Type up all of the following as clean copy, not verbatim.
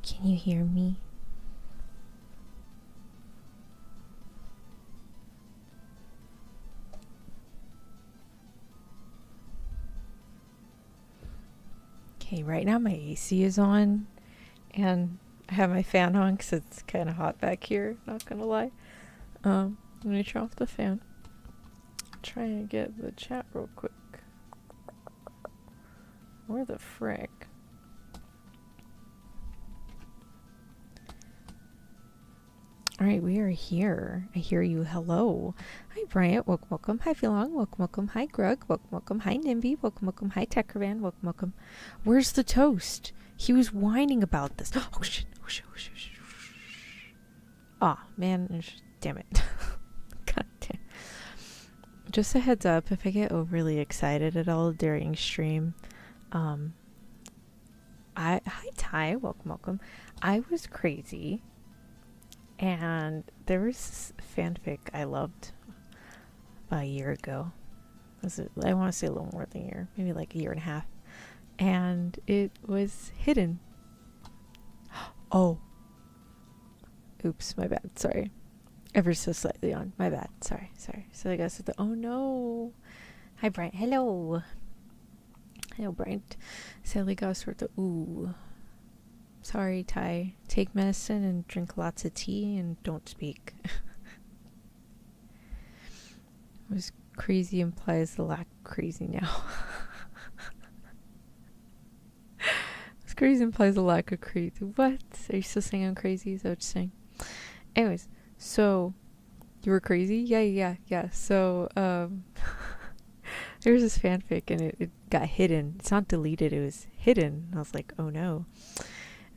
Can you hear me? Okay, right now my AC is on and I have my fan on because it's kind of hot back here, not gonna lie. Let me turn off the fan. Try and get the chat real quick. Where the frick? Alright, we are here. I hear you. Hello. Hi, Bryant. Welcome, welcome. Hi, Philong. Welcome, welcome. Hi, Grug. Welcome, welcome. Hi, Nimby. Welcome, welcome. Hi, Techravan. Welcome, welcome. Where's the toast? He was whining about this. Oh, shit. Oh, shit. Oh, shit. Oh, shit. Aw, man. Damn it. God damn. Just a heads up, if I get overly excited at all during stream, hi, Ty. Welcome, welcome. I was crazy. And there was this fanfic I loved about a year ago. I want to say a little more than a year, maybe like a year and a half. And it was hidden. Oh. Oops, my bad. Sorry. Ever so slightly on. My bad. Sorry. So I guess it's oh no. Hi, Bryant. Hello. Hello, Bryant. Sally got sort of ooh. Sorry, Ty. Take medicine and drink lots of tea and don't speak. Was crazy implies the lack of crazy now. Was crazy implies the lack of crazy. What? Are you still saying I'm crazy? Is that what you're saying? Anyways, so you were crazy? Yeah. So, there was this fanfic and it got hidden. It's not deleted, it was hidden. I was like, oh no.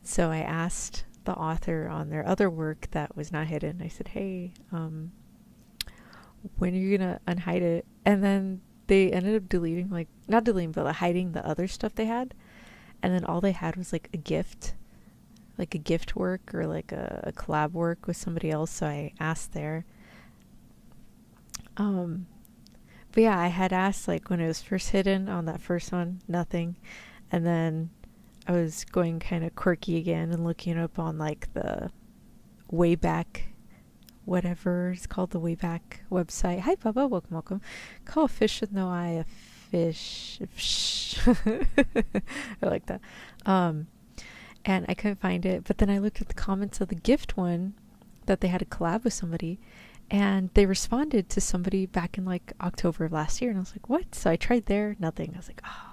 So I asked the author on their other work that was not hidden. I said, hey, when are you gonna unhide it? And then they ended up deleting, like, not deleting, but like hiding the other stuff they had. And then all they had was like a gift work or like a collab work with somebody else. So I asked there. But yeah, I had asked like when it was first hidden on that first one, nothing. And then I was going kind of quirky again and looking up on like the Wayback, whatever it's called, the Wayback website. Hi, Bubba. Welcome, welcome. Call a fish with no eye a fish. I like that. And I couldn't find it. But then I looked at the comments of the gift one that they had a collab with somebody. And they responded to somebody back in like October of last year. And I was like, what? So I tried there, nothing. I was like, oh.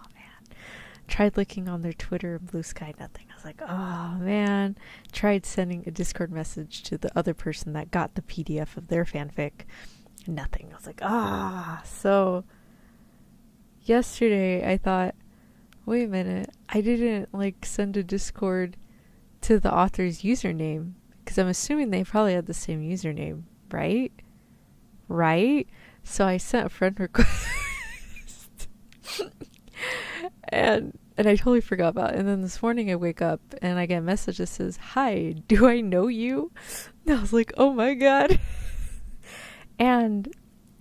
Tried looking on their Twitter and Blue Sky, nothing. I was like, oh man. Tried sending a Discord message to the other person that got the PDF of their fanfic, nothing. I was like, So yesterday I thought, wait a minute, I didn't like send a Discord to the author's username because I'm assuming they probably had the same username, right? So I sent a friend request. And I totally forgot about it. And then this morning I wake up and I get a message that says, hi, do I know you? And I was like, oh my god. And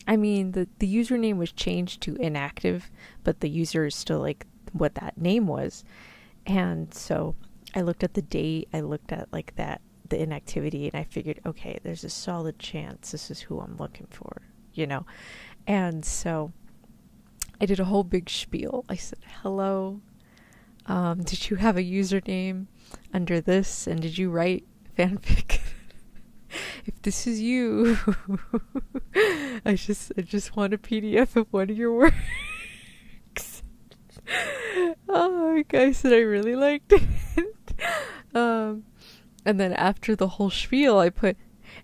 I mean, the username was changed to inactive, but the user is still like what that name was. And so I looked at the date, I looked at like that, the inactivity, and I figured, okay, there's a solid chance this is who I'm looking for, you know? And so I did a whole big spiel. I said, hello, did you have a username under this? And did you write fanfic? If this is you, I just want a PDF of one of your works. Oh, I said I really liked it. And then after the whole spiel, I put,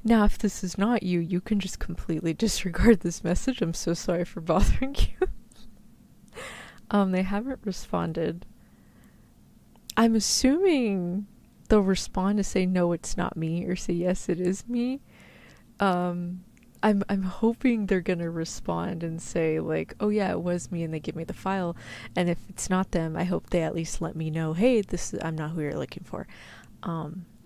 now if this is not you, you can just completely disregard this message. I'm so sorry for bothering you. They haven't responded. I'm assuming they'll respond to say no, it's not me, or say yes, it is me. I'm hoping they're gonna respond and say like, oh yeah, it was me, and they give me the file. And if it's not them, I hope they at least let me know, hey, I'm not who you're looking for.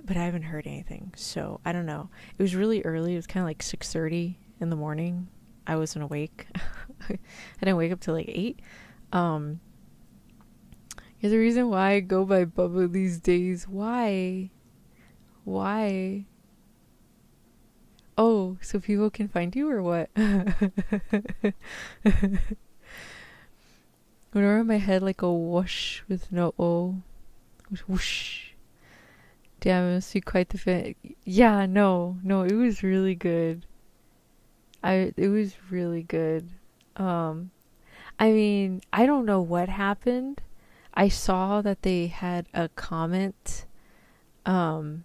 but I haven't heard anything. So I don't know. It was really early. It was kind of like 6:30 in the morning. I wasn't awake. I didn't wake up till like 8. Yeah, the reason why I go by Bubba these days. Why? Why? Oh, so people can find you or what? Whenever in my head like a whoosh with no O. Whoosh. Damn, it must be quite the fit. Yeah, no, it was really good. It was really good. Um, I mean, I don't know what happened. I saw that they had a comment. Um,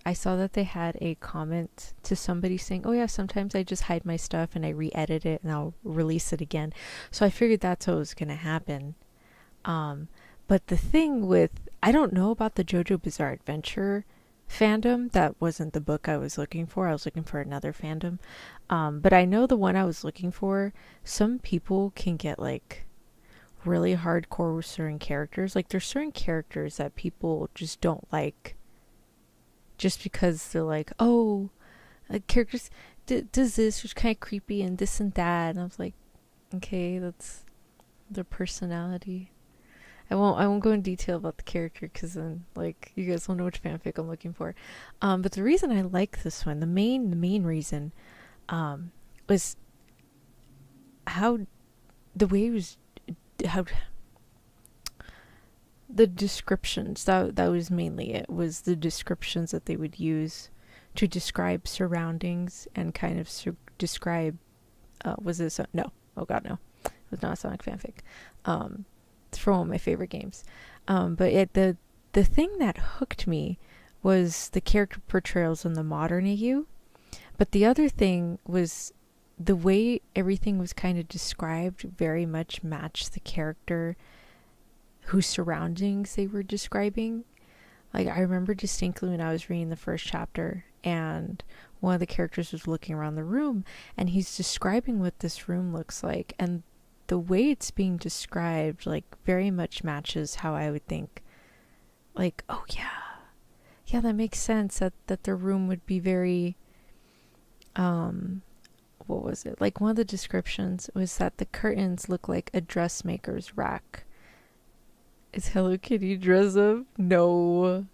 I saw that they had a comment to somebody saying, "Oh yeah, sometimes I just hide my stuff and I re-edit it and I'll release it again." So I figured that's what was gonna happen. Um, but the thing with, I don't know about the JoJo Bizarre Adventure fandom. That wasn't the book I was looking for. I was looking for another fandom. But I know the one I was looking for, some people can get like really hardcore with certain characters. Like there's certain characters that people just don't like just because they're like, oh, characters does this, which is kind of creepy and this and that. And I was like, okay, that's their personality. I won't go in detail about the character because then like you guys will know which fanfic I'm looking for. But the reason I like this one, the main reason, was how the way it was, how the descriptions, that was mainly it, was the descriptions that they would use to describe surroundings and kind of describe was this no, oh god, no, it was not a Sonic fanfic. It's from one of my favorite games. But the thing that hooked me was the character portrayals in the modern AU. But the other thing was the way everything was kind of described very much matched the character whose surroundings they were describing. Like I remember distinctly when I was reading the first chapter and one of the characters was looking around the room and he's describing what this room looks like, and the way it's being described like very much matches how I would think, like, oh yeah, that makes sense that the room would be very what was it, like one of the descriptions was that the curtains look like a dressmaker's rack. Is Hello Kitty dress up? No.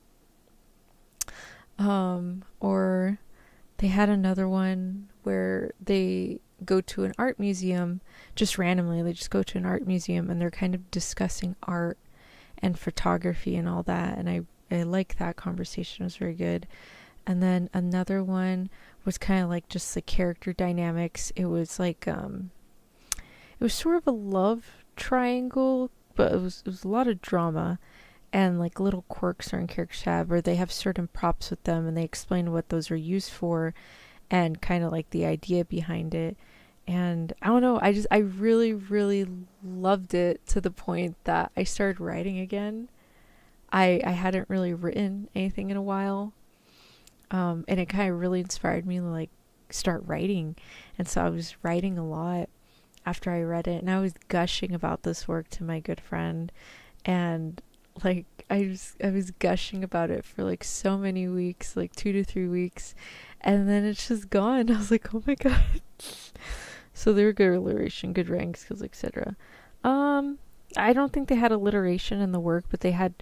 Or they had another one where they go to an art museum just randomly. They just go to an art museum and they're kind of discussing art and photography and all that. And I like that conversation. It was very good. And then another one was kind of like just the character dynamics. It was like it was sort of a love triangle, but it was a lot of drama and like little quirks certain characters have, or they have certain props with them and they explain what those are used for and kind of like the idea behind it. And I don't know, I really, really loved it to the point that I started writing again. I hadn't really written anything in a while. And it kind of really inspired me to like start writing. And so I was writing a lot after I read it, and I was gushing about this work to my good friend, and like I was gushing about it for like so many weeks, like 2 to 3 weeks, and then it's just gone. I was like, oh my god. So they were good alliteration, good rank skills, etc. I don't think they had alliteration in the work, but they had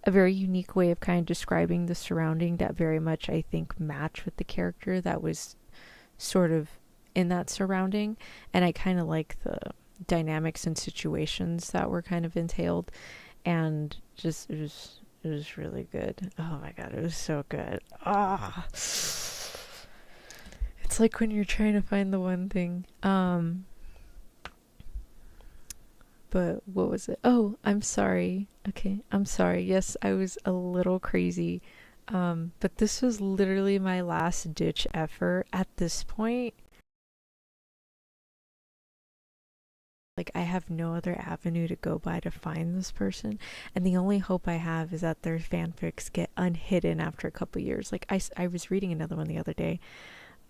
a very unique way of kind of describing the surrounding that very much, I think, matched with the character that was sort of in that surrounding. And I kind of like the dynamics and situations that were kind of entailed, and just it was really good. Oh my god, it was so good. It's like when you're trying to find the one thing. But what was it? Oh, I'm sorry. Okay, I'm sorry. Yes, I was a little crazy. But this was literally my last ditch effort at this point. Like, I have no other avenue to go by to find this person, and the only hope I have is that their fanfics get unhidden after a couple years. Like, I was reading another one the other day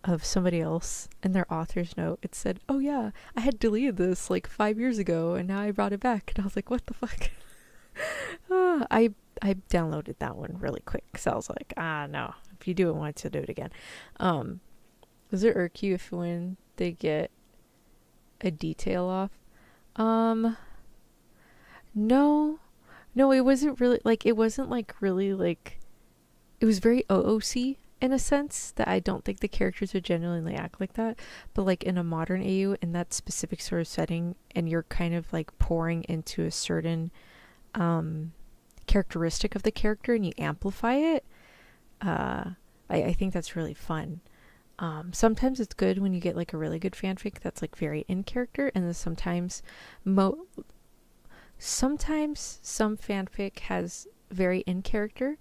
of somebody else, and their author's note, it said, oh yeah, I had deleted this like 5 years ago, and now I brought it back. And I was like, what the fuck? I downloaded that one really quick because I was like, no, if you do it once, you'll do it again. Does it irk you if when they get a detail off? No, it wasn't really like, it wasn't like really like, it was very OOC in a sense that I don't think the characters would genuinely act like that. But like in a modern AU, in that specific sort of setting, and you're kind of like pouring into a certain characteristic of the character and you amplify it, I think that's really fun. Sometimes it's good when you get like a really good fanfic that's like very in character, and then sometimes some fanfic has very in character,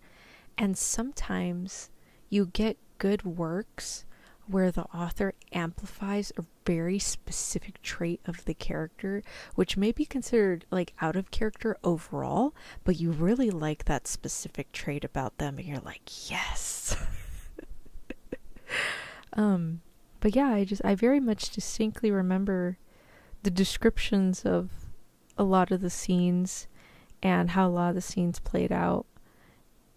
and sometimes you get good works where the author amplifies a very specific trait of the character, which may be considered like out of character overall, but you really like that specific trait about them and you're like, yes. But yeah, I very much distinctly remember the descriptions of a lot of the scenes and how a lot of the scenes played out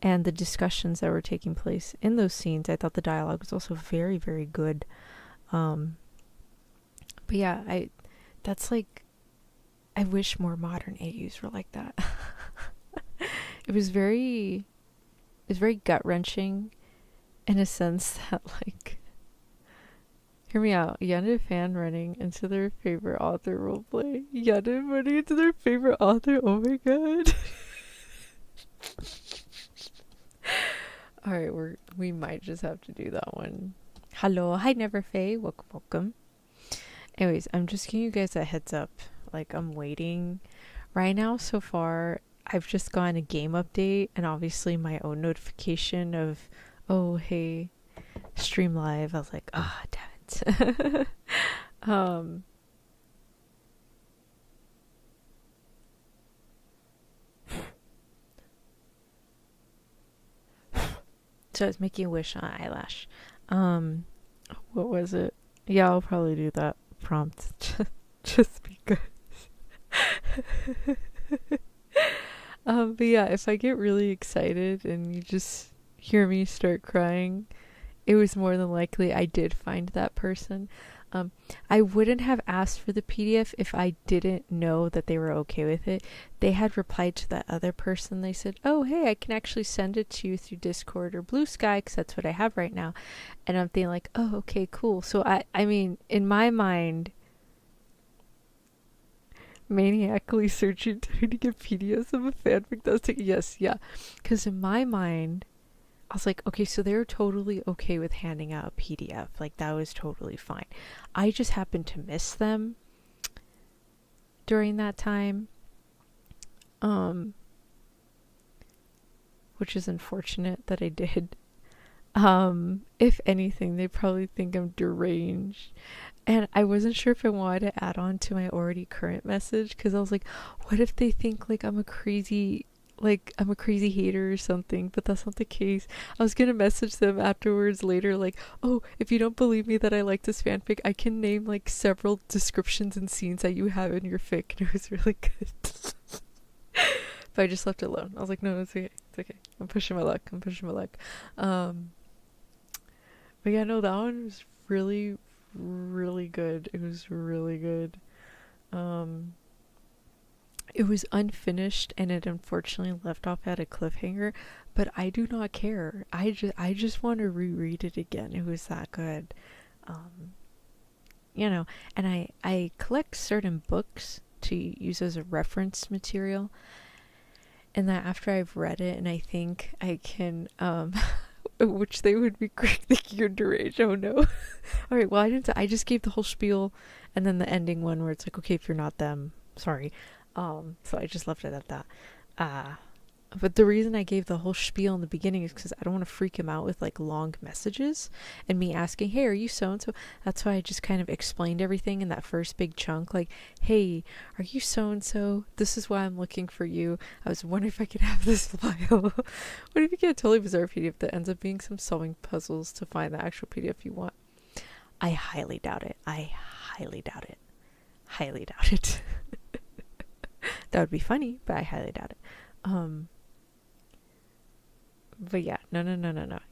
and the discussions that were taking place in those scenes. I thought the dialogue was also very, very good. But yeah, that's like, I wish more modern AUs were like that. It was very gut-wrenching in a sense that, like, hear me out. Yanda fan running into their favorite author roleplay. Yanda running into their favorite author. Oh my god. Alright, we might just have to do that one. Hello, hi Neverfae. Welcome. Anyways, I'm just giving you guys a heads up. Like, I'm waiting. Right now, so far, I've just gotten a game update and obviously my own notification of, oh, hey, stream live. I was like, damn it. So I was making a wish on eyelash. What was it? Yeah, I'll probably do that prompt just because. But yeah, if I get really excited and you just hear me start crying, it was more than likely I did find that person. I wouldn't have asked for the PDF if I didn't know that they were okay with it. They had replied to that other person. They said, oh, hey, I can actually send it to you through Discord or Blue Sky because that's what I have right now. And I'm thinking like, oh, okay, cool. So I mean, in my mind, maniacally searching trying to get PDFs of a fanfic that's taking, yes, yeah. Because in my mind, I was like, okay, so they're totally okay with handing out a PDF. Like, that was totally fine. I just happened to miss them during that time. Which is unfortunate that I did. If anything, they probably think I'm deranged. And I wasn't sure if I wanted to add on to my already current message, because I was like, what if they think like I'm a crazy hater or something? But that's not the case. I was gonna message them afterwards later like, oh, if you don't believe me that I like this fanfic, I can name like several descriptions and scenes that you have in your fic, and it was really good. But I just left it alone. I was like, no, it's okay. I'm pushing my luck. But yeah, no, that one was really, really good. It was really good. It was unfinished and it unfortunately left off at a cliffhanger, but I do not care. I just want to reread it again. It was that good. And I collect certain books to use as a reference material, and that after I've read it and I think I can which they would be quick thinking you're deranged. Oh no. Alright, well I just gave the whole spiel and then the ending one where it's like, okay, if you're not them, sorry. So I just left it at that. But the reason I gave the whole spiel in the beginning is because I don't want to freak him out with like long messages and me asking, hey, are you so-and-so? That's why I just kind of explained everything in that first big chunk. Like, hey, are you so-and-so? This is why I'm looking for you. I was wondering if I could have this file. What if you get a totally bizarre PDF that ends up being some solving puzzles to find the actual PDF you want? I highly doubt it. Highly doubt it. That would be funny, but I highly doubt it. But yeah, no.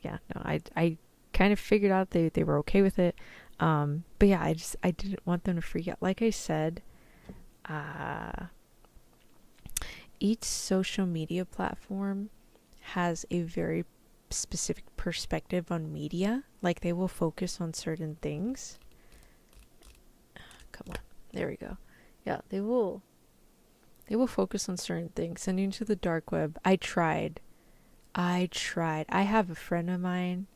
Yeah, no. I kind of figured out they were okay with it. But yeah, I didn't want them to freak out. Like I said, uh, each social media platform has a very specific perspective on media. Like they will focus on certain things. Come on, there we go. Yeah, they will focus on certain things. Sending to the dark web. I tried. I have a friend of mine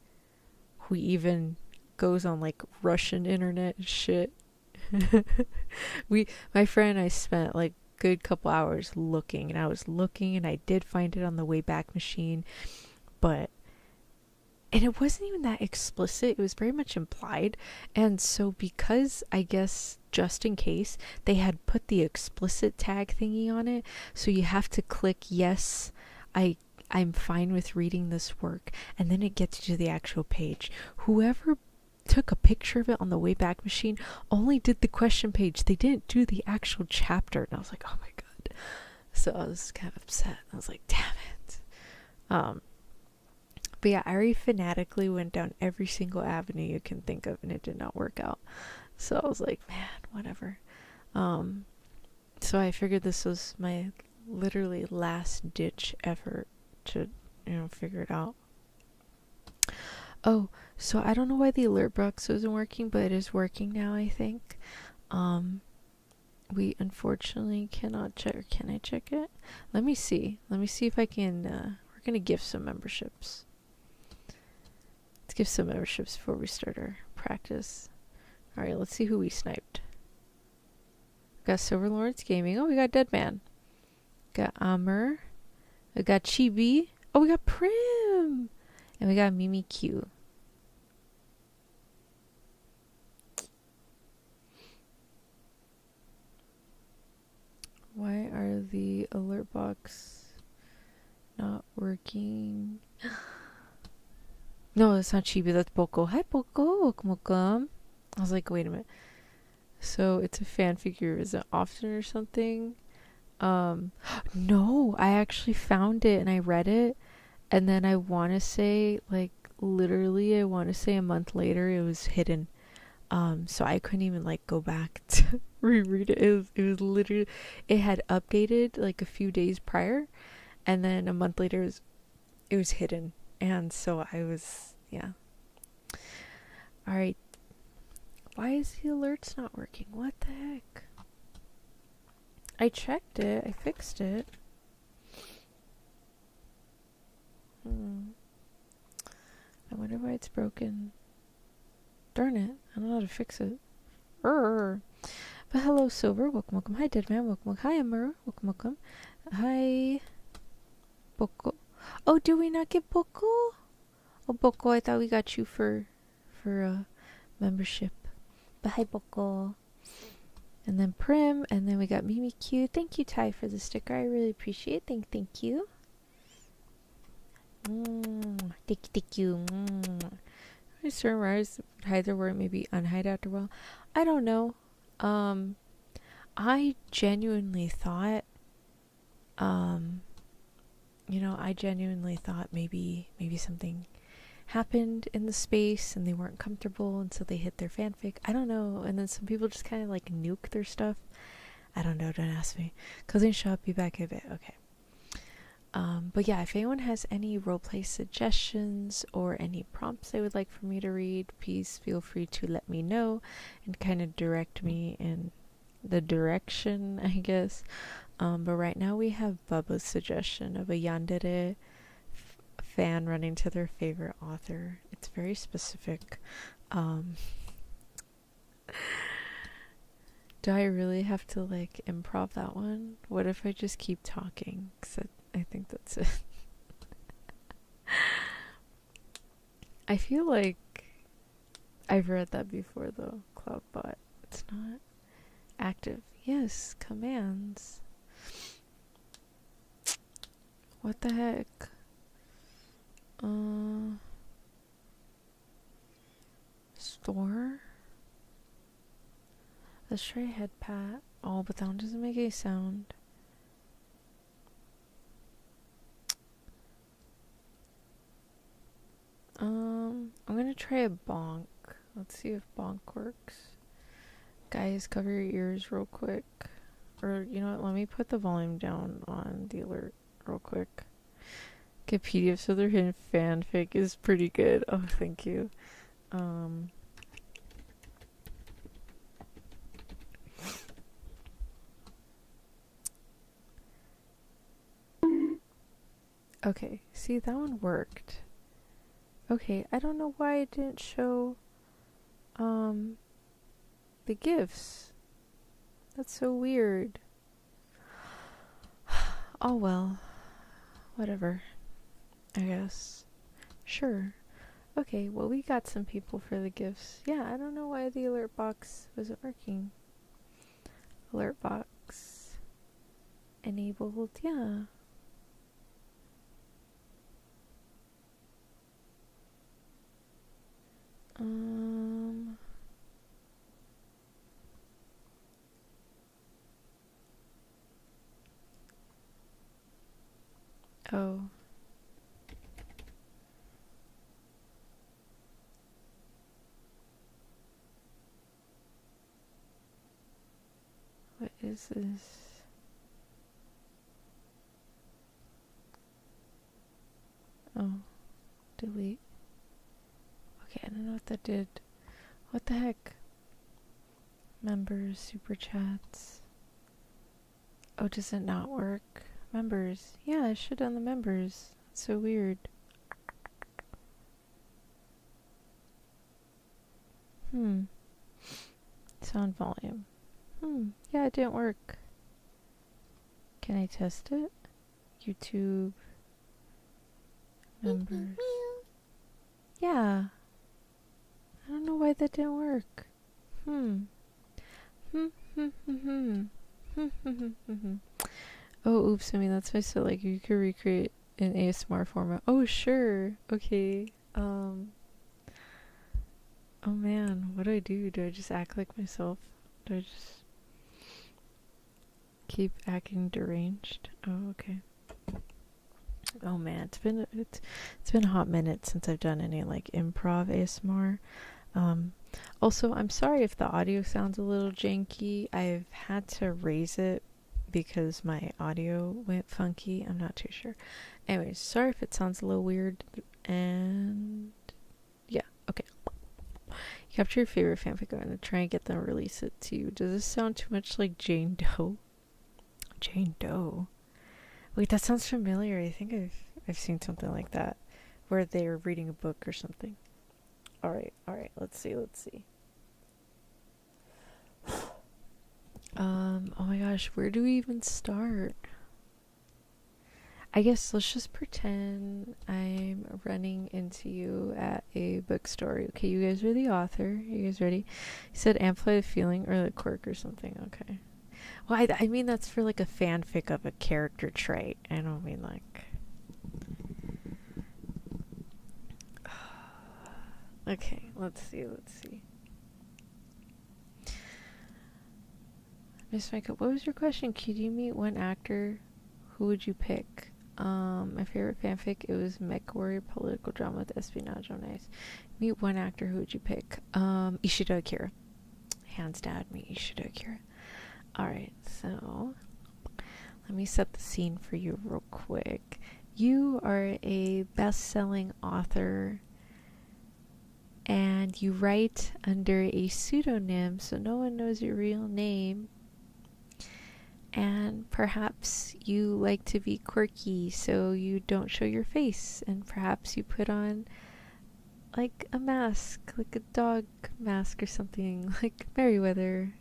who even goes on like Russian internet and shit. My friend and I spent like good couple hours looking, and I was looking, and I did find it on the Wayback Machine, and it wasn't even that explicit. It was very much implied. And so because I guess just in case they had put the explicit tag thingy on it, so you have to click yes, I'm fine with reading this work, and then it gets you to the actual page. Whoever took a picture of it on the Wayback Machine only did the question page. They didn't do the actual chapter. And I was like, oh my god. So I was kind of upset. I was like, damn it. But yeah, I already fanatically went down every single avenue you can think of, and it did not work out. So I was like, man, whatever. So I figured this was my literally last ditch effort to, figure it out. Oh, so I don't know why the alert box wasn't working, but it is working now, I think. We unfortunately cannot check, or can I check it? Let me see if I can, we're gonna give some memberships. Let's give some memberships before we start our practice. Alright, let's see who we sniped. We got Silver Lawrence Gaming. Oh, we got Deadman. Got Amr. We got Chibi. Oh, we got Prim. And we got Mimi Q. Why are the alert box not working? No, that's not Chibi, that's Boko. Hi, Boko. Welcome. I was like, wait a minute. So it's a fan figure. Is it often or something? No, I actually found it and I read it. And then I want to say, like, literally, I want to say a month later, it was hidden. So I couldn't even, like, go back to reread it. It was literally, it had updated, like, a few days prior. And then a month later, it was hidden. And so I was, yeah. Alright. Why is the alerts not working? What the heck? I checked it. I fixed it. I wonder why it's broken. Darn it. I don't know how to fix it. But hello, Silver. Welcome. Hi, Deadman. Welcome. Hi, Amara. Welcome. Hi, Boko. Oh, do we not get Boko? Oh, Boko, I thought we got you for membership. But hi, Boko. And then Prim, and then we got Mimi Q. Thank you, Ty, for the sticker. I really appreciate it. Thank you. Thank you. Certain writers hide their work, maybe unhide after a while. I don't know. I genuinely thought, maybe something happened in the space and they weren't comfortable, and so they hit their fanfic. I don't know. And then some people just kind of like nuke their stuff. I don't know. Don't ask me. Closing shop. Be back in a bit. Okay. But yeah, if anyone has any roleplay suggestions or any prompts they would like for me to read, please feel free to let me know and kind of direct me in the direction, I guess. But right now we have Bubba's suggestion of a yandere fan running to their favorite author. It's very specific. Do I really have to like improv that one? What if I just keep talking? 'Cause I think that's it. I feel like I've read that before though. Cloudbot. It's not active. Yes, commands. What the heck? Store? Let's try head pat. Oh, but that one doesn't make any sound. I'm gonna try a bonk. Let's see if bonk works. Guys, cover your ears real quick. Or, you know what, let me put the volume down on the alert real quick. Wikipedia, so their hidden fanfic is pretty good. Oh, thank you. Okay, see, that one worked. Okay, I don't know why it didn't show the GIFs. That's so weird. Oh well, whatever, I guess. Sure. Okay, well, we got some people for the GIFs. Yeah, I don't know why the alert box wasn't working. Alert box enabled, yeah. Oh. What is this? Oh. Delete. Okay, I don't know what that did. What the heck? Members, super chats. Oh, does it not work? Members. Yeah, I should on the members. That's so weird. Sound volume. Yeah, it didn't work. Can I test it? YouTube. Members. Yeah. I don't know why that didn't work. Oh, oops, I mean, that's why, so, like, you could recreate in ASMR format. Oh, sure. Okay. Oh man, what do I do? Do I just act like myself? Do I just keep acting deranged? Oh, okay. Oh man, it's been a hot minute since I've done any like improv ASMR. Also, I'm sorry if the audio sounds a little janky. I've had to raise it because my audio went funky. I'm not too sure. Anyways, sorry if it sounds a little weird. And yeah, okay. Capture your favorite fanfic. I'm gonna try and get them to release it to you. Does this sound too much like Jane Doe? Jane Doe? Wait, that sounds familiar. I think I've seen something like that, where they're reading a book or something. Alright, let's see. Oh my gosh, where do we even start? I guess let's just pretend I'm running into you at a bookstore. Okay, you guys are the author. You guys ready? You said amplify the feeling or the quirk or something. Okay. Well, I mean that's for like a fanfic of a character trait. I don't mean like... Okay, let's see. Miss Micah, what was your question? Could you meet one actor? Who would you pick? My favorite fanfic, it was mech warrior political drama with espionage. Oh, nice. Meet one actor, who would you pick? Ishida Akira. Hands down, meet Ishida Akira. Alright, so let me set the scene for you real quick. You are a best-selling author and you write under a pseudonym so no one knows your real name. And perhaps you like to be quirky, so you don't show your face. And perhaps you put on like a mask, like a dog mask or something, like Merryweather.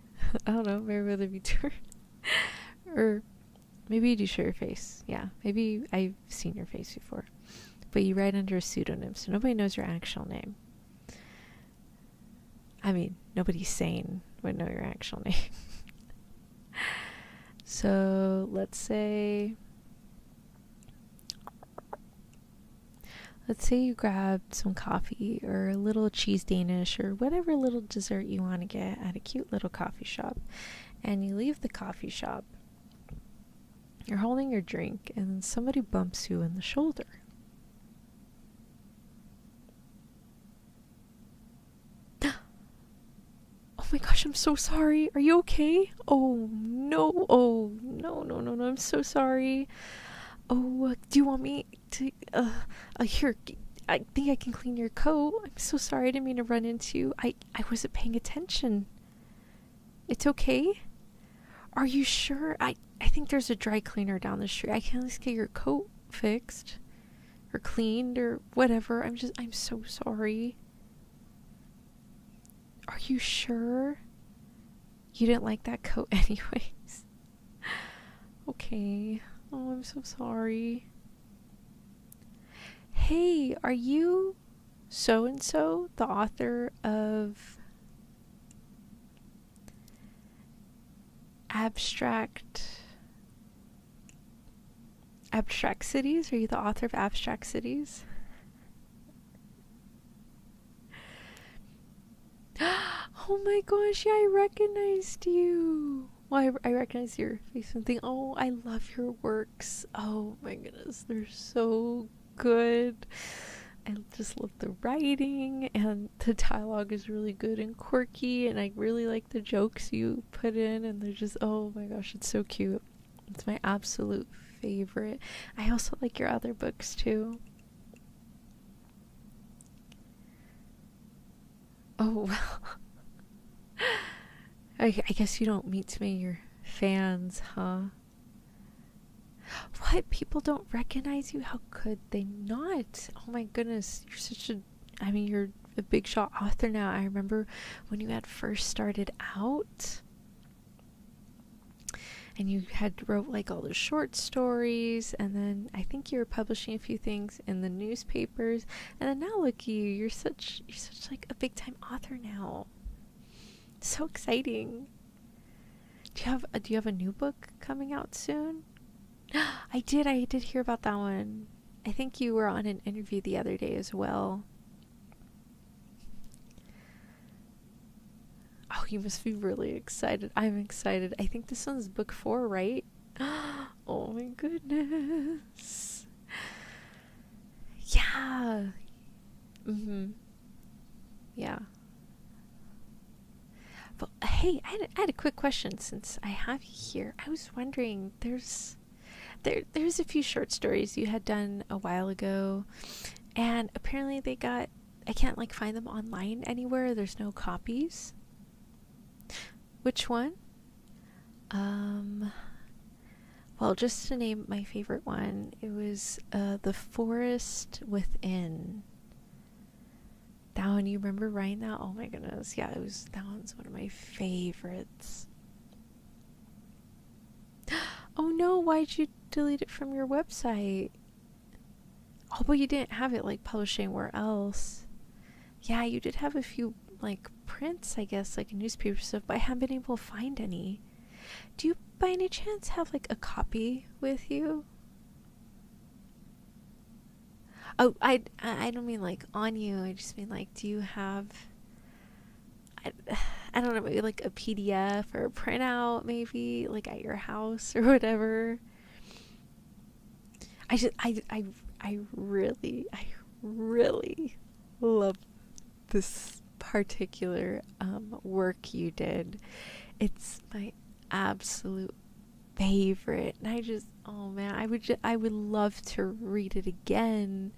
I don't know, Merryweather Vtuber. Or maybe you do show your face. Yeah, maybe I've seen your face before. But you write under a pseudonym, so nobody knows your actual name. I mean, nobody sane would know your actual name. So let's say you grab some coffee or a little cheese Danish or whatever little dessert you want to get at a cute little coffee shop, and you leave the coffee shop. You're holding your drink and somebody bumps you in the shoulder. so sorry. Are you okay? Oh, no. Oh, no, no, no, no. I'm so sorry. Oh, do you want me to, here, I think I can clean your coat. I'm so sorry. I didn't mean to run into you. I wasn't paying attention. It's okay? Are you sure? I think there's a dry cleaner down the street. I can at least get your coat fixed or cleaned or whatever. I'm so sorry. Are you sure? You didn't like that coat anyways. Okay. Oh, I'm so sorry. Hey, are you so-and-so, the author of Abstract Cities? Are you the author of Abstract Cities? Oh my gosh, yeah, I recognized you. Well, I recognize your face and think, oh, I love your works. Oh my goodness, they're so good. I just love the writing, and the dialogue is really good and quirky, and I really like the jokes you put in, and they're just, oh my gosh, it's so cute. It's my absolute favorite. I also like your other books too. Oh, well. I guess you don't meet too many of your fans, huh? What? People don't recognize you? How could they not? Oh my goodness, you're a big shot author now. I remember when you had first started out and you had wrote like all the short stories, and then I think you were publishing a few things in the newspapers, and then now look at you, you're such like a big time author now. So exciting. Do you have a new book coming out soon? I did hear about that one. I think you were on an interview the other day as well. Oh, you must be really excited. I'm excited. I think this one's book 4, right? Oh my goodness. Yeah. Yeah. But hey, I had a quick question since I have you here. I was wondering, there's a few short stories you had done a while ago, and apparently I can't like find them online anywhere. There's no copies. Which one? Well, just to name my favorite one, it was The Forest Within. That one, you remember writing that? Oh my goodness, yeah, that one's one of my favorites. Oh no, why'd you delete it from your website? Oh, but you didn't have it like published anywhere else. Yeah, you did have a few like prints, I guess, like newspaper stuff, but I haven't been able to find any. Do you by any chance have like a copy with you? Oh, I don't mean like on you. I just mean like, do you have I, I don't know, maybe like a PDF or a printout maybe like at your house or whatever. I really love this particular work you did. It's my absolute favorite, and oh man, I would love to read it again.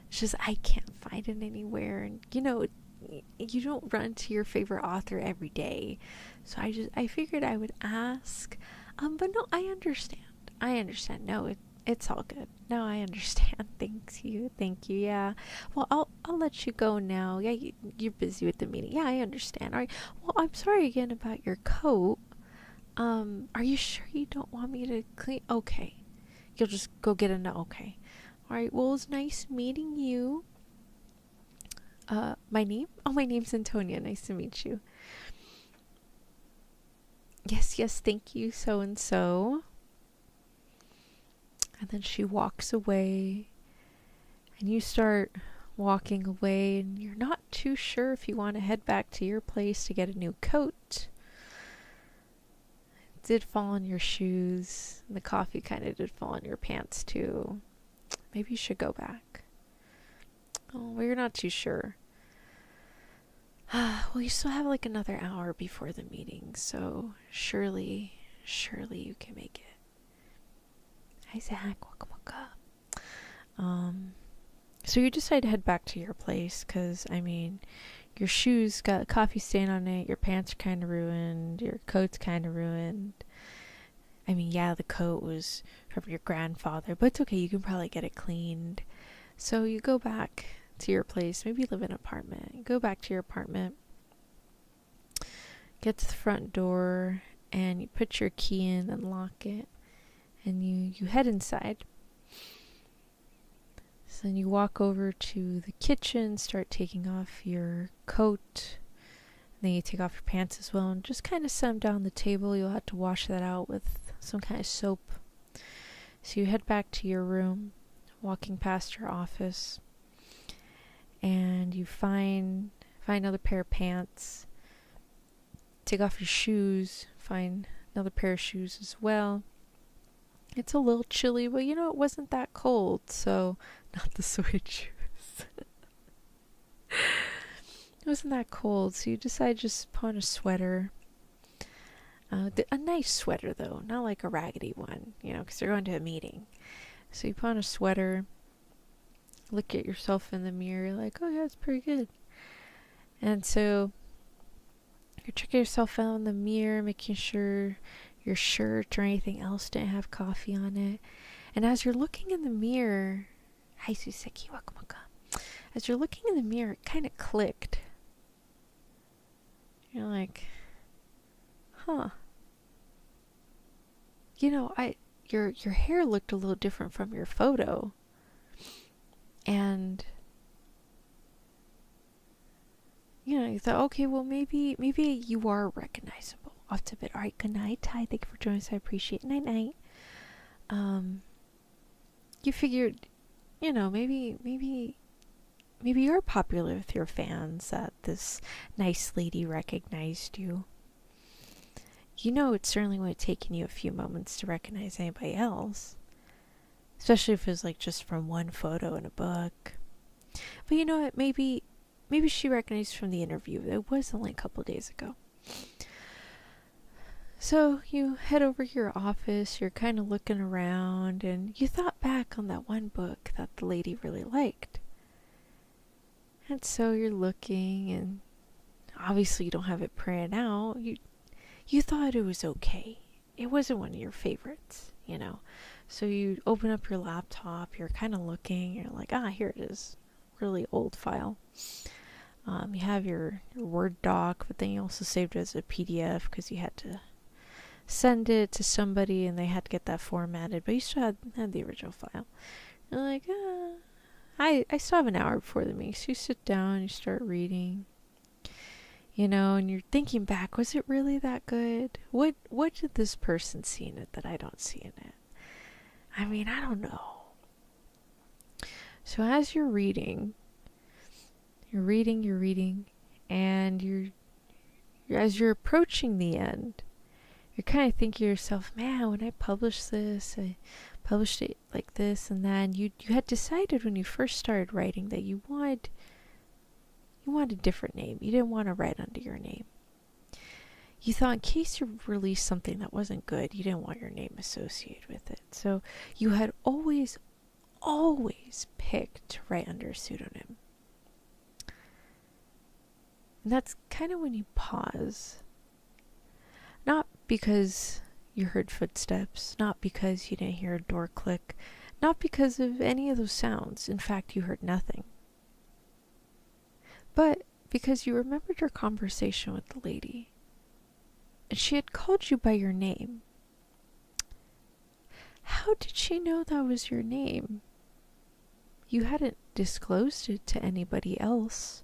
It's just I can't find it anywhere, and you don't run to your favorite author every day, so I figured I would ask. But no, I understand. No, it's all good. No, I understand. Thank you. Yeah. Well, I'll let you go now. Yeah, you're busy with the meeting. Yeah, I understand. All right. Well, I'm sorry again about your coat. Are you sure you don't want me to clean? Okay. You'll just go get a no. Okay. All right. Well, it was nice meeting you. My name? Oh, my name's Antonia. Nice to meet you. Yes. Thank you, so and so. And then she walks away, and you start walking away, and you're not too sure if you want to head back to your place to get a new coat. It did fall on your shoes, and the coffee kind of did fall on your pants too. Maybe you should go back. Oh, well, you're not too sure. Well, you still have like another hour before the meeting, so surely you can make it. Hi, Zach. Welcome. So you decide to head back to your place because, I mean, your shoes got a coffee stain on it, your pants are kind of ruined, your coat's kind of ruined. I mean, yeah, the coat was from your grandfather, but it's okay, you can probably get it cleaned. So you go back to your place, maybe you live in an apartment. You go back to your apartment, get to the front door, and you put your key in and lock it, and you head inside. So then you walk over to the kitchen, start taking off your coat. Then you take off your pants as well and just kind of set them down on the table. You'll have to wash that out with some kind of soap. So you head back to your room, walking past your office, and you find another pair of pants. Take off your shoes, find another pair of shoes as well. It's a little chilly, but you know, it wasn't that cold, so not the suede shoes. It wasn't that cold, so you decide to just put on a sweater. A nice sweater, though, not like a raggedy one, you know, because you're going to a meeting. So you put on a sweater, look at yourself in the mirror, like, oh yeah, it's pretty good. And so you're checking yourself out in the mirror, making sure your shirt or anything else didn't have coffee on it. And as you're looking in the mirror, hi Suseki, welcome. As you're looking in the mirror, it kind of clicked. You're like, huh. You know, your hair looked a little different from your photo. And you know, you thought, okay, well maybe you are recognizable off to bed. Alright, good night, Ty. Thank you for joining us. I appreciate it. Night. You figured, you know, maybe you're popular with your fans, that this nice lady recognized you. You know, it certainly would have taken you a few moments to recognize anybody else, especially if it was like just from one photo in a book. But you know what, maybe she recognized from the interview. It was only a couple days ago. So you head over to your office, you're kind of looking around, and you thought back on that one book that the lady really liked. And so you're looking, and obviously you don't have it printed out. You thought it was okay. It wasn't one of your favorites, you know. So you open up your laptop, you're kind of looking, you're like, here it is. Really old file. You have your Word doc, but then you also saved it as a PDF because you had to send it to somebody and they had to get that formatted, but you still had the original file. You're like, I still have an hour before the meeting, so you sit down, you start reading, you know, and you're thinking back, was it really that good? What did this person see in it that I don't see in it? I mean, I don't know. So as you're reading, and as you're approaching the end, you're kind of thinking to yourself, man, when I published this, I published it like this and that. And you had decided when you first started writing that you wanted a different name. You didn't want to write under your name. You thought in case you released something that wasn't good, you didn't want your name associated with it. So you had always picked to write under a pseudonym. And that's kind of when you pause. Not because you heard footsteps, not because you didn't hear a door click, not because of any of those sounds. In fact, you heard nothing. But because you remembered your conversation with the lady. And she had called you by your name. How did she know that was your name? You hadn't disclosed it to anybody else,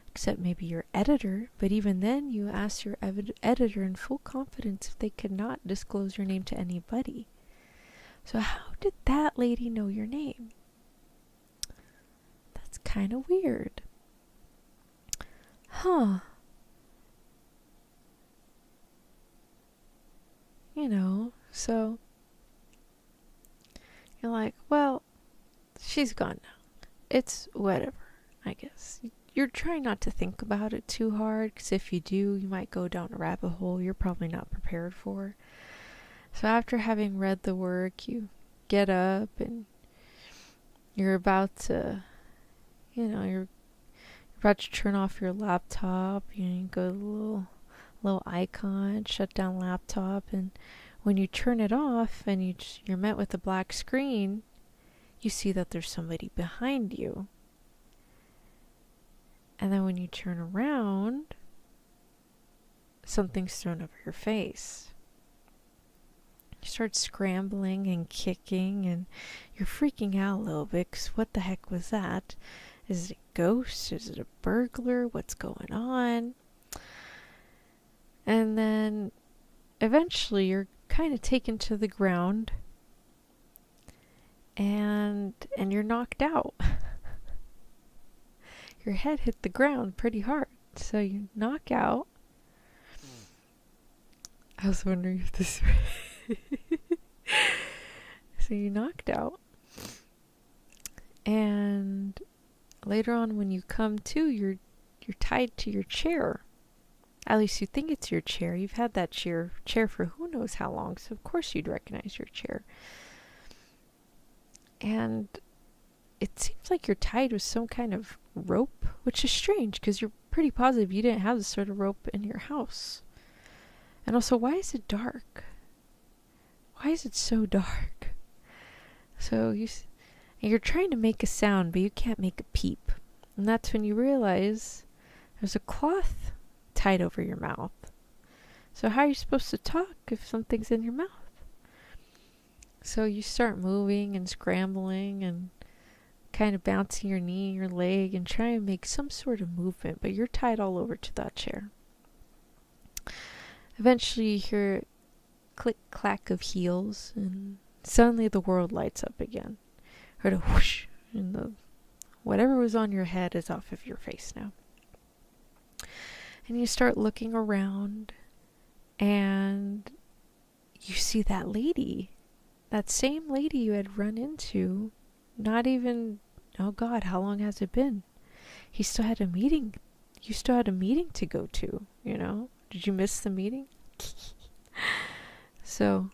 except maybe your editor, but even then you asked your editor in full confidence if they could not disclose your name to anybody. So how did that lady know your name? That's kind of weird. Huh. You know, so you're like, well, she's gone now. It's whatever, I guess. you're trying not to think about it too hard, because if you do, you might go down a rabbit hole you're probably not prepared for. So after having read the work, you get up and you're about to, you're about to turn off your laptop. You go to the little icon, shut down laptop, and when you turn it off and you're met with a black screen, you see that there's somebody behind you. And then when you turn around, something's thrown over your face. You start scrambling and kicking, and you're freaking out a little bit, because what the heck was that? Is it a ghost? Is it a burglar? What's going on? And then eventually you're kind of taken to the ground, and you're knocked out. Your head hit the ground pretty hard, so you knock out. I was wondering if this so you knocked out, and later on when you come to, you're tied to your chair. At least you think it's your chair. You've had that chair for who knows how long, so of course you'd recognize your chair. And it seems like you're tied with some kind of rope, which is strange because you're pretty positive you didn't have this sort of rope in your house. And also, why is it dark? Why is it so dark? So you're trying to make a sound, but you can't make a peep. And that's when you realize there's a cloth tied over your mouth. So how are you supposed to talk if something's in your mouth? So you start moving and scrambling and kind of bouncing your knee, your leg, and trying to make some sort of movement, but you're tied all over to that chair. Eventually you hear a click clack of heels, and suddenly the world lights up again. Heard a whoosh, and whatever was on your head is off of your face now. And you start looking around, and you see that lady, that same lady you had run into. Not even, oh God, how long has it been? You still had a meeting to go to, Did you miss the meeting? So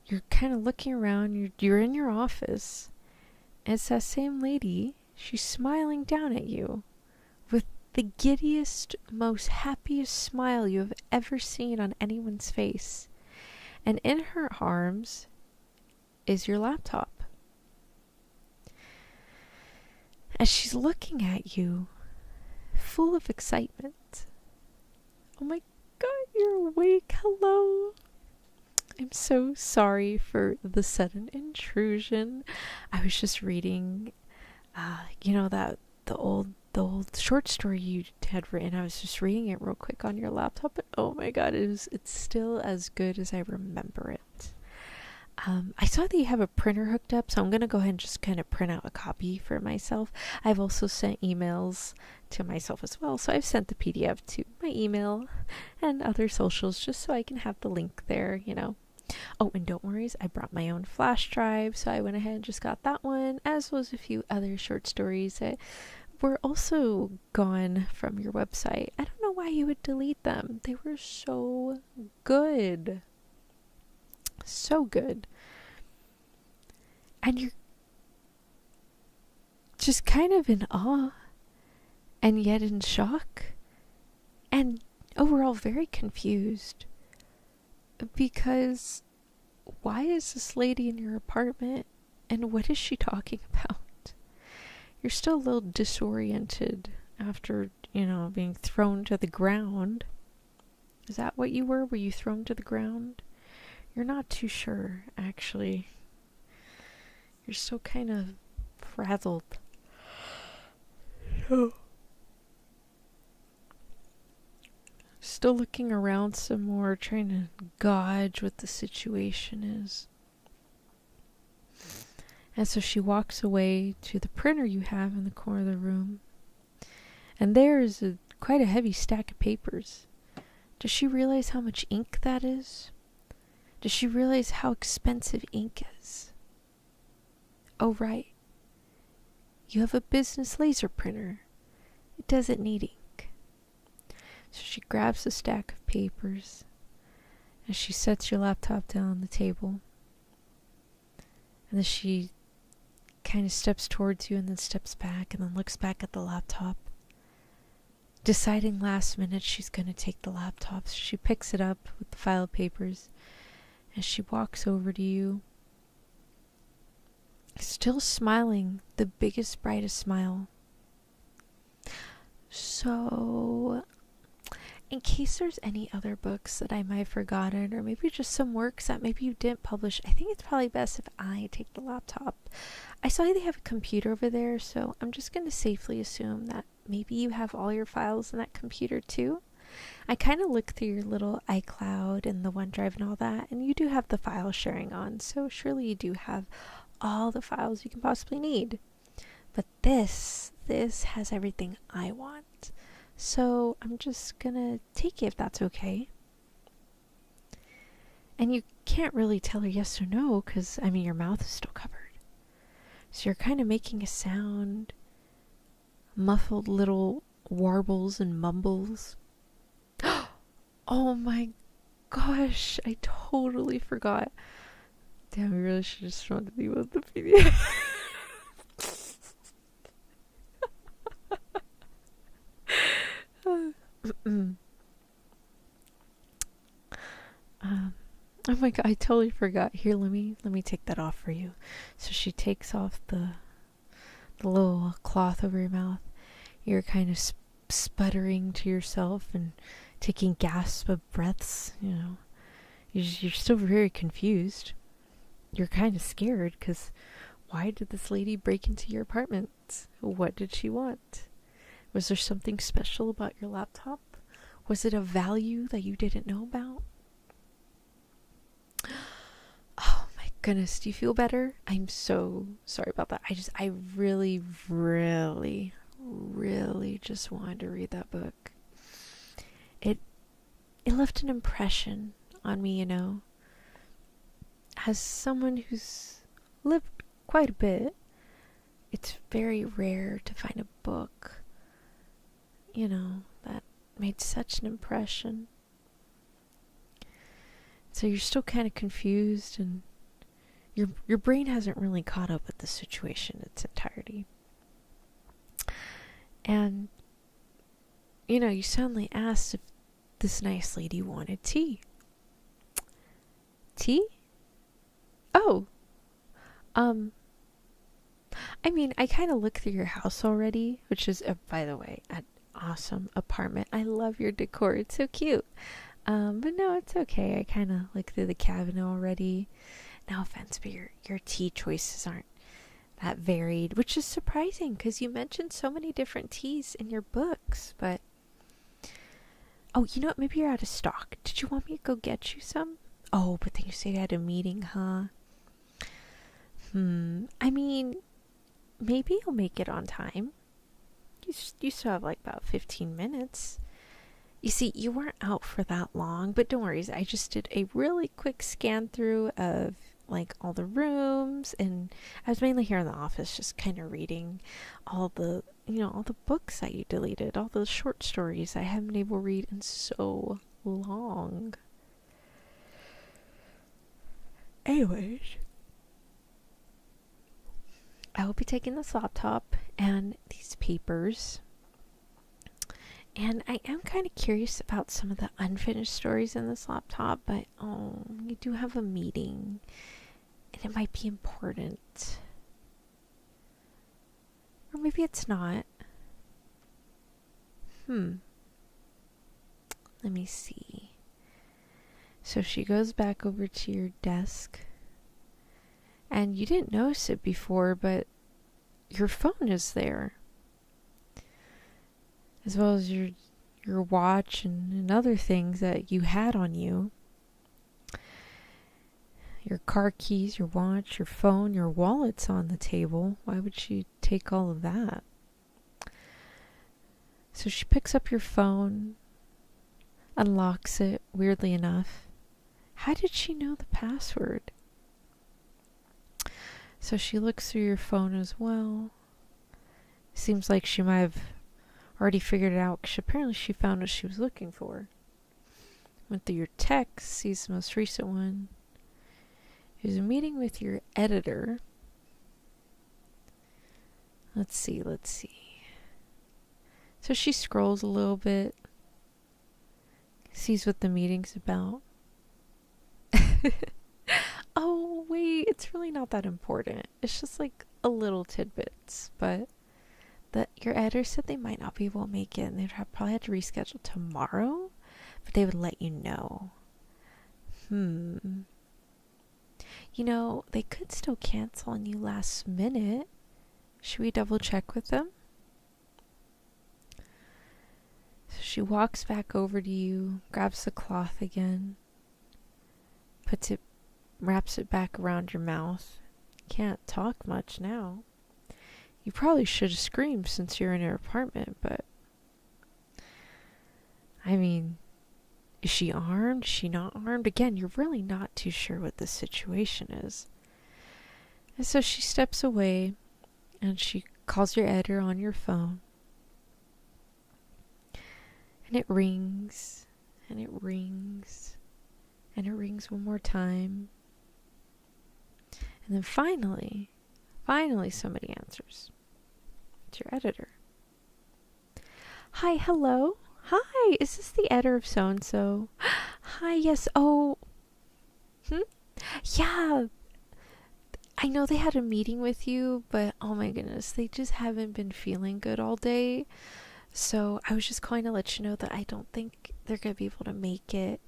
you're kind of looking around, you're in your office, and it's that same lady. She's smiling down at you with the giddiest, most happiest smile you have ever seen on anyone's face. And in her arms is your laptop. As she's looking at you, full of excitement. Oh my God, you're awake. Hello. I'm so sorry for the sudden intrusion. I was just reading, the old short story you had written. I was just reading it real quick on your laptop, but oh my God, it's still as good as I remember it. I saw that you have a printer hooked up, so I'm going to go ahead and just kind of print out a copy for myself. I've also sent emails to myself as well, so I've sent the PDF to my email and other socials just so I can have the link there, Oh, and don't worry, I brought my own flash drive, so I went ahead and just got that one, as was a few other short stories that were also gone from your website. I don't know why you would delete them. They were so good. So good. And you're just kind of in awe and yet in shock and overall very confused, because why is this lady in your apartment and what is she talking about? You're still a little disoriented after, being thrown to the ground. Is that what you were? Were you thrown to the ground? You're not too sure, actually. You're still kind of frazzled. Still looking around some more, trying to gauge what the situation is. And so she walks away to the printer you have in the corner of the room. And there is quite a heavy stack of papers. Does she realize how much ink that is? Does she realize how expensive ink is? Oh, right. You have a business laser printer. It doesn't need ink. So she grabs a stack of papers and she sets your laptop down on the table. And then she kind of steps towards you and then steps back and then looks back at the laptop. Deciding last minute she's going to take the laptop. So she picks it up with the file of papers and she walks over to you. Still smiling, the biggest, brightest smile. So, in case there's any other books that I might have forgotten, or maybe just some works that maybe you didn't publish, I think it's probably best if I take the laptop. I saw they have a computer over there, so I'm just going to safely assume that maybe you have all your files in that computer too. I kind of looked through your little iCloud and the OneDrive and all that, and you do have the file sharing on, so surely you do have all the files you can possibly need. But this has everything I want. So I'm just gonna take it if that's okay. And you can't really tell her yes or no because, I mean, your mouth is still covered. So you're kind of making a sound, muffled little warbles and mumbles. Oh my gosh, I totally forgot. Damn, we really should have shown the people the video. Oh my god, I totally forgot. Here, let me take that off for you. So she takes off the little cloth over your mouth. You're kind of sputtering to yourself and taking gasps of breaths, you know. You're still very confused. You're kind of scared because why did this lady break into your apartment? What did she want? Was there something special about your laptop? Was it a value that you didn't know about? Oh my goodness, do you feel better? I'm so sorry about that. I really just wanted to read that book. It left an impression on me, you know. As someone who's lived quite a bit, it's very rare to find a book, you know, that made such an impression. So you're still kind of confused and your brain hasn't really caught up with the situation in its entirety. And, you know, you suddenly asked if this nice lady wanted tea. Tea? Oh. I mean, I kind of looked through your house already, which is, by the way, an awesome apartment. I love your decor. It's so cute. But no, it's okay. I kind of looked through the cabinet already. No offense, but your tea choices aren't that varied, which is surprising because you mentioned so many different teas in your books. But, oh, you know what? Maybe you're out of stock. Did you want me to go get you some? Oh, but then you say you had a meeting, huh? I mean, maybe you'll make it on time. You still have like about 15 minutes. You see, you weren't out for that long, but don't worry. I just did a really quick scan through of like all the rooms, and I was mainly here in the office just kind of reading all the books that you deleted, all the short stories I haven't been able to read in so long. Anyways, I will be taking this laptop and these papers. And I am kind of curious about some of the unfinished stories in this laptop, but you do have a meeting and it might be important. Or maybe it's not. Let me see. So she goes back over to your desk. And you didn't notice it before, but your phone is there. As well as your watch and other things that you had on you. Your car keys, your watch, your phone, your wallet's on the table. Why would she take all of that? So she picks up your phone, unlocks it, weirdly enough. How did she know the password? So she looks through your phone as well. Seems like she might have already figured it out, because apparently she found what she was looking for. Went through your text, sees the most recent one. Here's a meeting with your editor. Let's see. So she scrolls a little bit, sees what the meeting's about. Oh, wait, it's really not that important. It's just like a little tidbits, but your editor said they might not be able to make it, and they'd probably have to reschedule tomorrow, but they would let you know. You know, they could still cancel on you last minute. Should we double check with them? So she walks back over to you, grabs the cloth again, wraps it back around your mouth. Can't talk much now. You probably should have screamed since you're in her apartment, but I mean, is she armed? Is she not armed? Again, you're really not too sure what the situation is. And so she steps away and she calls your editor on your phone. And it rings, and it rings, and it rings one more time. And then finally somebody answers. It's your editor. Hi, hello. Hi, is this the editor of so-and-so? Hi, yes. Oh, yeah. I know they had a meeting with you, but oh my goodness, they just haven't been feeling good all day. So I was just calling to let you know that I don't think they're going to be able to make it.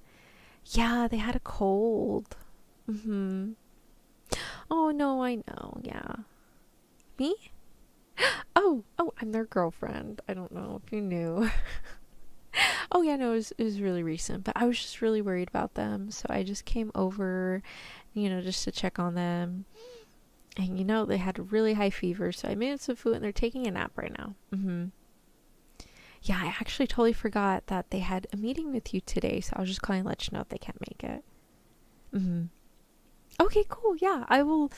Yeah, they had a cold. Oh, no, I know. Yeah. Me? Oh, I'm their girlfriend. I don't know if you knew. Oh, yeah, no, it was really recent, but I was just really worried about them. So I just came over, just to check on them. And, they had a really high fever. So I made them some food and they're taking a nap right now. Yeah, I actually totally forgot that they had a meeting with you today. So I was just calling to let you know if they can't make it. Okay, cool. Yeah, I will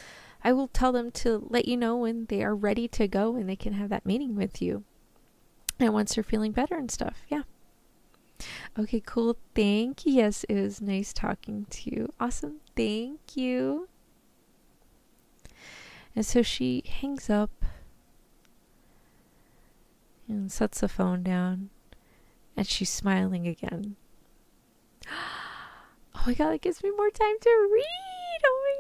tell them to let you know when they are ready to go and they can have that meeting with you. And once they're feeling better and stuff. Yeah. Okay, cool. Thank you. Yes, it was nice talking to you. Awesome. Thank you. And so she hangs up and sets the phone down. And she's smiling again. Oh my god, it gives me more time to read. Oh my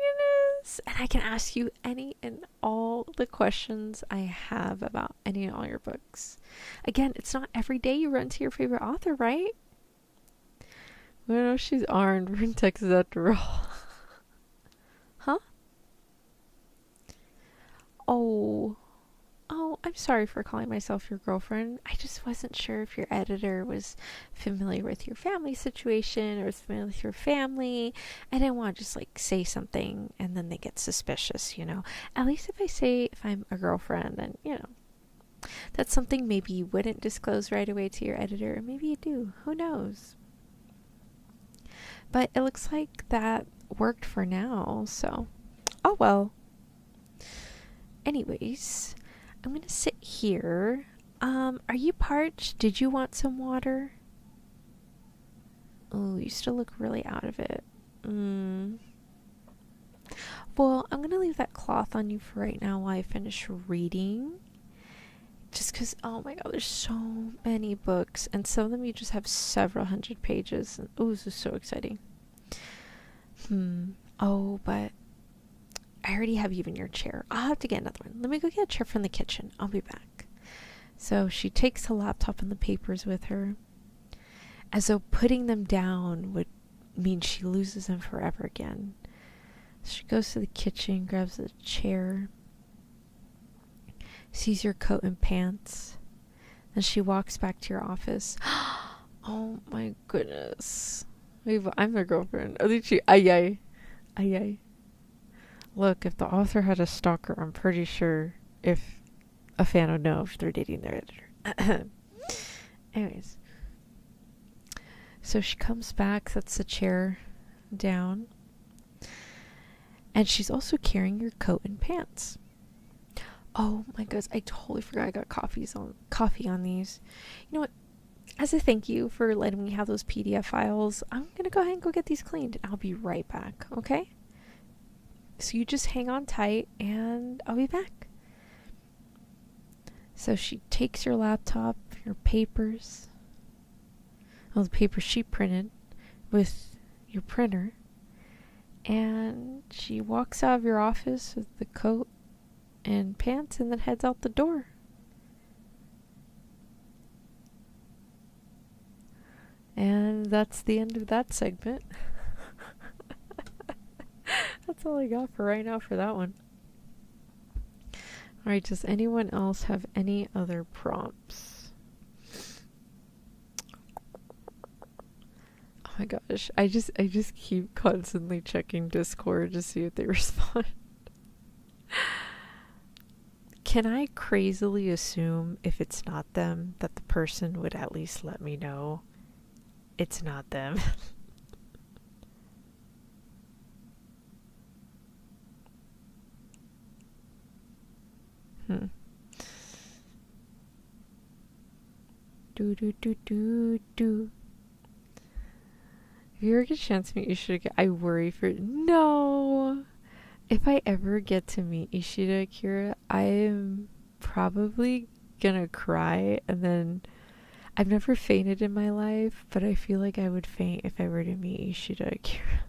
goodness. And I can ask you any and all the questions I have about any and all your books. Again, it's not every day you run to your favorite author, right? Well, she's armed. We're in Texas after all. Huh? Oh, I'm sorry for calling myself your girlfriend. I just wasn't sure if your editor was familiar with your family situation or was familiar with your family. I didn't want to just say something and then they get suspicious, At least if I say if I'm a girlfriend, then, that's something maybe you wouldn't disclose right away to your editor. Maybe you do. Who knows? But it looks like that worked for now, so. Oh well. Anyways, I'm going to sit here. Are you parched? Did you want some water? Oh, you still look really out of it. Well, I'm going to leave that cloth on you for right now while I finish reading. Just because, oh my god, there's so many books. And some of them you just have several hundred pages. And, oh, this is so exciting. Oh, but I already have you in your chair. I'll have to get another one. Let me go get a chair from the kitchen. I'll be back. So she takes the laptop and the papers with her, as though putting them down would mean she loses them forever again. She goes to the kitchen, grabs a chair, sees your coat and pants. Then she walks back to your office. Oh my goodness. I'm their girlfriend. Ay. Look, if the author had a stalker, I'm pretty sure if a fan would know if they're dating their editor. Anyways. So she comes back, sets the chair down. And she's also carrying your coat and pants. Oh my goodness, I totally forgot I got coffee on these. You know what? As a thank you for letting me have those PDF files, I'm gonna go ahead and go get these cleaned, and I'll be right back, okay? So you just hang on tight, and I'll be back. So she takes your laptop, your papers, all the papers she printed with your printer, and she walks out of your office with the coat and pants and then heads out the door. And that's the end of that segment. That's all I got for right now for that one. Alright, does anyone else have any other prompts? Oh my gosh, I just keep constantly checking Discord to see if they respond. Can I crazily assume if it's not them that the person would at least let me know it's not them? Do do do do do. If you ever get a chance to meet Ishida, I worry for no. If I ever get to meet Ishida Akira, I am probably gonna cry, and then I've never fainted in my life, but I feel like I would faint if I were to meet Ishida Akira.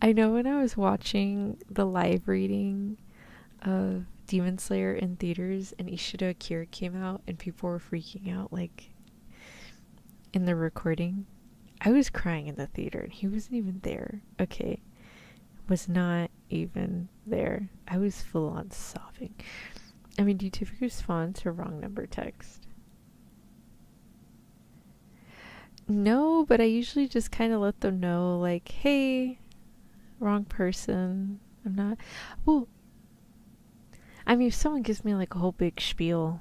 I know when I was watching the live reading of Demon Slayer in theaters and Ishida Akira came out and people were freaking out like in the recording, I was crying in the theater and he wasn't even there. Okay. Was not even there. I was full on sobbing. I mean, do you typically respond to wrong number text? No, but I usually just kind of let them know, like, hey, wrong person. I'm not. Well, I mean, if someone gives me like a whole big spiel,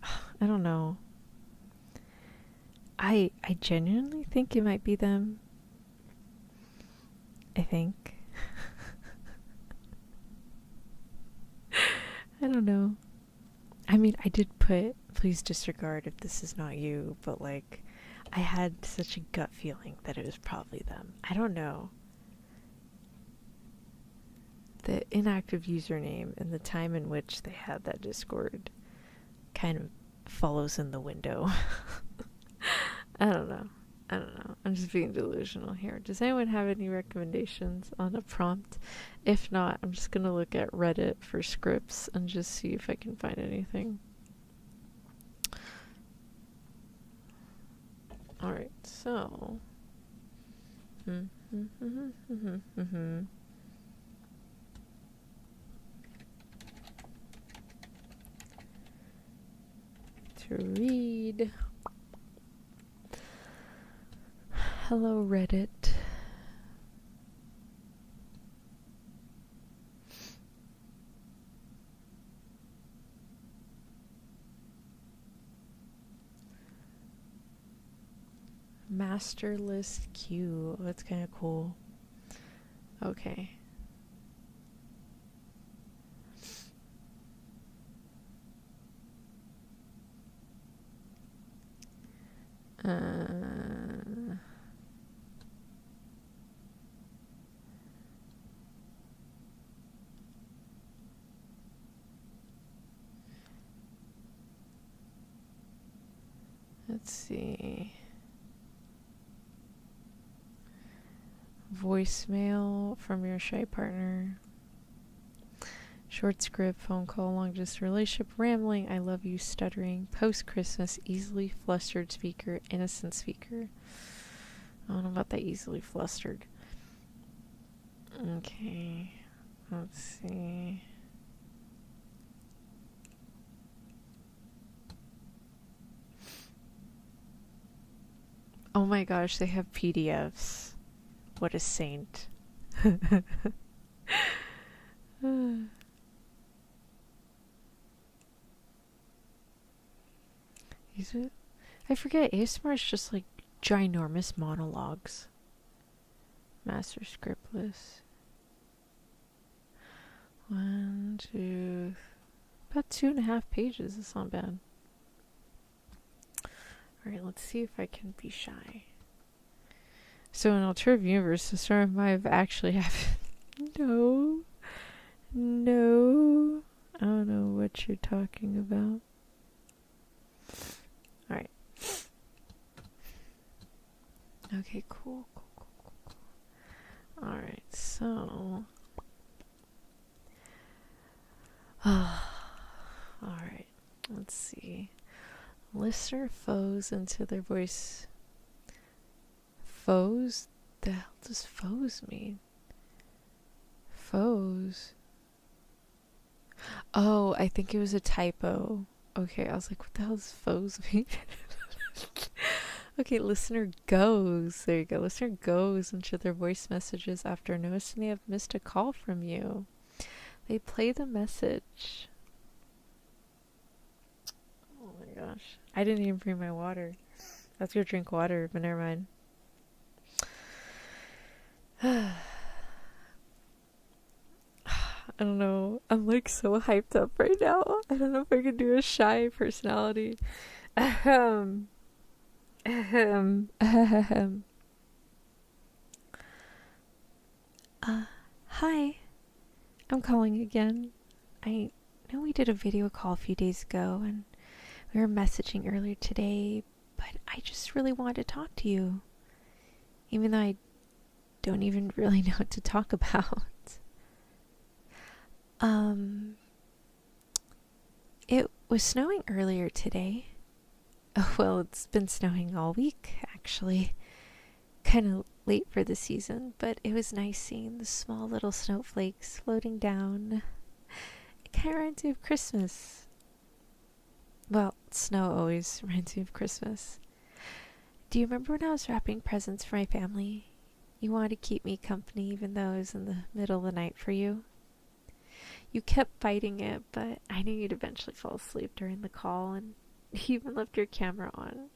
I don't know. I genuinely think it might be them. I think. I don't know. I mean, I did put, please disregard if this is not you, but like, I had such a gut feeling that it was probably them. I don't know. The inactive username and the time in which they had that Discord kind of follows in the window. I don't know. I'm just being delusional here. Does anyone have any recommendations on a prompt? If not, I'm just going to look at Reddit for scripts and just see if I can find anything. Alright, so. To read. Hello, Reddit. Master list queue. Oh, that's kind of cool. Okay. Let's see. Voicemail from your shy partner. Short script, phone call, long distance relationship, rambling, I love you, stuttering, post Christmas, easily flustered speaker, innocent speaker. I don't know about that easily flustered. Okay. Let's see. Oh my gosh, they have PDFs. What a saint. Is it? I forget. ASMR is just like ginormous monologues. Master script list. 1, 2, about 2.5 pages. It's not bad. Alright, let's see if I can be shy. So in alternative universe, the story of my life actually happened. No. I don't know what you're talking about. Alright. Okay, cool. Alright, so... Alright, let's see. Listener foes into their voice. Foes? The hell does foes mean? Foes? Oh, I think it was a typo. Okay, I was like, what the hell does foes mean? Okay, listener goes. There you go. Listener goes into their voice messages after noticing they have missed a call from you. They play the message. Oh my gosh. I didn't even bring my water. I was gonna drink water, but never mind. I don't know. I'm like so hyped up right now. I don't know if I can do a shy personality. Hi. I'm calling again. I know we did a video call a few days ago and we were messaging earlier today, but I just really wanted to talk to you. Even though I don't even really know what to talk about. It was snowing earlier today. Oh, well, it's been snowing all week, actually. Kind of late for the season, but it was nice seeing the small little snowflakes floating down. It kind of reminds me of Christmas. Well, snow always reminds me of Christmas. Do you remember when I was wrapping presents for my family? You wanted to keep me company even though it was in the middle of the night for you. You kept fighting it, but I knew you'd eventually fall asleep during the call, and you even left your camera on.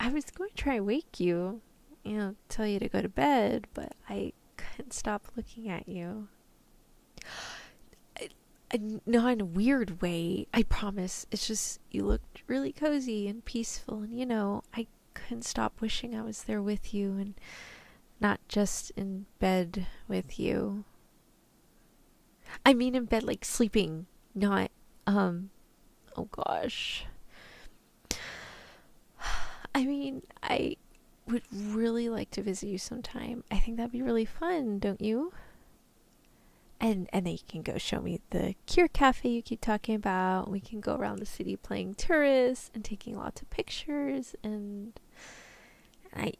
I was going to try to wake you, tell you to go to bed, but I couldn't stop looking at you. Not in a weird way, I promise. It's just you looked really cozy and peaceful, and I couldn't stop wishing I was there with you and not just in bed with you. I mean in bed, like sleeping, not, oh gosh. I mean, I would really like to visit you sometime. I think that'd be really fun, don't you? And then you can go show me the Cure Cafe you keep talking about. We can go around the city playing tourists and taking lots of pictures. And I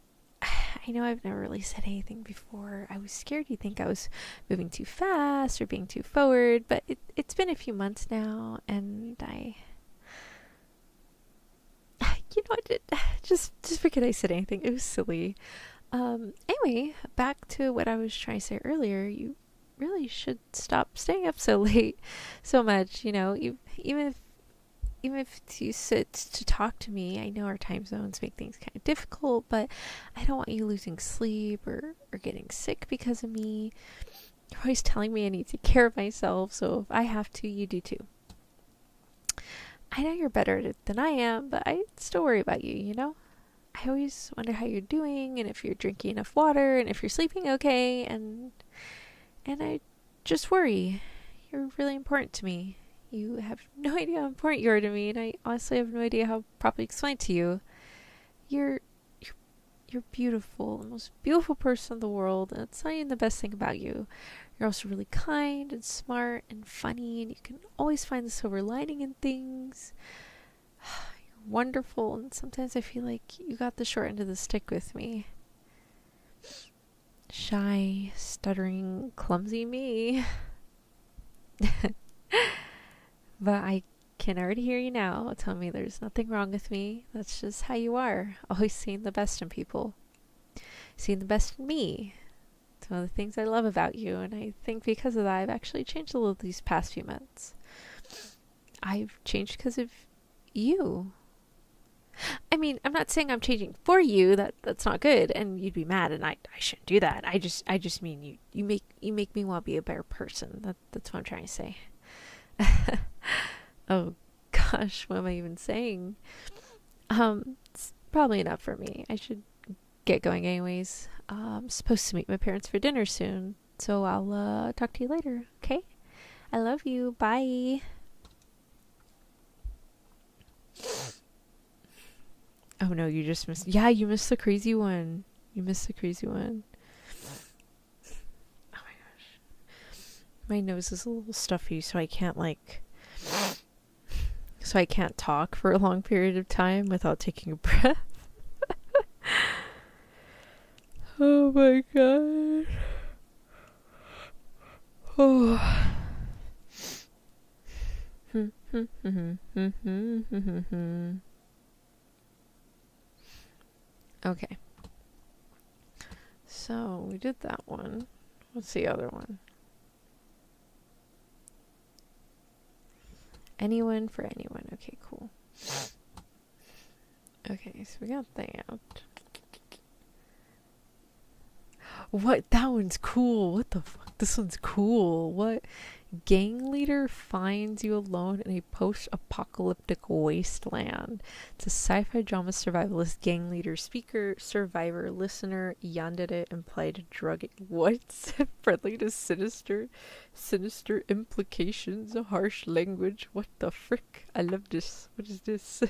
know I've never really said anything before. I was scared you'd think I was moving too fast or being too forward. But it's been a few months now, and just forget I said anything. It was silly. Anyway, back to what I was trying to say earlier. You really should stop staying up so late so much. Even if you sit to talk to me, I know our time zones make things kind of difficult, but I don't want you losing sleep or getting sick because of me. You're always telling me I need to take care of myself, so if I have to, you do too. I know you're better at it than I am, but I still worry about you, I always wonder how you're doing, and if you're drinking enough water, and if you're sleeping okay, and I just worry. You're really important to me. You have no idea how important you are to me, and I honestly have no idea how to properly explain it to you. You're beautiful, the most beautiful person in the world, and it's not even the best thing about you. You're also really kind and smart and funny, and you can always find the silver lining in things. You're wonderful, and sometimes I feel like you got the short end of the stick with me. Shy, stuttering, clumsy me. But I can already hear you now telling me there's nothing wrong with me. That's just how you are. Always seeing the best in people. Seeing the best in me. It's one of the things I love about you, and I think because of that I've actually changed a little these past few months. I've changed because of you. I mean, I'm not saying I'm changing for you. That's not good, and you'd be mad, and I shouldn't do that. I just mean you make me want to be a better person. That's what I'm trying to say. Oh gosh, what am I even saying? It's probably enough for me. I should get going anyways. I'm supposed to meet my parents for dinner soon, so I'll talk to you later. Okay? I love you. Bye. Oh no, you just missed. Yeah, you missed the crazy one. You missed the crazy one. Oh my gosh. My nose is a little stuffy, so I can't talk for a long period of time without taking a breath. Oh my god. Oh. Okay. So we did that one. What's the other one? Anyone for anyone. Okay, cool. Okay, so we got that. What? That one's cool. What the fuck? This one's cool. What? Gang leader finds you alone in a post-apocalyptic wasteland. It's a sci-fi drama survivalist gang leader, speaker, survivor, listener, yandere, implied drug. What? Friendly to sinister implications, harsh language. What the frick? I love this. What is this?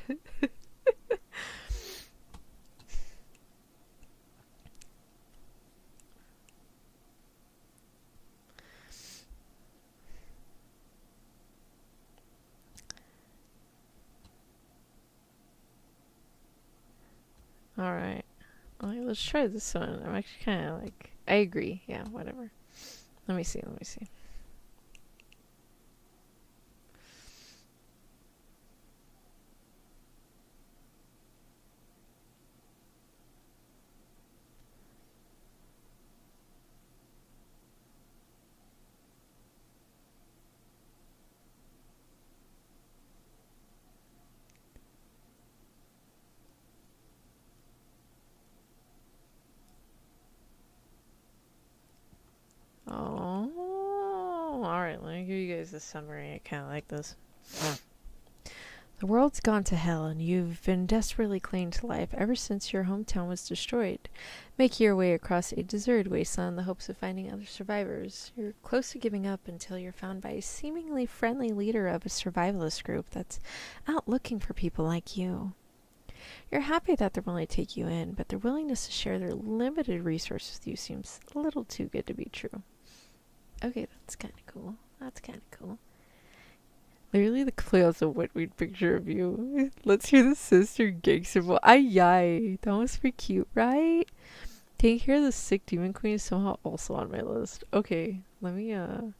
Alright. Alright, let's try this one. I'm actually kind of I agree. Yeah, whatever. Let me see. Oh, alright, let me give you guys a summary. I kind of like this. The world's gone to hell, and you've been desperately clinging to life ever since your hometown was destroyed. Making your way across a deserted wasteland in the hopes of finding other survivors. You're close to giving up until you're found by a seemingly friendly leader of a survivalist group that's out looking for people like you. You're happy that they're willing to take you in, but their willingness to share their limited resources with you seems a little too good to be true. Okay, that's kind of cool. Literally the close of what we'd picture of you. Let's hear the sister gangster voice. Ay, that must be cute, right? Taking care of the sick demon queen is somehow also on my list. Okay, let me, I'll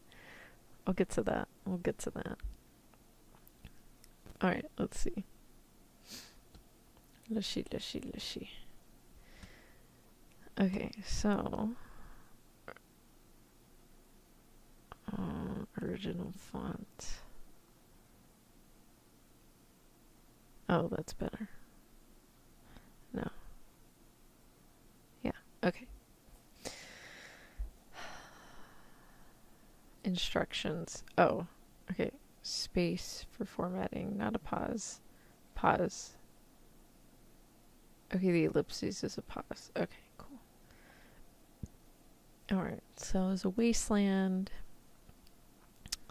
get to that. Alright, let's see. Let's see. Okay, so original font. Oh, that's better. No. Yeah, okay. Instructions. Oh, okay. Space for formatting, not a pause. Pause. Okay, the ellipses is a pause. Okay, cool. Alright, so there's a wasteland.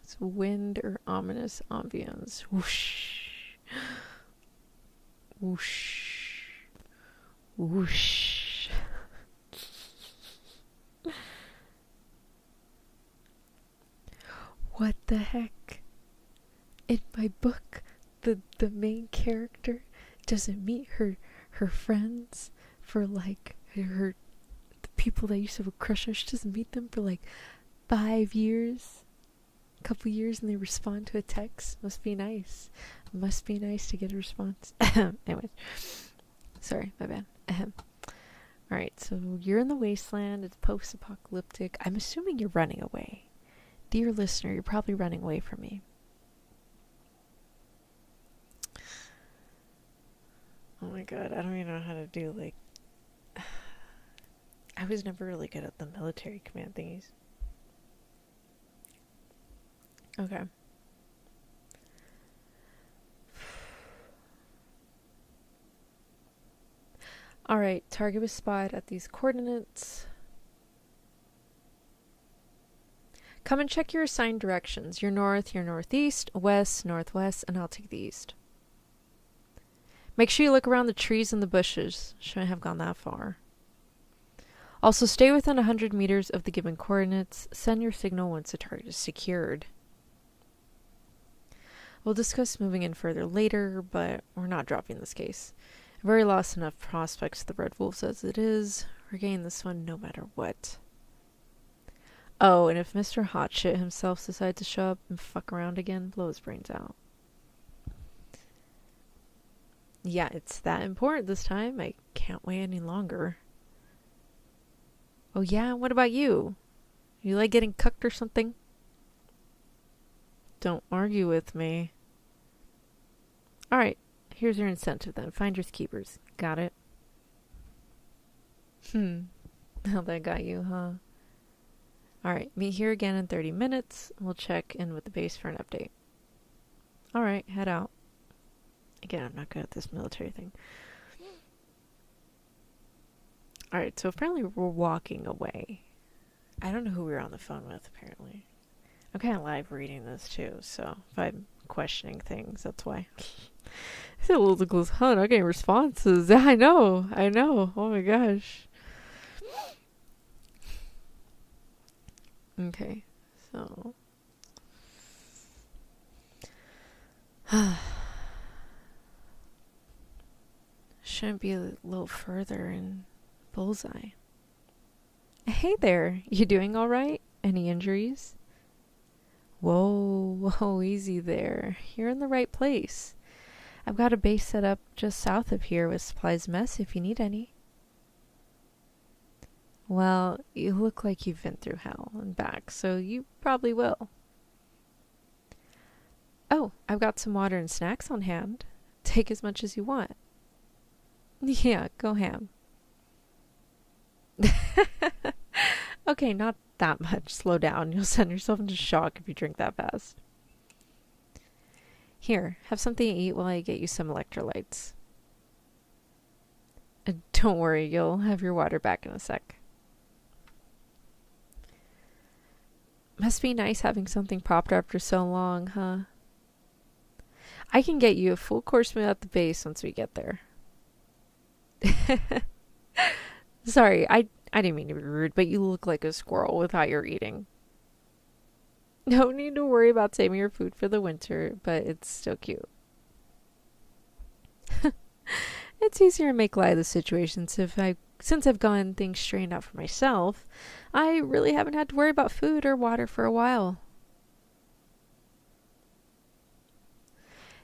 It's wind or ominous ambience. Whoosh. Whoosh. Whoosh. What the heck? In my book, the main character doesn't meet her friends for the people that used to have a crush on. She doesn't meet them for 5 years, a couple years, and they respond to a text. Must be nice to get a response. Anyways, sorry, my bad. Alright, so you're in the wasteland. It's post-apocalyptic. I'm assuming you're running away. Dear listener, you're probably running away from me. Oh my god, I don't even know how to do, like... I was never really good at the military command thingies. Okay. Alright, target was spotted at these coordinates. Come and check your assigned directions. Your north, your northeast, west, northwest, and I'll take the east. Make sure you look around the trees and the bushes. Shouldn't have gone that far. Also, stay within 100 meters of the given coordinates. Send your signal once the target is secured. We'll discuss moving in further later, but we're not dropping this case. I've already lost enough prospects to the Red Wolves as it is. We're getting this one no matter what. Oh, and if Mr. Hotshit himself decides to show up and fuck around again, blow his brains out. Yeah, it's that important this time. I can't wait any longer. Oh yeah, what about you? You like getting cucked or something? Don't argue with me. Alright, here's your incentive then. Finders keepers. Got it? How that got you, huh? Alright, meet here again in 30 minutes. We'll check in with the base for an update. Alright, head out. Again, I'm not good at this military thing. Alright, so apparently we're walking away. I don't know who we were on the phone with, apparently. I'm kind of live reading this, too, so if I'm questioning things, that's why. It's a little close, huh? Not getting responses. I know. Oh my gosh. Okay, so... Shouldn't be a little further in bullseye. Hey there, you doing alright? Any injuries? Whoa, easy there. You're in the right place. I've got a base set up just south of here with supplies mess if you need any. Well, you look like you've been through hell and back, so you probably will. Oh, I've got some water and snacks on hand. Take as much as you want. Yeah, go ham. Okay, not that much. Slow down. You'll send yourself into shock if you drink that fast. Here, have something to eat while I get you some electrolytes. Don't worry, you'll have your water back in a sec. Must be nice having something propped after so long, huh? I can get you a full course meal at the base once we get there. Sorry, I didn't mean to be rude, but you look like a squirrel with how you're eating. No need to worry about saving your food for the winter, but it's still cute. It's easier to make light of the situation since I've gotten things straightened out for myself. I really haven't had to worry about food or water for a while.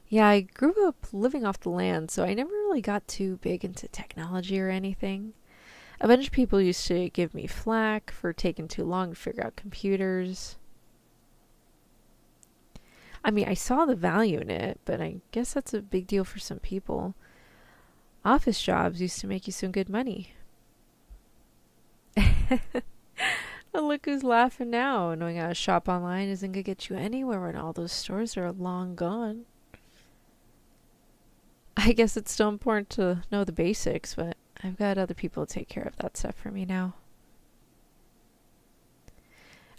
Yeah, I grew up living off the land, so I never really got too big into technology or anything. A bunch of people used to give me flack for taking too long to figure out computers. I mean, I saw the value in it, but I guess that's a big deal for some people. Office jobs used to make you some good money. But look who's laughing now. Knowing how to shop online isn't going to get you anywhere when all those stores are long gone. I guess it's still important to know the basics, but I've got other people to take care of that stuff for me now.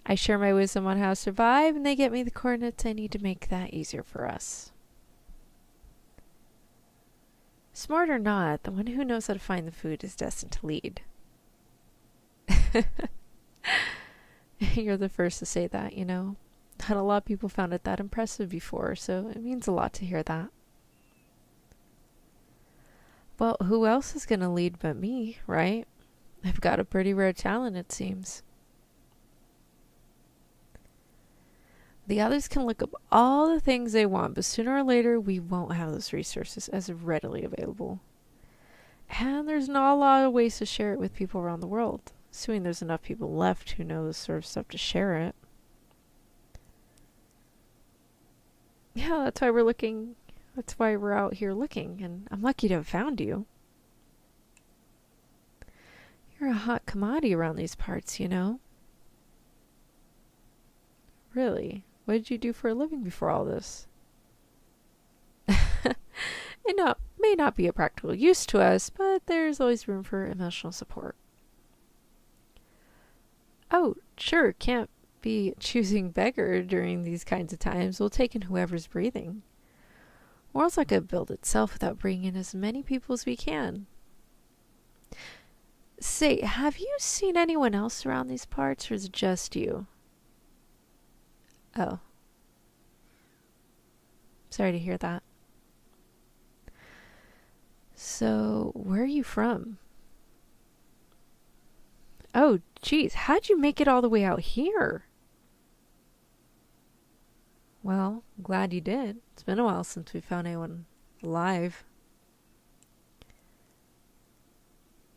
I share my wisdom on how to survive, and they get me the coordinates I need to make that easier for us. Smart or not, the one who knows how to find the food is destined to lead. You're the first to say that, you know. Not a lot of people found it that impressive before, so it means a lot to hear that. Well, who else is going to lead but me, right? I've got a pretty rare talent, it seems. The others can look up all the things they want, but sooner or later we won't have those resources as readily available. And there's not a lot of ways to share it with people around the world, assuming there's enough people left who know this sort of stuff to share it. Yeah, that's why we're looking That's why we're out here looking, and I'm lucky to have found you. You're a hot commodity around these parts, you know? Really? What did you do for a living before all this? It may not be a practical use to us, but there's always room for emotional support. Oh, sure, can't be choosing beggar during these kinds of times. We'll take in whoever's breathing. World's not going to build itself without bringing in as many people as we can. Say, have you seen anyone else around these parts, or is it just you? Oh. Sorry to hear that. So, where are you from? Oh, geez, how'd you make it all the way out here? Well, glad you did. It's been a while since we found anyone alive.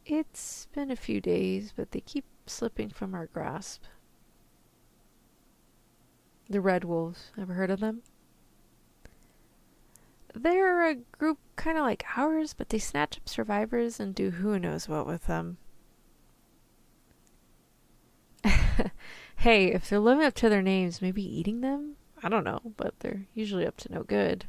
It's been a few days, but they keep slipping from our grasp. The Red Wolves, ever heard of them? They're a group kind of like ours, but they snatch up survivors and do who knows what with them. Hey, if they're living up to their names, maybe eating them? I don't know, but they're usually up to no good.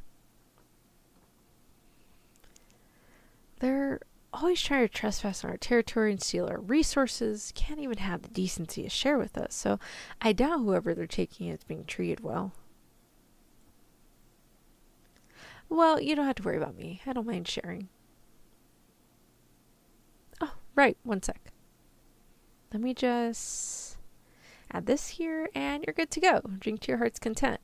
They're always trying to trespass on our territory and steal our resources, can't even have the decency to share with us, so I doubt whoever they're taking is being treated well. Well, you don't have to worry about me. I don't mind sharing. Oh, right, one sec. Let me just add this here, and you're good to go. Drink to your heart's content.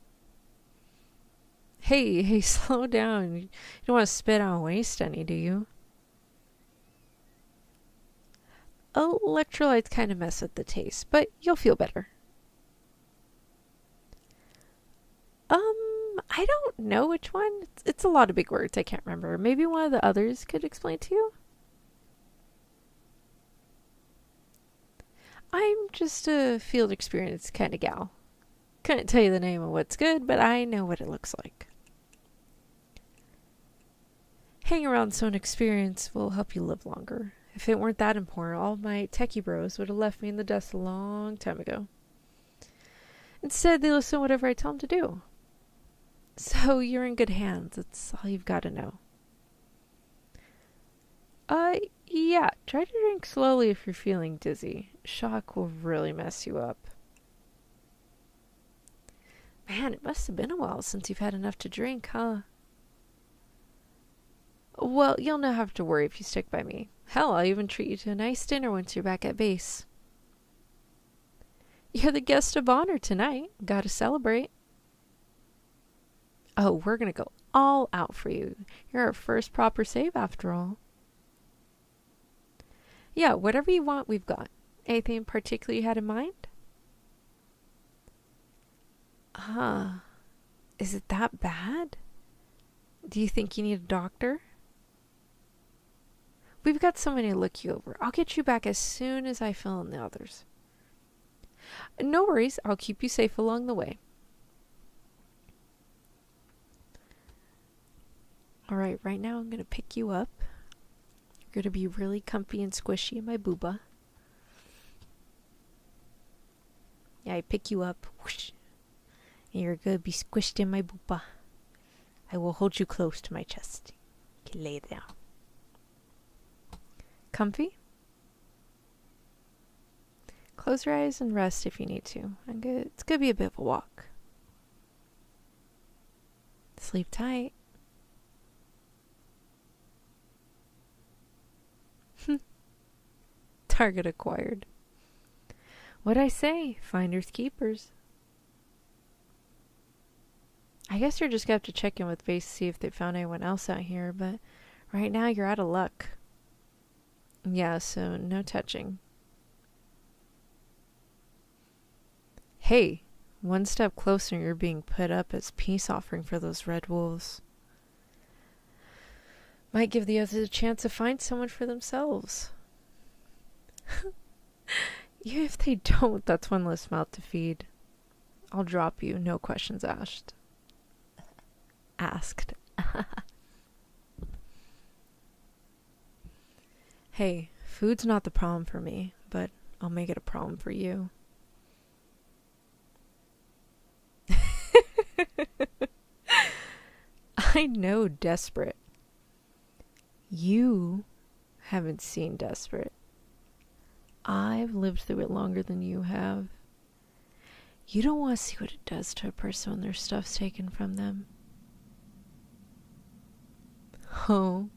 Hey, slow down. You don't want to spit out and waste any, do you? Electrolytes kind of mess with the taste, but you'll feel better. I don't know which one. It's a lot of big words. I can't remember. Maybe one of the others could explain to you? I'm just a field experience kind of gal. Couldn't tell you the name of what's good, but I know what it looks like. Hang around someone experience will help you live longer. If it weren't that important, all my techie bros would have left me in the dust a long time ago. Instead, they listen to whatever I tell them to do. So you're in good hands. That's all you've got to know. Yeah, try to drink slowly if you're feeling dizzy. Shock will really mess you up. Man, it must have been a while since you've had enough to drink, huh? Well, you'll not have to worry if you stick by me. Hell, I'll even treat you to a nice dinner once you're back at base. You're the guest of honor tonight. Gotta celebrate. Oh, we're gonna go all out for you. You're our first proper save after all. Yeah, whatever you want, we've got. Anything in particular you had in mind? Is it that bad? Do you think you need a doctor? We've got somebody to look you over. I'll get you back as soon as I fill in the others. No worries, I'll keep you safe along the way. Alright, right now I'm going to pick you up. You're going to be really comfy and squishy in my booba. Yeah, I pick you up. Whoosh, and you're going to be squished in my booba. I will hold you close to my chest. You can lay down. Comfy? Close your eyes and rest if you need to. It's going to be a bit of a walk. Sleep tight. Target acquired. What'd I say? Finders keepers. I guess you're just gonna have to check in with base to see if they found anyone else out here, but right now you're out of luck. Yeah, so no touching. Hey, one step closer and you're being put up as peace offering for those red wolves. Might give the others a chance to find someone for themselves. Even if they don't, that's one less mouth to feed. I'll drop you, no questions asked. Hey, food's not the problem for me, but I'll make it a problem for you. I know Desperate. You haven't seen Desperate. I've lived through it longer than you have. You don't want to see what it does to a person when their stuff's taken from them. Oh,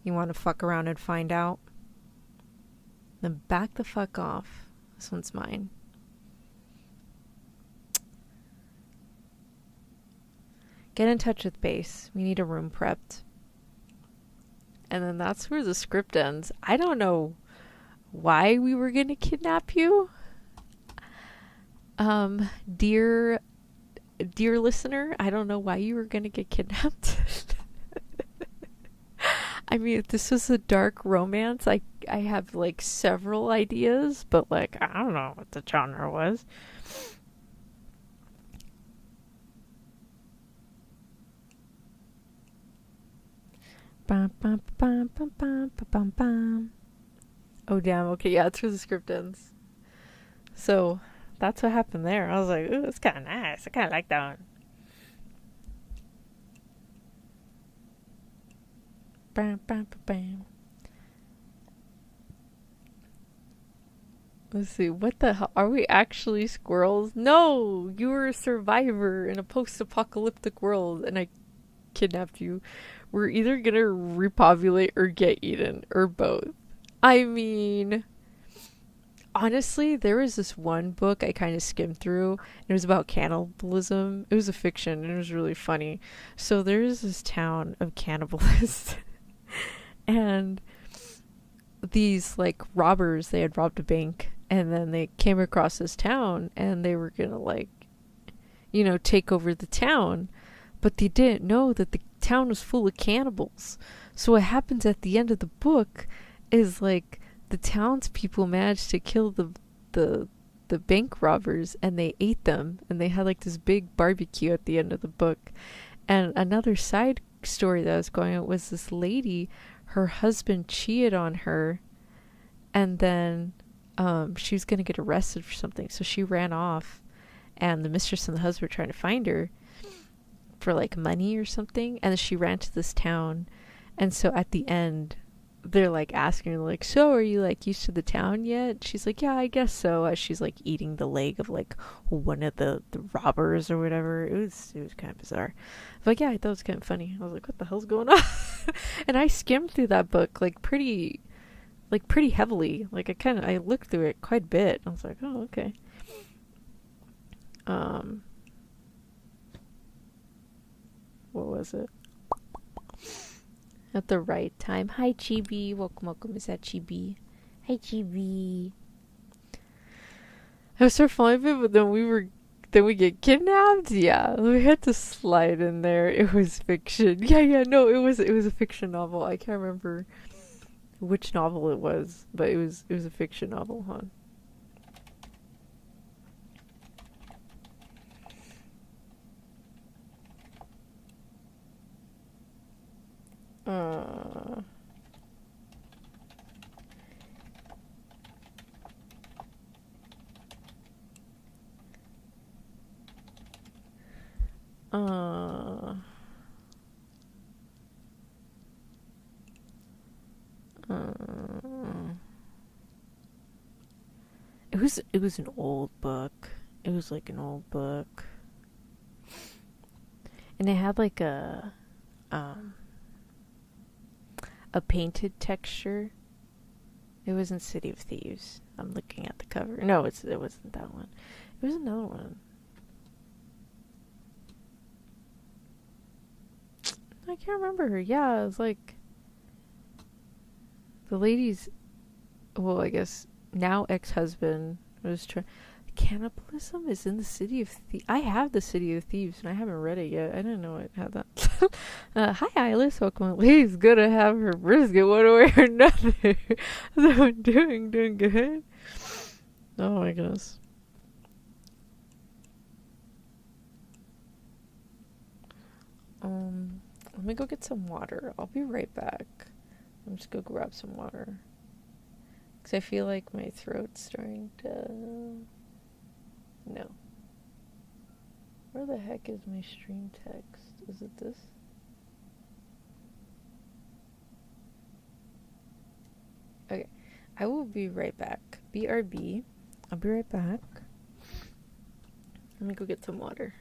you want to fuck around and find out? Then back the fuck off. This one's mine. Get in touch with base. We need a room prepped. And then that's where the script ends. I don't know why we were going to kidnap you. Dear listener, I don't know why you were going to get kidnapped. I mean, if this was a dark romance, I have like several ideas, but like I don't know what the genre was. Bum, bum, bum, bum, bum, bum, bum. Oh damn, okay, yeah, that's where the script ends. So that's what happened there. I was like, ooh, it's kinda nice. I kinda like that one. Bam, bam, bam, bam. Let's see, what the hell? Are we actually squirrels? No! You were a survivor in a post-apocalyptic world, and I kidnapped you. We're either gonna repopulate or get eaten, or both. I mean, honestly, there was this one book I kind of skimmed through, and it was about cannibalism. It was a fiction, and it was really funny. So there's this town of cannibalists, and these, like, robbers, they had robbed a bank, and then they came across this town, and they were gonna, like, take over the town. But they didn't know that the town was full of cannibals. So what happens at the end of the book is, like, the townspeople managed to kill the bank robbers, and they ate them, and they had like this big barbecue at the end of the book. And another side story that was going on was this lady, her husband cheated on her, and then she was gonna get arrested for something, so she ran off, and the mistress and the husband were trying to find her for like money or something, and then she ran to this town. And so at the end, they're like asking her, like, so are you like used to the town yet? She's like, yeah, I guess so, as she's like eating the leg of like one of the robbers or whatever. It was kind of bizarre, but yeah, I thought it was kind of funny. I was like, what the hell's going on? And I skimmed through that book like pretty heavily. Like I looked through it quite a bit. I was like, oh, okay. What was it? At the right time. Hi, Chibi. Welcome. Is that Chibi? Hi, Chibi. I was so funny of it, but then we get kidnapped. Yeah, we had to slide in there. It was fiction. Yeah. No, it was a fiction novel. I can't remember which novel it was, but it was a fiction novel, huh? It was an old book. It was like an old book, and it had like a painted texture. It wasn't City of Thieves. I'm looking at the cover. No, it wasn't that one. It was another one. I can't remember her. Yeah, it was like the lady's, well, I guess now ex-husband was trying. Cannibalism is in the City of Thieves. I have the City of Thieves, and I haven't read it yet. I didn't know it had that. Hi, Eyeless. Welcome. Lady's gonna have her brisket one way or another. So I'm doing good. Oh my goodness. Let me go get some water. I'll be right back. I'm just go grab some water. Because I feel like my throat's starting to... No. Where the heck is my stream text? Is it this? Okay. I will be right back. BRB. I'll be right back. Let me go get some water.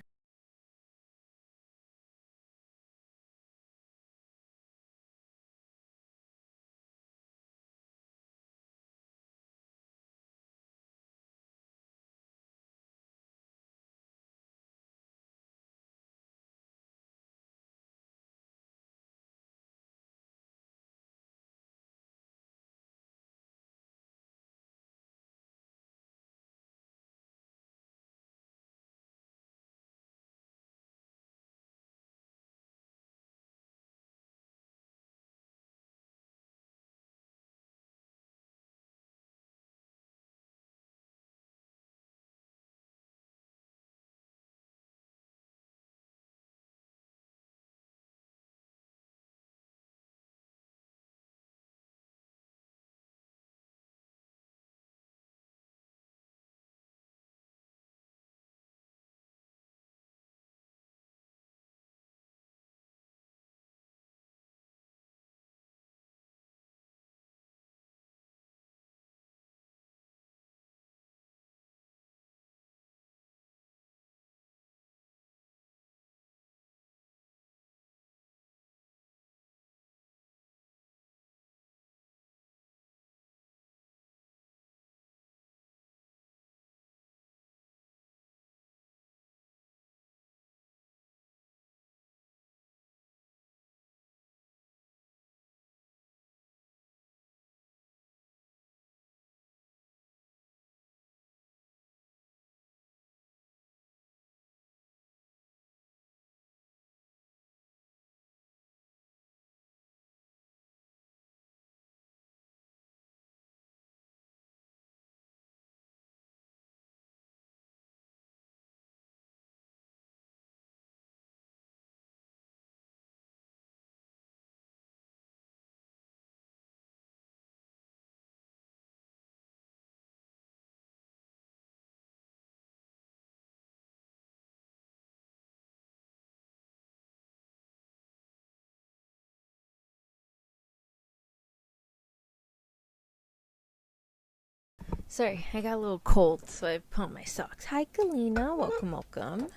Sorry, I got a little cold, so I put on my socks. Hi, Galena. Welcome, welcome.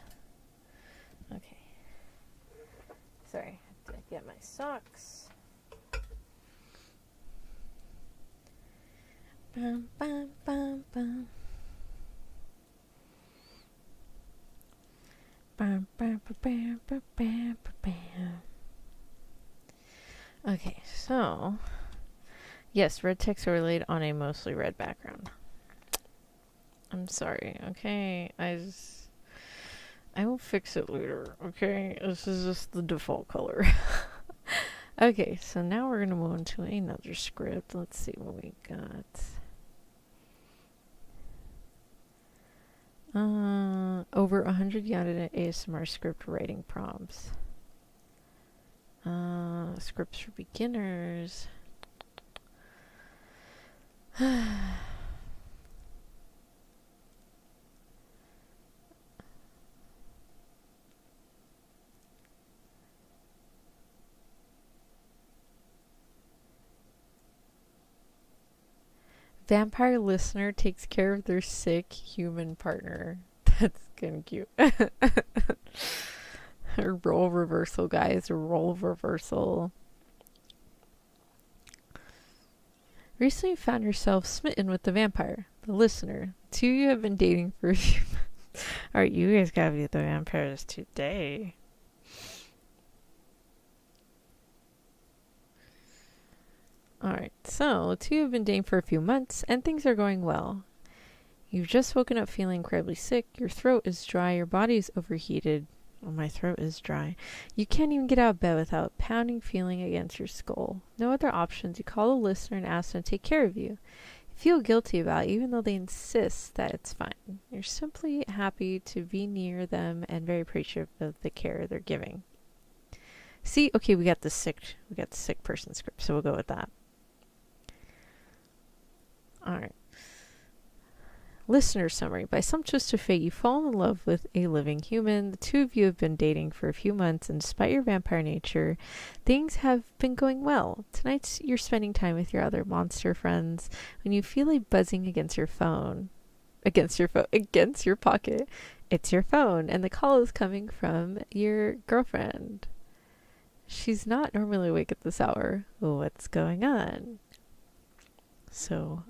Okay. Sorry, I have to get my socks. Bum, bum, bum, bum. Bum, bum, bum, bum, bum, bum. Okay, so... Yes, red text overlaid on a mostly red background. I'm sorry, okay? I will fix it later, okay? This is just the default color. Okay, so now we're gonna move on to another script. Let's see what we got. Over 100 Yada ASMR script writing prompts. Scripts for beginners. Vampire listener takes care of their sick human partner. That's kind of cute. Role reversal, guys. Role reversal. Recently found yourself smitten with the vampire, the listener. Two of you have been dating for a few months. Alright, you guys gotta be the vampires today. Alright, so two have been dating for a few months, and things are going well. You've just woken up feeling incredibly sick, your throat is dry, your body is overheated. Oh, my throat is dry. You can't even get out of bed without a pounding feeling against your skull. No other options. You call the listener and ask them to take care of you. You feel guilty about it, even though they insist that it's fine. You're simply happy to be near them and very appreciative of the care they're giving. See, okay, we got the sick person script, so we'll go with that. All right. Listener summary. By some twist of fate, you fall in love with a living human. The two of you have been dating for a few months, and despite your vampire nature, things have been going well. Tonight, you're spending time with your other monster friends when you feel a buzzing against your pocket. It's your phone, and the call is coming from your girlfriend. She's not normally awake at this hour. What's going on? So,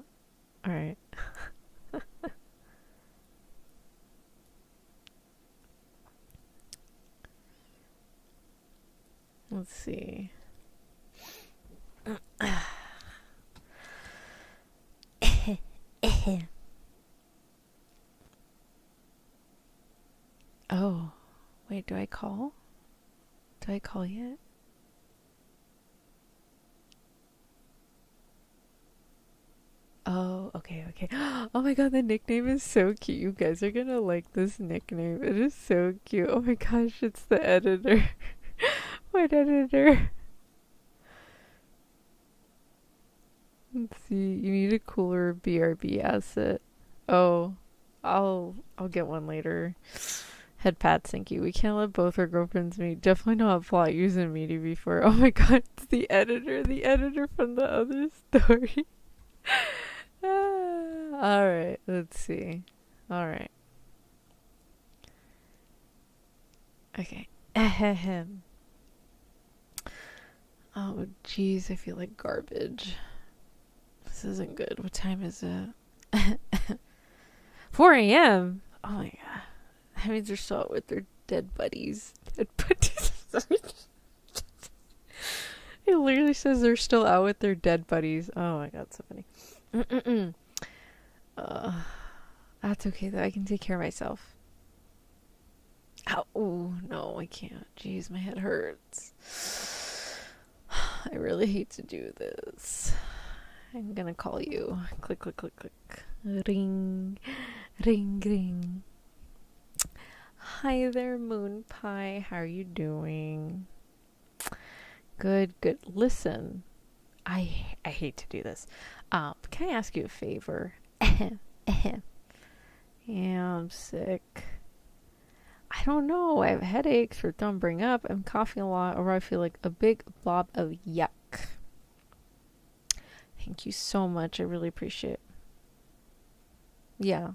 all right. Let's see. Oh, wait, do I call? Do I call yet? Oh, okay. Oh my god, the nickname is so cute. You guys are gonna like this nickname. It is so cute. Oh my gosh, it's the editor. What editor? Let's see. You need a cooler BRB asset. Oh, I'll get one later. Head pat, thank you. We can't let both our girlfriends meet. Definitely not plot using media before. Oh my god, it's the editor from the other story. Alright, let's see. Alright. Okay. Ahem. Oh, jeez, I feel like garbage. This isn't good. What time is it? 4 a.m.? Oh my god. That means they're still out with their dead buddies. Dead buddies. It literally says they're still out with their dead buddies. Oh my god, so funny. That's okay though. I can take care of myself. Ow. Oh, no, I can't. Jeez, my head hurts. I really hate to do this. I'm gonna call you. Click, click, click, click. Ring, ring, ring. Hi there, Moon Pie. How are you doing? Good. Listen, I hate to do this. Can I ask you a favor? Yeah, I'm sick. I don't know. I have headaches or don't bring up. I'm coughing a lot, or I feel like a big blob of yuck. Thank you so much. I really appreciate it. Yeah,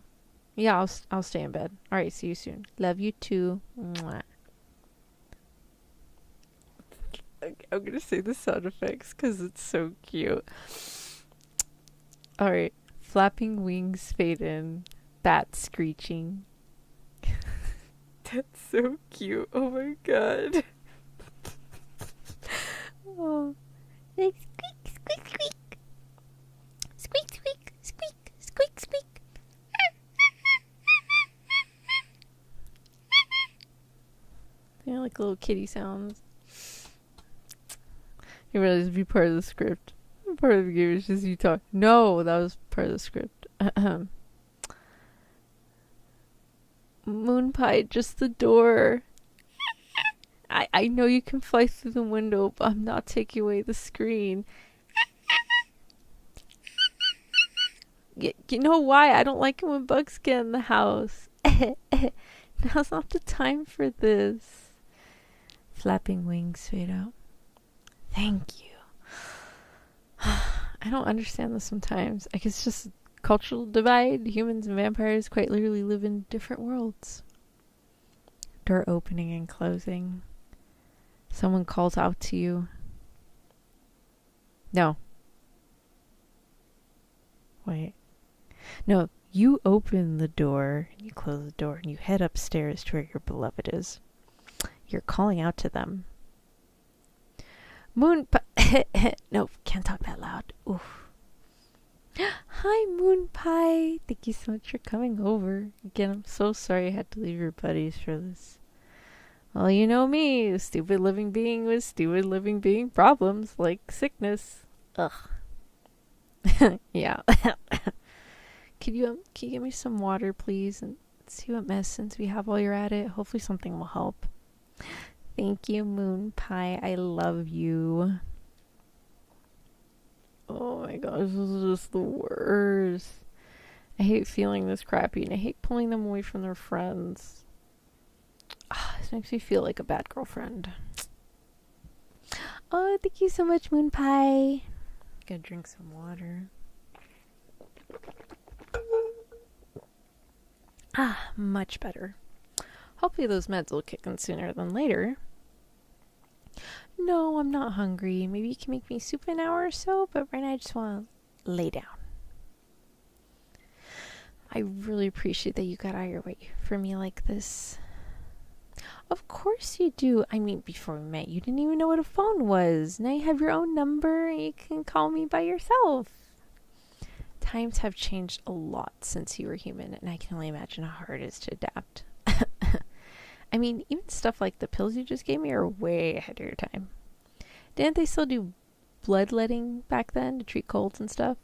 I'll stay in bed. All right, see you soon. Love you too. Mwah. I'm gonna say the sound effects because it's so cute. All right, flapping wings fade in. Bat screeching. That's so cute. Oh my god. Oh. Like squeak, squeak, squeak. Squeak, squeak, squeak, squeak, squeak. They're like little kitty sounds. You realize it'd be part of the script. Part of the game is just you talk. No, that was part of the script. Moon Pie, just the door. I know you can fly through the window, but I'm not taking away the screen. You know why? I don't like it when bugs get in the house. Now's not the time for this. Flapping wings fade out. Thank you. I don't understand this sometimes. I guess it's just a cultural divide. Humans and vampires quite literally live in different worlds. Door opening and closing. Someone calls out to you. No. Wait. No, you open the door, and you close the door, and you head upstairs to where your beloved is. You're calling out to them. Moon Pie. No, can't talk that loud. Oof. Hi, Moon Pie. Thank you so much for coming over. Again, I'm so sorry I had to leave your buddies for this. Well, you know me, a stupid living being with stupid living being problems like sickness. Ugh. Yeah. Can you give me some water, please, and see what medicines we have while you're at it? Hopefully something will help. Thank you, Moon Pie. I love you. Oh my gosh, this is just the worst. I hate feeling this crappy, and I hate pulling them away from their friends. This makes me feel like a bad girlfriend. Oh, thank you so much, Moon Pie. Gotta drink some water. Much better. Hopefully those meds will kick in sooner than later. No, I'm not hungry. Maybe you can make me soup in an hour or so, but right now I just want to lay down. I really appreciate that you got out of your way for me like this. Of course you do. I mean, before we met, you didn't even know what a phone was. Now you have your own number and you can call me by yourself. Times have changed a lot since you were human, and I can only imagine how hard it is to adapt. I mean, even stuff like the pills you just gave me are way ahead of your time. Didn't they still do bloodletting back then to treat colds and stuff?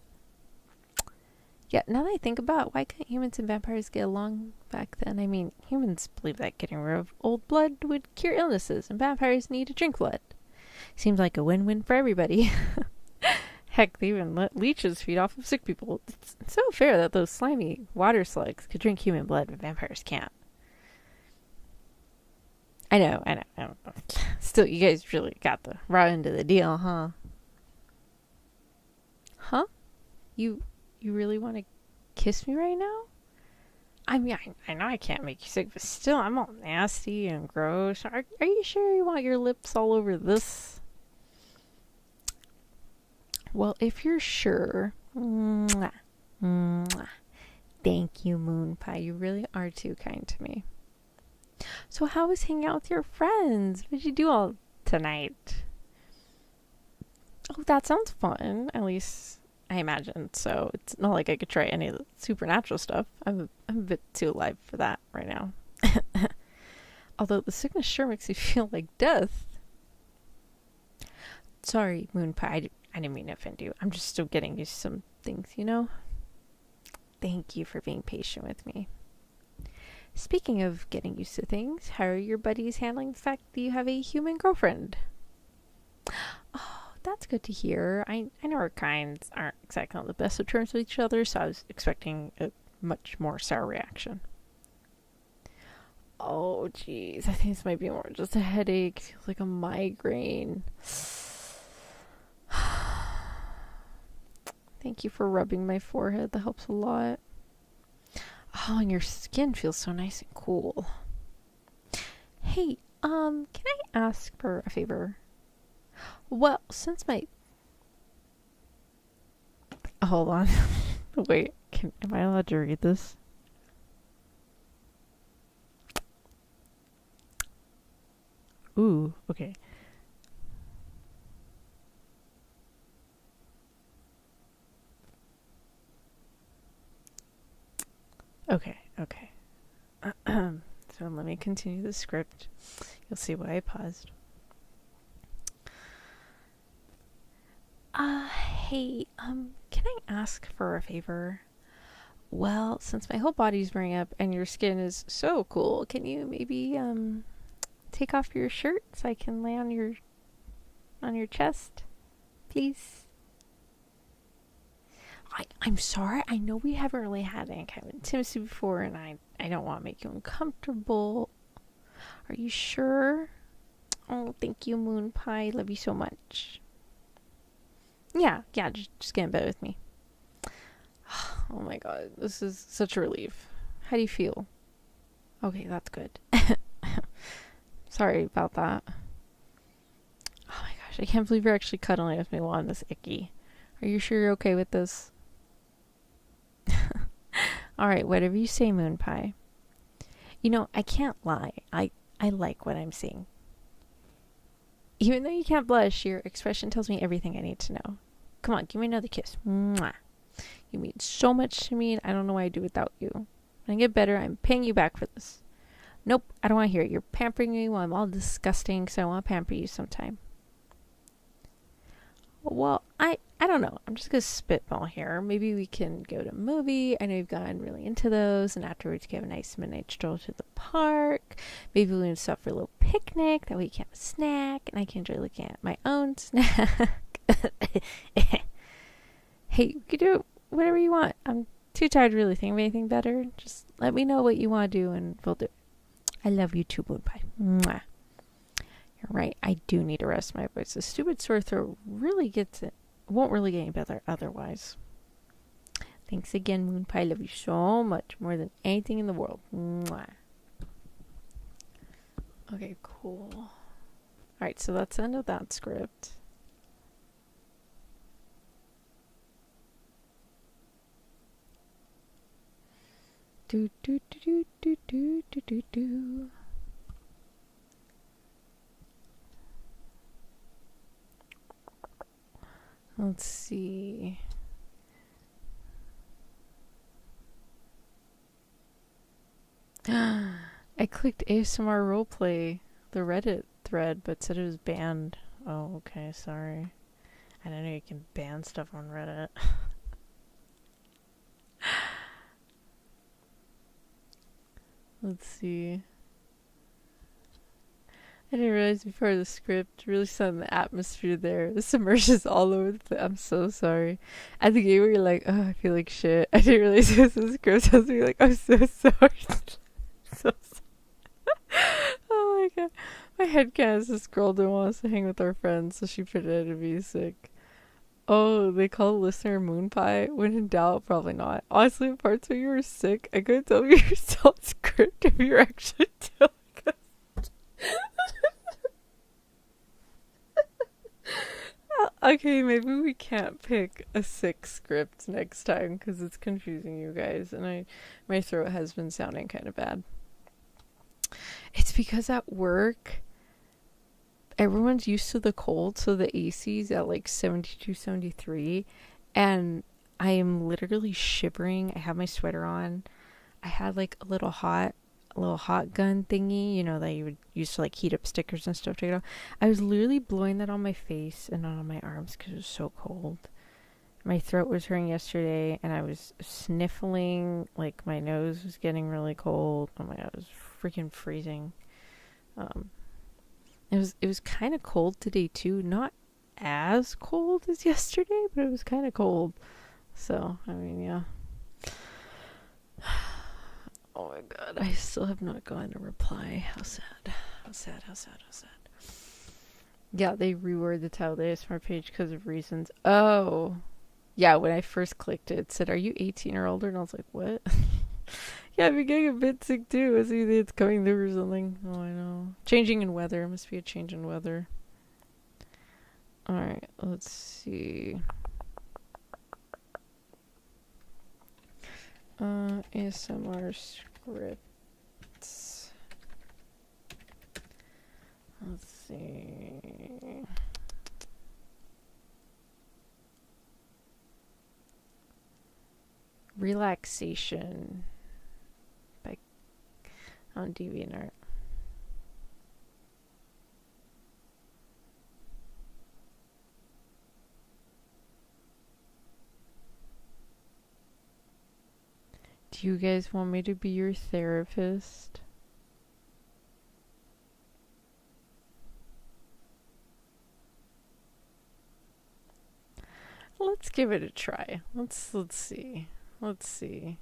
Yeah, now that I think about it, why couldn't humans and vampires get along back then? I mean, humans believe that getting rid of old blood would cure illnesses, and vampires need to drink blood. Seems like a win-win for everybody. Heck, they even let leeches feed off of sick people. It's so fair that those slimy water slugs could drink human blood, but vampires can't. I know. Still, you guys really got the raw end of the deal, huh? Huh? You really want to kiss me right now? I mean, I know I can't make you sick, but still, I'm all nasty and gross. Are you sure you want your lips all over this? Well, if you're sure, mwah, mwah. Thank you, Moon Pie. You really are too kind to me. So how was hanging out with your friends? What did you do all tonight? Oh, that sounds fun. At least I imagine. So it's not like I could try any of the supernatural stuff. I'm a bit too alive for that right now. Although the sickness sure makes me feel like death. Sorry, Moon Pie. I didn't mean to offend you. I'm just still getting used to some things, you know? Thank you for being patient with me. Speaking of getting used to things, how are your buddies handling the fact that you have a human girlfriend? Oh, that's good to hear. I know our kinds aren't exactly on the best of terms with each other, so I was expecting a much more sour reaction. Oh, jeez. I think this might be more just a headache. It feels like a migraine. Thank you for rubbing my forehead. That helps a lot. Oh, and your skin feels so nice and cool. Hey, can I ask for a favor? Well, since my... Hold on. Wait, am I allowed to read this? Ooh, okay. Okay. So let me continue the script. You'll see why I paused. Hey, can I ask for a favor? Well, since my whole body's burning up and your skin is so cool, can you maybe, take off your shirt so I can lay on your chest? Please? I'm sorry. I know we haven't really had any kind of intimacy before, and I don't want to make you uncomfortable. Are you sure? Oh, thank you, Moon Pie. Love you so much. Yeah, just get in bed with me. Oh my god, this is such a relief. How do you feel? Okay, that's good. Sorry about that. Oh my gosh, I can't believe you're actually cuddling with me while I'm this icky. Are you sure you're okay with this? Alright, whatever you say, Moon Pie. You know, I can't lie. I like what I'm seeing. Even though you can't blush, your expression tells me everything I need to know. Come on, give me another kiss. Mwah. You mean so much to me, and I don't know what I'd do without you. When I get better, I'm paying you back for this. Nope, I don't want to hear it. You're pampering me while I'm all disgusting, so I want to pamper you sometime. Well, I don't know. I'm just gonna spitball here. Maybe we can go to a movie. I know you've gotten really into those, and afterwards you can have a nice midnight stroll to the park. Maybe we can stop for a little picnic. That way you can have a snack, and I can enjoy looking at my own snack. Hey, you can do whatever you want. I'm too tired to really think of anything better. Just let me know what you want to do, and we'll do it. I love you too, Moon Pie. Mwah. You're right. I do need to rest my voice. The stupid sore throat really gets it. Won't really get any better otherwise. Thanks again, Moon Pie. Love you so much. More than anything in the world. Mwah. Okay, cool. Alright, so that's the end of that script. Do do do do do do do do. Let's see. I clicked ASMR roleplay, the Reddit thread, but said it was banned. Oh, okay, sorry. I don't know you can ban stuff on Reddit. Let's see. I didn't realize before the script really setting the atmosphere there. The submersions all over the place. I'm so sorry. At the game where you're like, oh, I feel like shit. I didn't realize it was the script. I was like, I'm so sorry. So sorry. Oh my god. My headcanon is this girl that wants to hang with our friends, so she pretended to be sick. Oh, they call the listener Moon Pie. When in doubt, probably not. Honestly, in parts where you were sick, I couldn't tell if you were still script if you were actually telling us. Okay, maybe we can't pick a sick script next time because it's confusing you guys, and my throat has been sounding kind of bad. It's because at work, everyone's used to the cold, so the AC's at like 72, 73, and I am literally shivering. I have my sweater on. I had like a little hot gun thingy, you know, that you would use to like heat up stickers and stuff. Take it off. I was literally blowing that on my face and not on my arms because it was so cold. My throat was hurting yesterday, and I was sniffling. Like my nose was getting really cold. Oh my god, it was freaking freezing. It was kind of cold today too. Not as cold as yesterday, but it was kind of cold. So I mean, yeah. Oh my god, I still have not gotten a reply. How sad. How sad, how sad, how sad. Yeah, they reworded the title of the ASMR page because of reasons. Oh. Yeah, when I first clicked it, it said, are you 18 or older? And I was like, what? Yeah, I've been getting a bit sick too. It's coming through or something. Oh, I know. Changing in weather. It must be a change in weather. Alright, let's see. ASMR scripts. Let's see. Relaxation by on DeviantArt. Do you guys want me to be your therapist? Let's give it a try. Let's see. Let's see.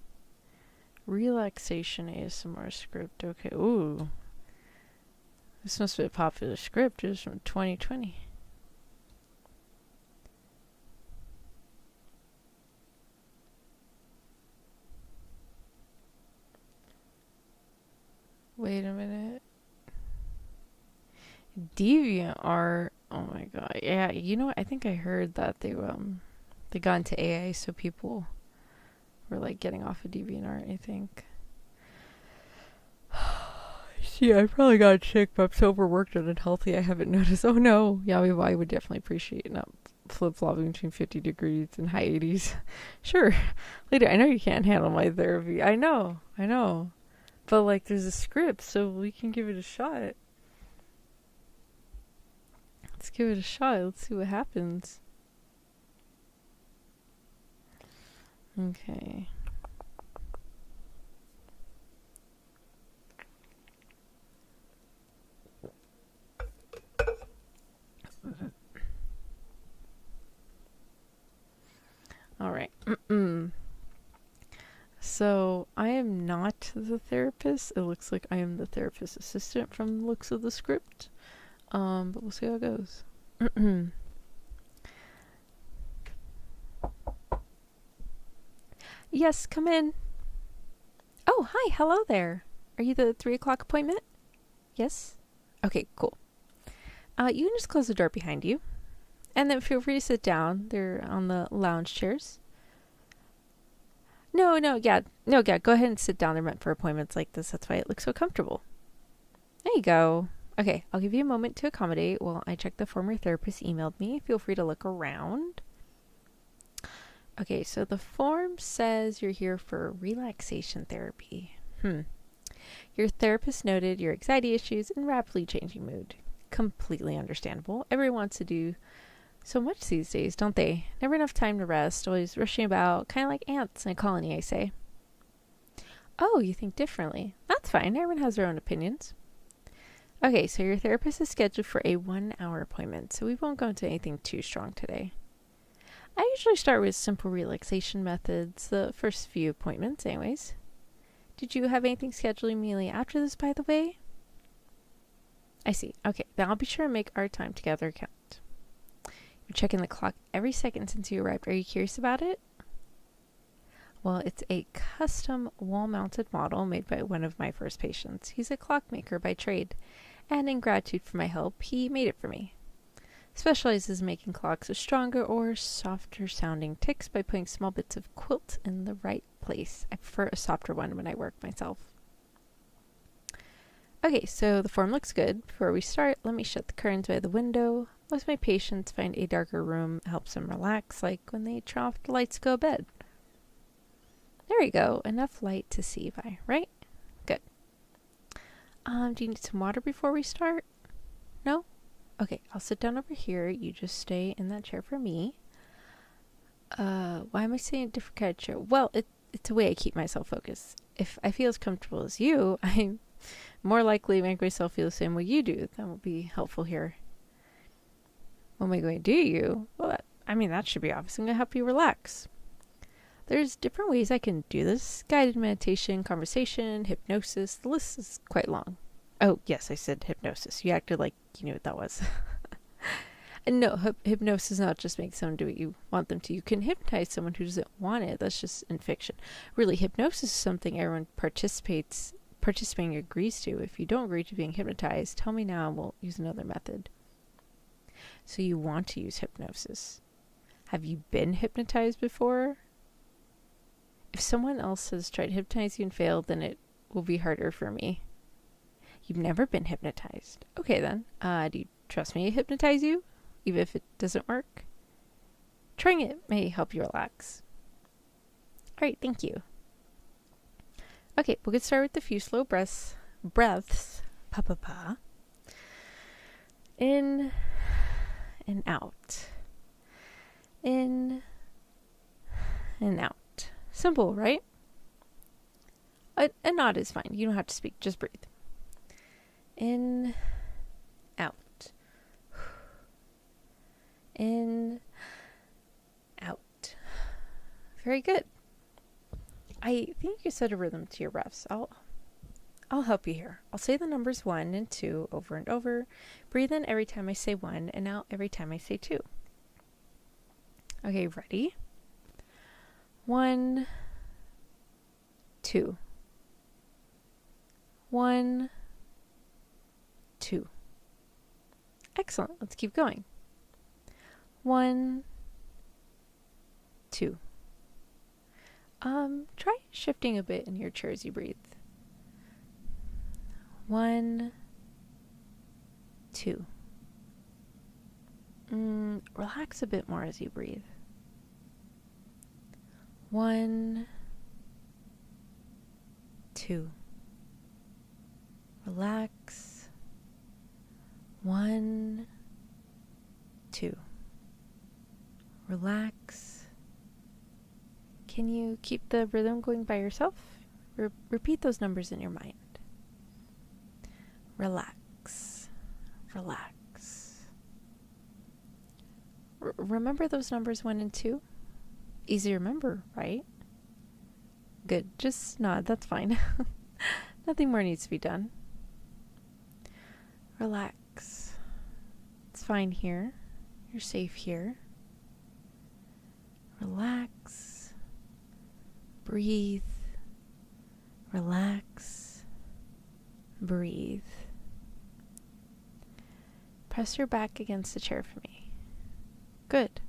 Relaxation ASMR script. Okay. Ooh. This must be a popular script. It's from 2020. Wait a minute. DeviantArt. Oh my god. Yeah, you know what? I think I heard that they got into AI, so people were like getting off of DeviantArt, I think. Yeah, I probably got sick, but I'm so overworked and unhealthy I haven't noticed. Oh no. Yeah, my body would definitely appreciate not flip-flopping between 50 degrees and high 80s. Sure. Later, I know you can't handle my therapy. I know. But like there's a script, so we can give it a shot. Let's give it a shot. Let's see what happens. Okay. All right. So I am not the therapist. It looks like I am the therapist assistant from the looks of the script. But we'll see how it goes. Yes, come in. Oh, hi. Hello there. Are you the 3 o'clock appointment? Yes? Okay, cool. You can just close the door behind you. And then feel free to sit down. They're on the lounge chairs. No, yeah. No, yeah, go ahead and sit down. They're meant for appointments like this. That's why it looks so comfortable. There you go. Okay, I'll give you a moment to accommodate while I check the form your therapist emailed me. Feel free to look around. Okay, so the form says you're here for relaxation therapy. Your therapist noted your anxiety issues and rapidly changing mood. Completely understandable. Everyone wants to do so much these days, don't they? Never enough time to rest, always rushing about, kind of like ants in a colony, I say. Oh, you think differently. That's fine. Everyone has their own opinions. Okay, so your therapist is scheduled for a 1-hour appointment, so we won't go into anything too strong today. I usually start with simple relaxation methods, the first few appointments anyways. Did you have anything scheduled immediately after this, by the way? I see. Okay, then I'll be sure to make our time together count. You're checking the clock every second since you arrived. Are you curious about it? Well, it's a custom wall-mounted model made by one of my first patients. He's a clockmaker by trade, and in gratitude for my help, he made it for me. Specializes in making clocks with stronger or softer sounding ticks by putting small bits of quilt in the right place. I prefer a softer one when I work myself. Okay, so the form looks good. Before we start, let me shut the curtains by the window. Most of my patients find a darker room helps them relax, like when they turn off the lights to go to bed. There we go. Enough light to see by, right? Good. Do you need some water before we start? No? Okay, I'll sit down over here. You just stay in that chair for me. Why am I saying a different kind of chair? Well, it's a way I keep myself focused. If I feel as comfortable as you, I'm more likely to make myself feel the same way you do. That will be helpful here. What am I going to do you? Well, that should be obvious. I'm going to help you relax. There's different ways I can do this. Guided meditation, conversation, hypnosis. The list is quite long. Oh, yes, I said hypnosis. You acted like you knew what that was. And no, hypnosis not just make someone do what you want them to. You can hypnotize someone who doesn't want it. That's just in fiction. Really, hypnosis is something everyone participating agrees to. If you don't agree to being hypnotized, tell me now and we'll use another method. So you want to use hypnosis. Have you been hypnotized before? If someone else has tried to hypnotize you and failed, then it will be harder for me. You've never been hypnotized. Okay then. Do you trust me to hypnotize you? Even if it doesn't work? Trying it may help you relax. Alright, thank you. Okay, we'll get started with a few slow breaths. Pa-pa-pa. In and out. In and out. Simple, right? A nod is fine. You don't have to speak. Just breathe. In, out. In, out. Very good. I think you set a rhythm to your breaths. I'll help you here. I'll say the numbers 1 and 2 over and over. Breathe in every time I say 1 and out every time I say 2. Okay, ready? 1, 2. 1, 2. Excellent. Let's keep going. 1, 2. Try shifting a bit in your chair as you breathe. 1, 2. Relax a bit more as you breathe. 1, 2. Relax. 1, 2. Relax. Can you keep the rhythm going by yourself? Repeat those numbers in your mind. Relax. Relax. Remember those numbers 1 and 2? Easy to remember, right? Good. Just nod. That's fine. Nothing more needs to be done. Relax. It's fine here. You're safe here. Relax. Breathe. Relax. Breathe. Press your back against the chair for me. Good.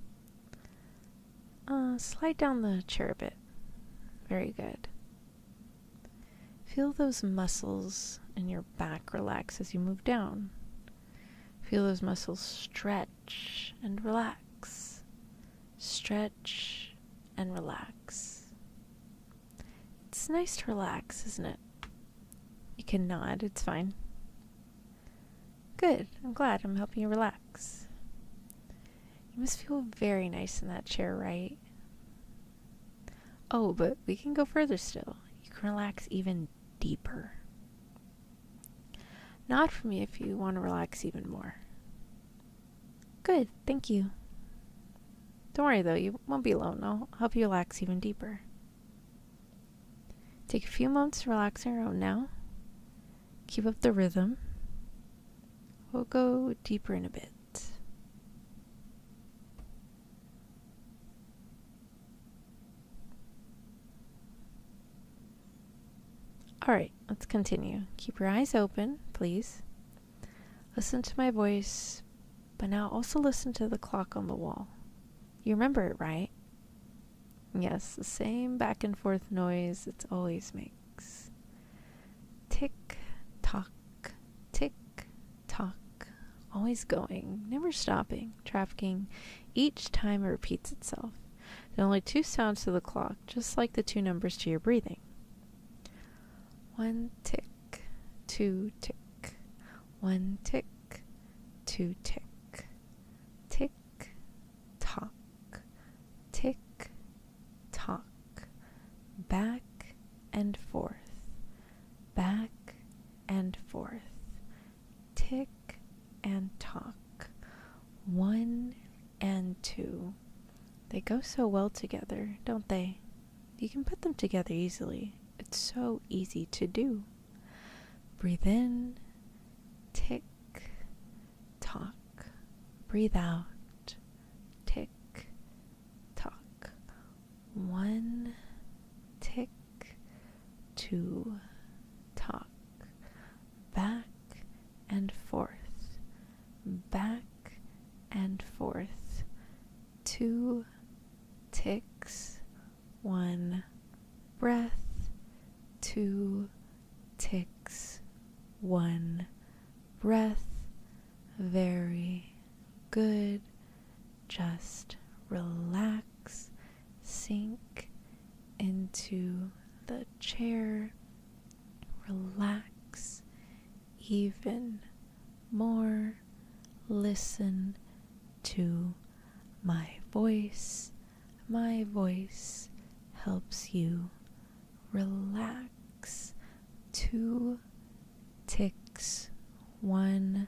Slide down the chair a bit. Very good. Feel those muscles in your back relax as you move down. Feel those muscles stretch and relax. Stretch and relax. It's nice to relax, isn't it? You can nod, it's fine. Good, I'm glad I'm helping you relax. You must feel very nice in that chair, right? Oh, but we can go further still. You can relax even deeper. Nod for me if you want to relax even more. Good, thank you. Don't worry though, you won't be alone. I'll help you relax even deeper. Take a few moments to relax on your own now. Keep up the rhythm. We'll go deeper in a bit. Alright, let's continue. Keep your eyes open, please. Listen to my voice, but now also listen to the clock on the wall. You remember it, right? Yes, the same back and forth noise it always makes. Tick, tock, tick, tock. Always going, never stopping, trafficking. Each time it repeats itself. There are only 2 sounds to the clock, just like the 2 numbers to your breathing. 1 tick, 2 tick, 1 tick, 2 tick, tick, tock, tick, tock, back and forth, back and forth, tick and tock, 1 and 2. They go so well together, don't they? You can put them together easily. It's so easy to do. Breathe in, tick, tock. Breathe out, tick, tock. 1 tick, 2 tock. Back and forth, back and forth. 2 ticks, 1 breath. 2 ticks, 1 breath. Very good. Just relax, sink into the chair, relax even more. Listen to my voice. My voice helps you relax. 2 ticks, 1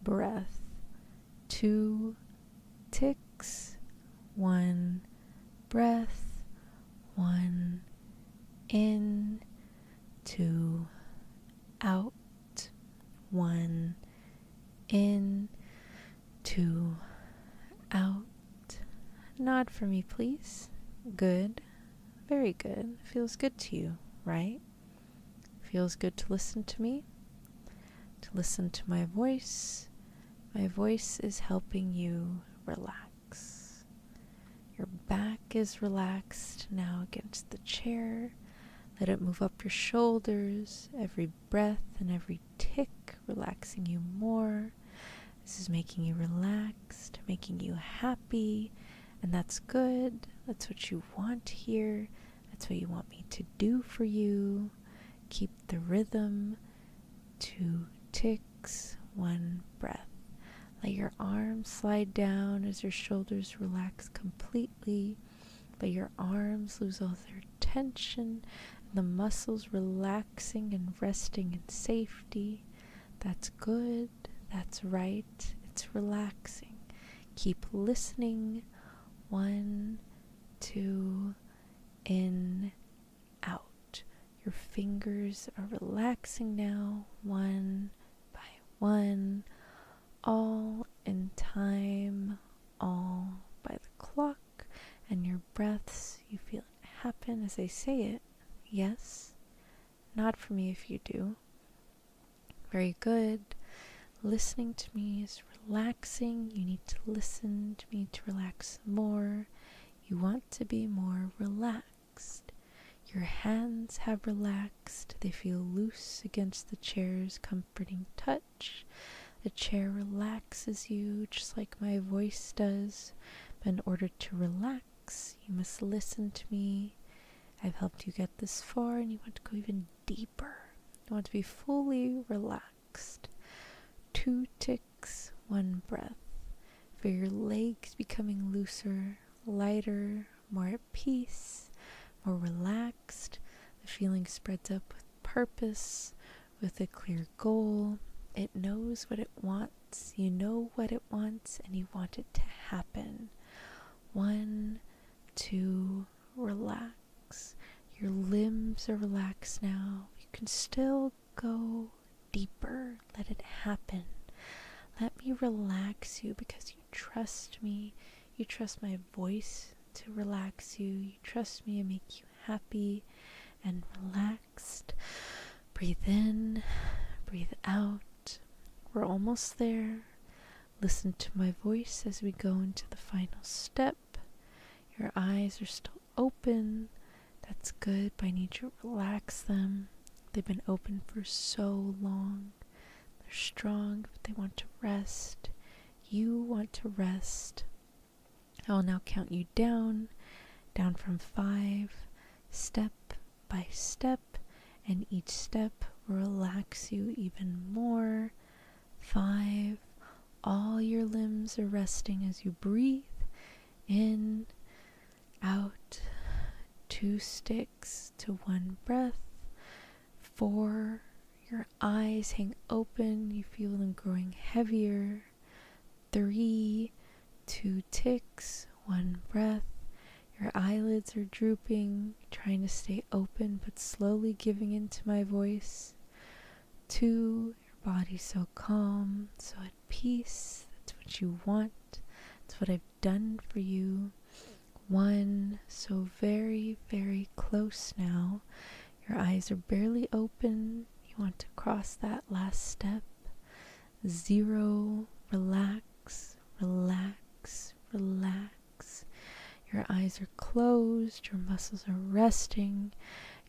breath. 2 ticks, 1 breath. 1 in, 2 out. 1 in, 2 out. Nod for me, please. Good. Very good. Feels good to you, right? Feels good to listen to me, to listen to my voice. My voice is helping you relax. Your back is relaxed now against the chair. Let it move up your shoulders, every breath and every tick relaxing you more. This is making you relaxed, making you happy, and that's good. That's what you want here. That's what you want me to do for you. Keep the rhythm. 2 ticks, 1 breath. Let your arms slide down as your shoulders relax completely. Let your arms lose all their tension, and the muscles relaxing and resting in safety. That's good. That's right. It's relaxing. Keep listening. 1, 2, in, out. Your fingers are relaxing now, one by one, all in time, all by the clock. And your breaths, you feel it happen as I say it. Yes? Nod for me if you do. Very good. Listening to me is relaxing. You need to listen to me to relax more. You want to be more relaxed. Your hands have relaxed. They feel loose against the chair's comforting touch. The chair relaxes you just like my voice does. But in order to relax, you must listen to me. I've helped you get this far, and you want to go even deeper. You want to be fully relaxed. 2 ticks, 1 breath. Feel your legs becoming looser, lighter, more at peace, more relaxed. The feeling spreads up with purpose, with a clear goal. It knows what it wants. You know what it wants, and you want it to happen. 1, 2, relax. Your limbs are relaxed now. You can still go deeper. Let it happen. Let me relax you because you trust me. You trust my voice to relax you. You trust me and make you happy and relaxed. Breathe in, breathe out. We're almost there. Listen to my voice as we go into the final step. Your eyes are still open. That's good, but I need you to relax them. They've been open for so long. They're strong, but they want to rest. You want to rest. I will now count you down from 5, step by step, and each step will relax you even more. 5, all your limbs are resting as you breathe in, out, 2 sticks to 1 breath. 4, your eyes hang open, you feel them growing heavier. 3, 2 ticks, 1 breath. Your eyelids are drooping, trying to stay open but slowly giving in to my voice. 2, your body's so calm, so at peace. That's what you want. That's what I've done for you. 1, so very, very close now. Your eyes are barely open. You want to cross that last step. 0, relax, relax, relax. Your eyes are closed. Your muscles are resting.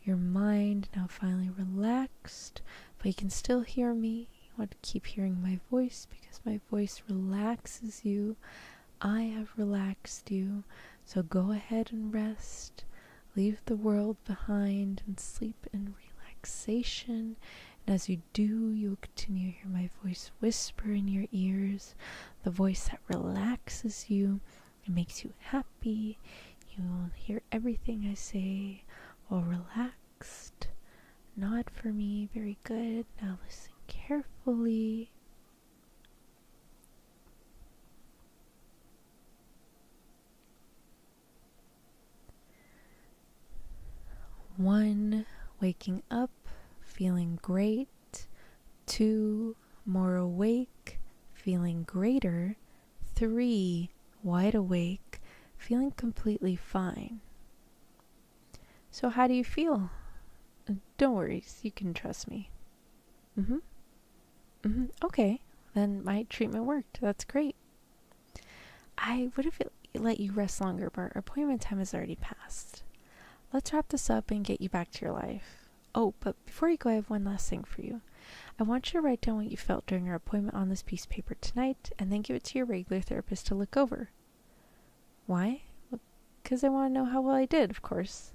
Your mind now finally relaxed. But you can still hear me. You want to keep hearing my voice because my voice relaxes you. I have relaxed you. So go ahead and rest. Leave the world behind and sleep in relaxation. And as you do, you will continue to hear my voice whisper in your ears. The voice that relaxes you. It makes you happy. You will hear everything I say while relaxed. Nod for me. Very good. Now listen carefully. One, waking up, feeling great. 2, more awake, feeling greater. 3, wide awake, feeling completely fine. So how do you feel? Don't worry, you can trust me. Okay, then my treatment worked. That's great. I would have let you rest longer, but our appointment time has already passed. Let's wrap this up and get you back to your life. Oh, but before you go, I have one last thing for you. I want you to write down what you felt during our appointment on this piece of paper tonight, and then give it to your regular therapist to look over. Why? Because I want to know how well I did, of course.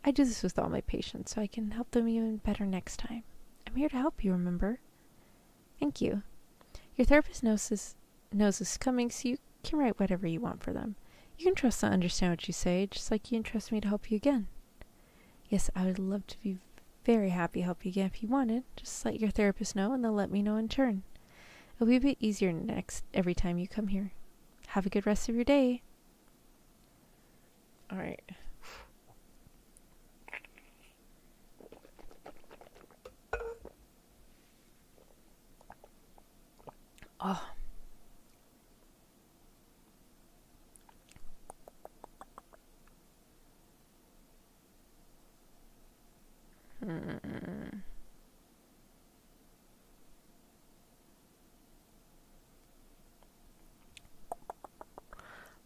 I do this with all my patients, so I can help them even better next time. I'm here to help you, remember? Thank you. Your therapist knows this coming, so you can write whatever you want for them. You can trust to understand what you say, just like you can trust me to help you again. Yes, I would love to be very happy to help you again if you wanted. Just let your therapist know and they'll let me know in turn. It'll be a bit easier every time you come here. Have a good rest of your day. All right. Oh.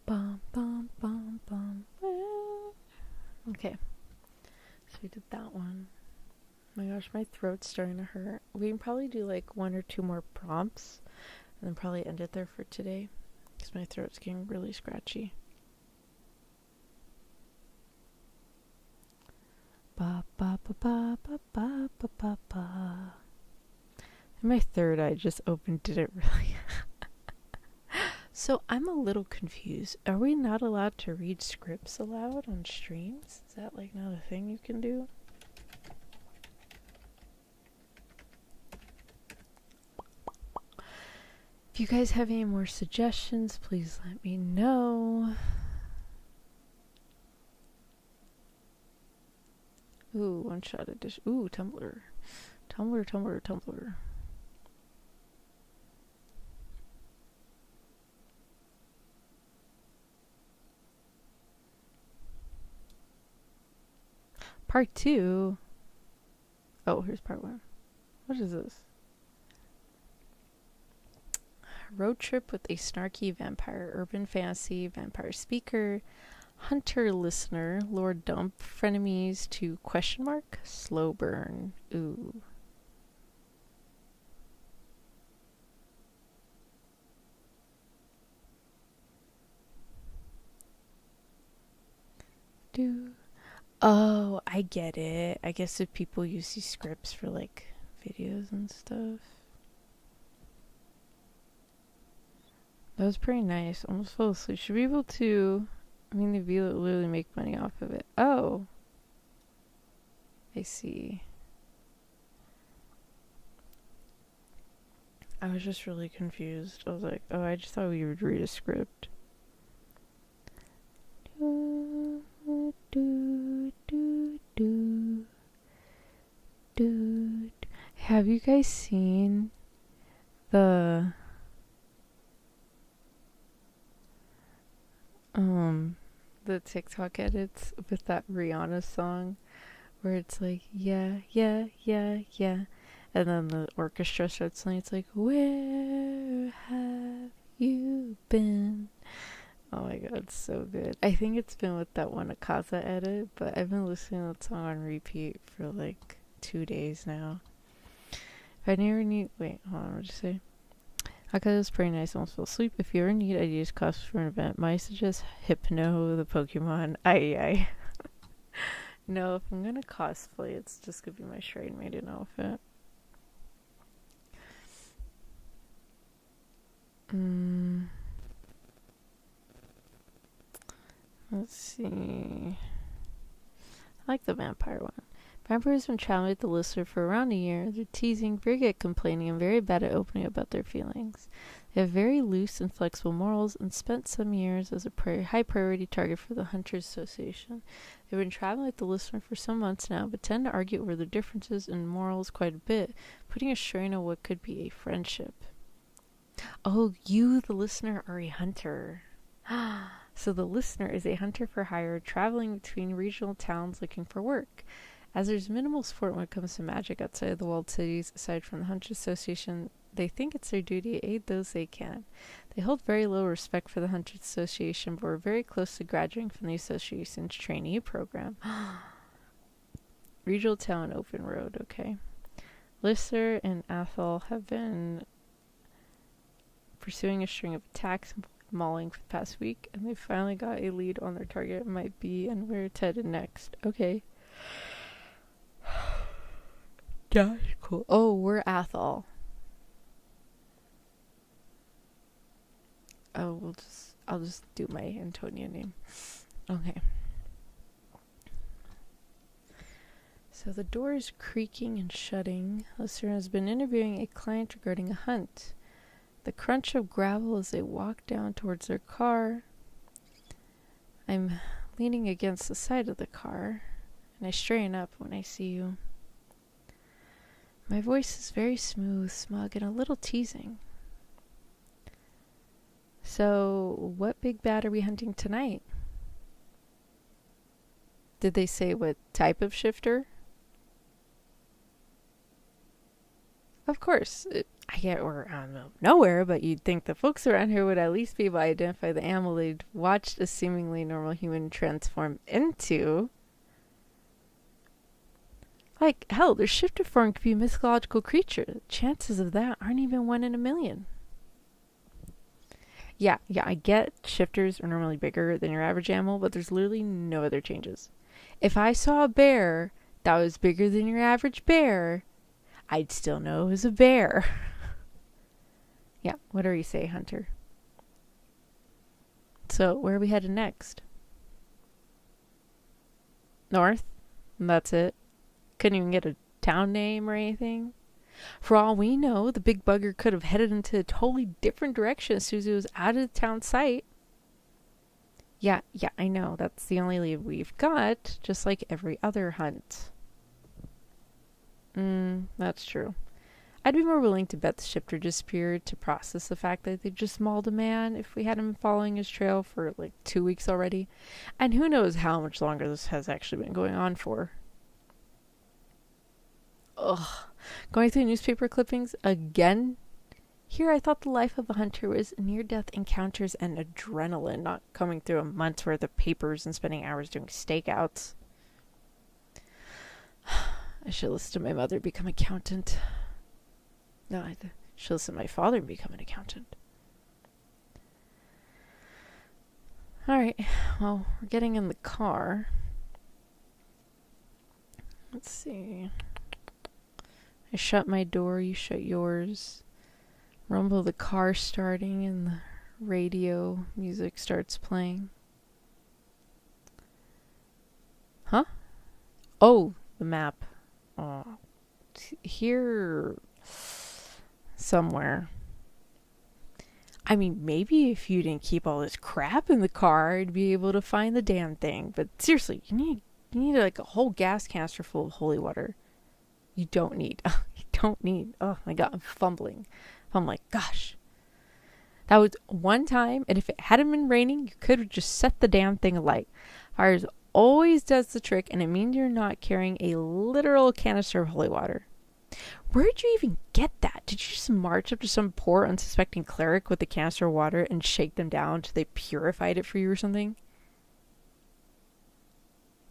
Bum, bum, bum, bum. Okay. So we did that one. Oh my gosh, my throat's starting to hurt. We can probably do like 1 or 2 more prompts and then probably end it there for today because my throat's getting really scratchy. Ba ba ba ba ba ba ba ba ba. And my third eye just opened. Did it really? So I'm a little confused. Are we not allowed to read scripts aloud on streams? Is that like not a thing you can do? If you guys have any more suggestions, please let me know. Ooh, one shot edition. Ooh, Tumblr. Tumblr. Part 2. Oh, here's part 1. What is this? Road trip with a snarky vampire, urban fantasy, vampire speaker, hunter listener, Lord Dump, frenemies to ? Slow burn. Ooh. Oh, I get it. I guess if people use these scripts for like videos and stuff. That was pretty nice. Almost fell asleep. Should be able to. I mean, they literally make money off of it. Oh. I see. I was just really confused. I was like, oh, I just thought we would read a script. Have you guys seen the TikTok edits with that Rihanna song where it's like yeah and then the orchestra starts playing? It's like, where have you been? Oh my god, it's so good. I think it's been with that one Akaza edit, but I've been listening to that song on repeat for like 2 days now. If I never need... Wait, hold on, what did you say? Akaza is pretty nice, almost fell asleep. If you ever need ideas cosplay for an event, might suggest Hypno, the Pokemon. Aye. No, if I'm gonna cosplay, it's just gonna be my Shrine Maiden outfit. Let's see. I like the vampire one. Vampires have been traveling with the listener for around a year. They're teasing, very good at complaining, and very bad at opening about their feelings. They have very loose and flexible morals and spent some years as a high priority target for the Hunters Association. They've been traveling with the listener for some months now, but tend to argue over their differences in morals quite a bit, putting a strain on what could be a friendship. Oh, you, the listener, are a hunter. So the listener is a hunter for hire traveling between regional towns looking for work. As there's minimal support when it comes to magic outside of the walled cities, aside from the Hunters Association, they think it's their duty to aid those they can. They hold very little respect for the Hunters Association, but were very close to graduating from the association's trainee program. Regional town, open road, okay. Lister and Athol have been pursuing a string of attacks and mauling for the past week, and they finally got a lead on their target might be and where it's headed next. Okay. Yeah, cool. Oh, we're Athol. I'll just do my Antonia name. Okay. So the door is creaking and shutting. Listener has been interviewing a client regarding a hunt. The crunch of gravel as they walk down towards their car. I'm leaning against the side of the car, and I straighten up when I see you. My voice is very smooth, smug, and a little teasing. So, what big bad are we hunting tonight? Did they say what type of shifter? Of course. I get we're out of nowhere, but you'd think the folks around here would at least be able to identify the animal they'd watched a seemingly normal human transform into. Like, hell, their shifter form could be a mythological creature. The chances of that aren't even 1 in a million. Yeah, I get shifters are normally bigger than your average animal, but there's literally no other changes. If I saw a bear that was bigger than your average bear, I'd still know it was a bear. Yeah, whatever you say, Hunter. So, where are we headed next? North? And that's it? Couldn't even get a town name or anything? For all we know, the big bugger could have headed into a totally different direction as soon as it was out of the town site. Yeah, I know. That's the only lead we've got, just like every other hunt. That's true. I'd be more willing to bet the shifter disappeared to process the fact that they just mauled a man if we had him following his trail for like 2 weeks already. And who knows how much longer this has actually been going on for. Ugh. Going through newspaper clippings again? Here I thought the life of a hunter was near-death encounters and adrenaline, not coming through a month's worth of papers and spending hours doing stakeouts. I should listen to my mother become an accountant. No, I should listen to my father become an accountant. Alright, well, we're getting in the car. Let's see. I shut my door, you shut yours. Rumble of the car starting and the radio music starts playing. Huh? Oh, the map. Here somewhere. I mean, maybe if you didn't keep all this crap in the car, I'd be able to find the damn thing. But seriously, you need like a whole gas canister full of holy water. You don't need. Oh my god, I'm fumbling. I'm like, gosh. That was one time, and if it hadn't been raining, you could have just set the damn thing alight. Fires always does the trick, and it means you're not carrying a literal canister of holy water. Where'd you even get that? Did you just march up to some poor, unsuspecting cleric with a canister of water and shake them down till they purified it for you or something?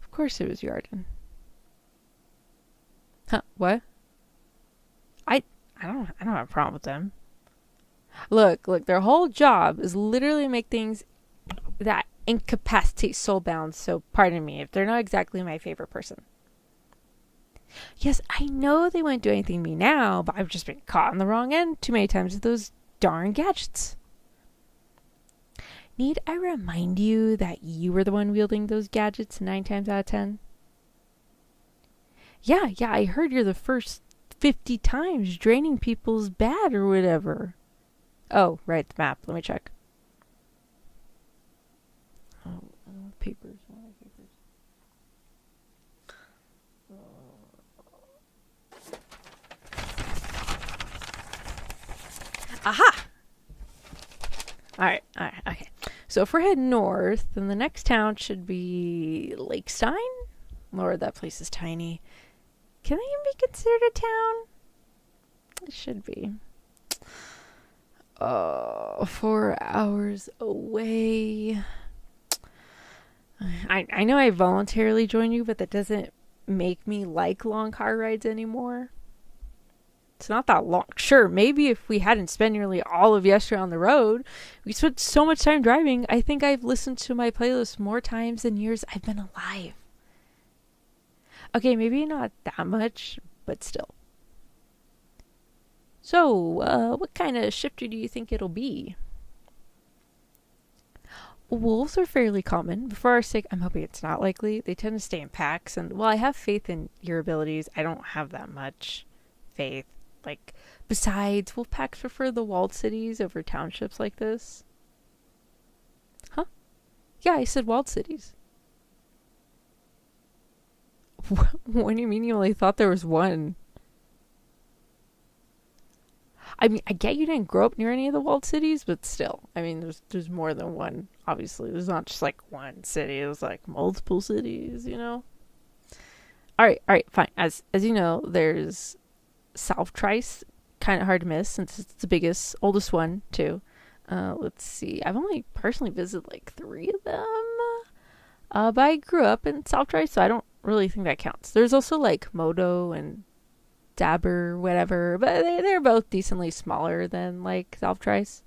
Of course it was Yarden. Huh, what? I don't have a problem with them. Look, their whole job is literally make things that incapacitate soulbound, so pardon me if they're not exactly my favorite person. Yes, I know they wouldn't do anything to me now, but I've just been caught on the wrong end too many times with those darn gadgets. Need I remind you that you were the one wielding those gadgets 9 times out of 10? Yeah, I heard you're the first 50 times draining people's bad or whatever. Oh, right, the map. Let me check. Oh, papers. Aha! Alright, okay. So if we're heading north, then the next town should be Lakestein? Lord, that place is tiny. Can they even be considered a town? It should be. 4 hours away. I know I voluntarily joined you, but that doesn't make me like long car rides anymore. It's not that long. Sure, maybe if we hadn't spent nearly all of yesterday on the road, we spent so much time driving, I think I've listened to my playlist more times than years I've been alive. Okay, maybe not that much, but still. So, what kind of shifter do you think it'll be? wolves are fairly common. For our sake, I'm hoping it's not likely. They tend to stay in packs, and while I have faith in your abilities, I don't have that much faith. Like, besides, wolf packs prefer the walled cities over townships like this. Huh? Yeah, I said walled cities. What do you mean you only thought there was one? I mean, I get you didn't grow up near any of the walled cities, but still, I mean, there's more than one. Obviously, there's not just like one city. There's like multiple cities, you know. All right, fine. As you know, there's South Trice, kind of hard to miss since it's the biggest, oldest one too. Let's see. I've only personally visited like 3 of them. But I grew up in South Trice, so I don't really think that counts. There's also like Modo and Dabber, whatever, but they're both decently smaller than like South Trice.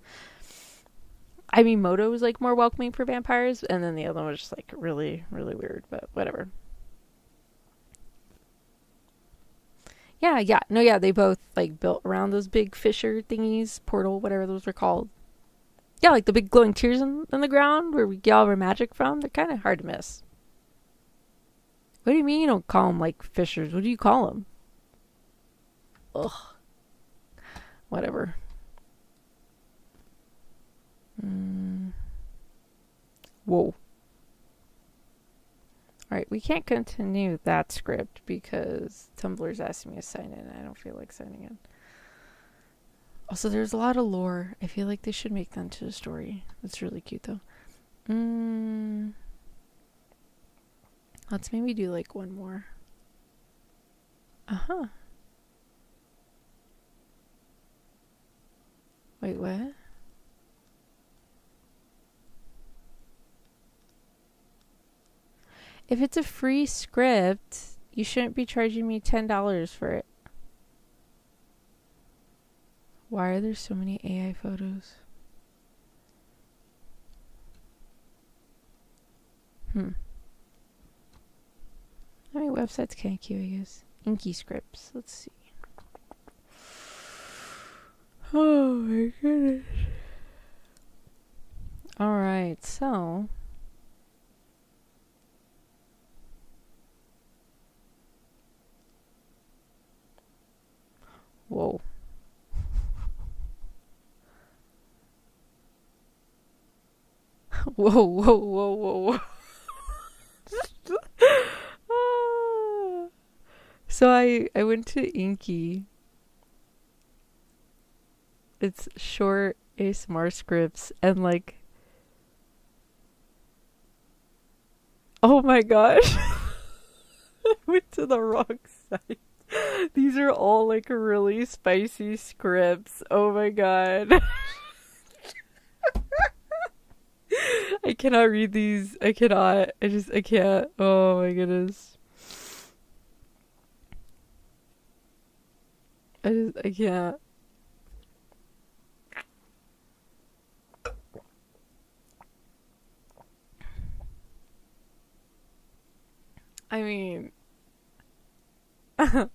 I mean, Modo was like more welcoming for vampires, and then the other one was just like really, really weird, but whatever. Yeah. No, yeah, they both like built around those big fissure thingies, portal, whatever those were called. Yeah, like the big glowing tears in the ground where we get all our magic from. They're kind of hard to miss. What do you mean you don't call them like fissures? What do you call them? Ugh. Whatever. Whoa. Alright, we can't continue that script because Tumblr's asking me to sign in. I don't feel like signing in. Also, there's a lot of lore. I feel like they should make that into a story. It's really cute, though. Let's maybe do, like, one more. Uh-huh. Wait, what? If it's a free script, you shouldn't be charging me $10 for it. Why are there so many AI photos? How many websites can I queue, I guess? Inky scripts. Let's see. Oh my goodness. Alright, so... Whoa. Whoa. So I went to Inky. It's short ASMR scripts and like, oh my gosh. I went to the wrong site. These are all like really spicy scripts. Oh my god. I cannot read these. I cannot. I can't. Oh my goodness. I can't. I mean, oh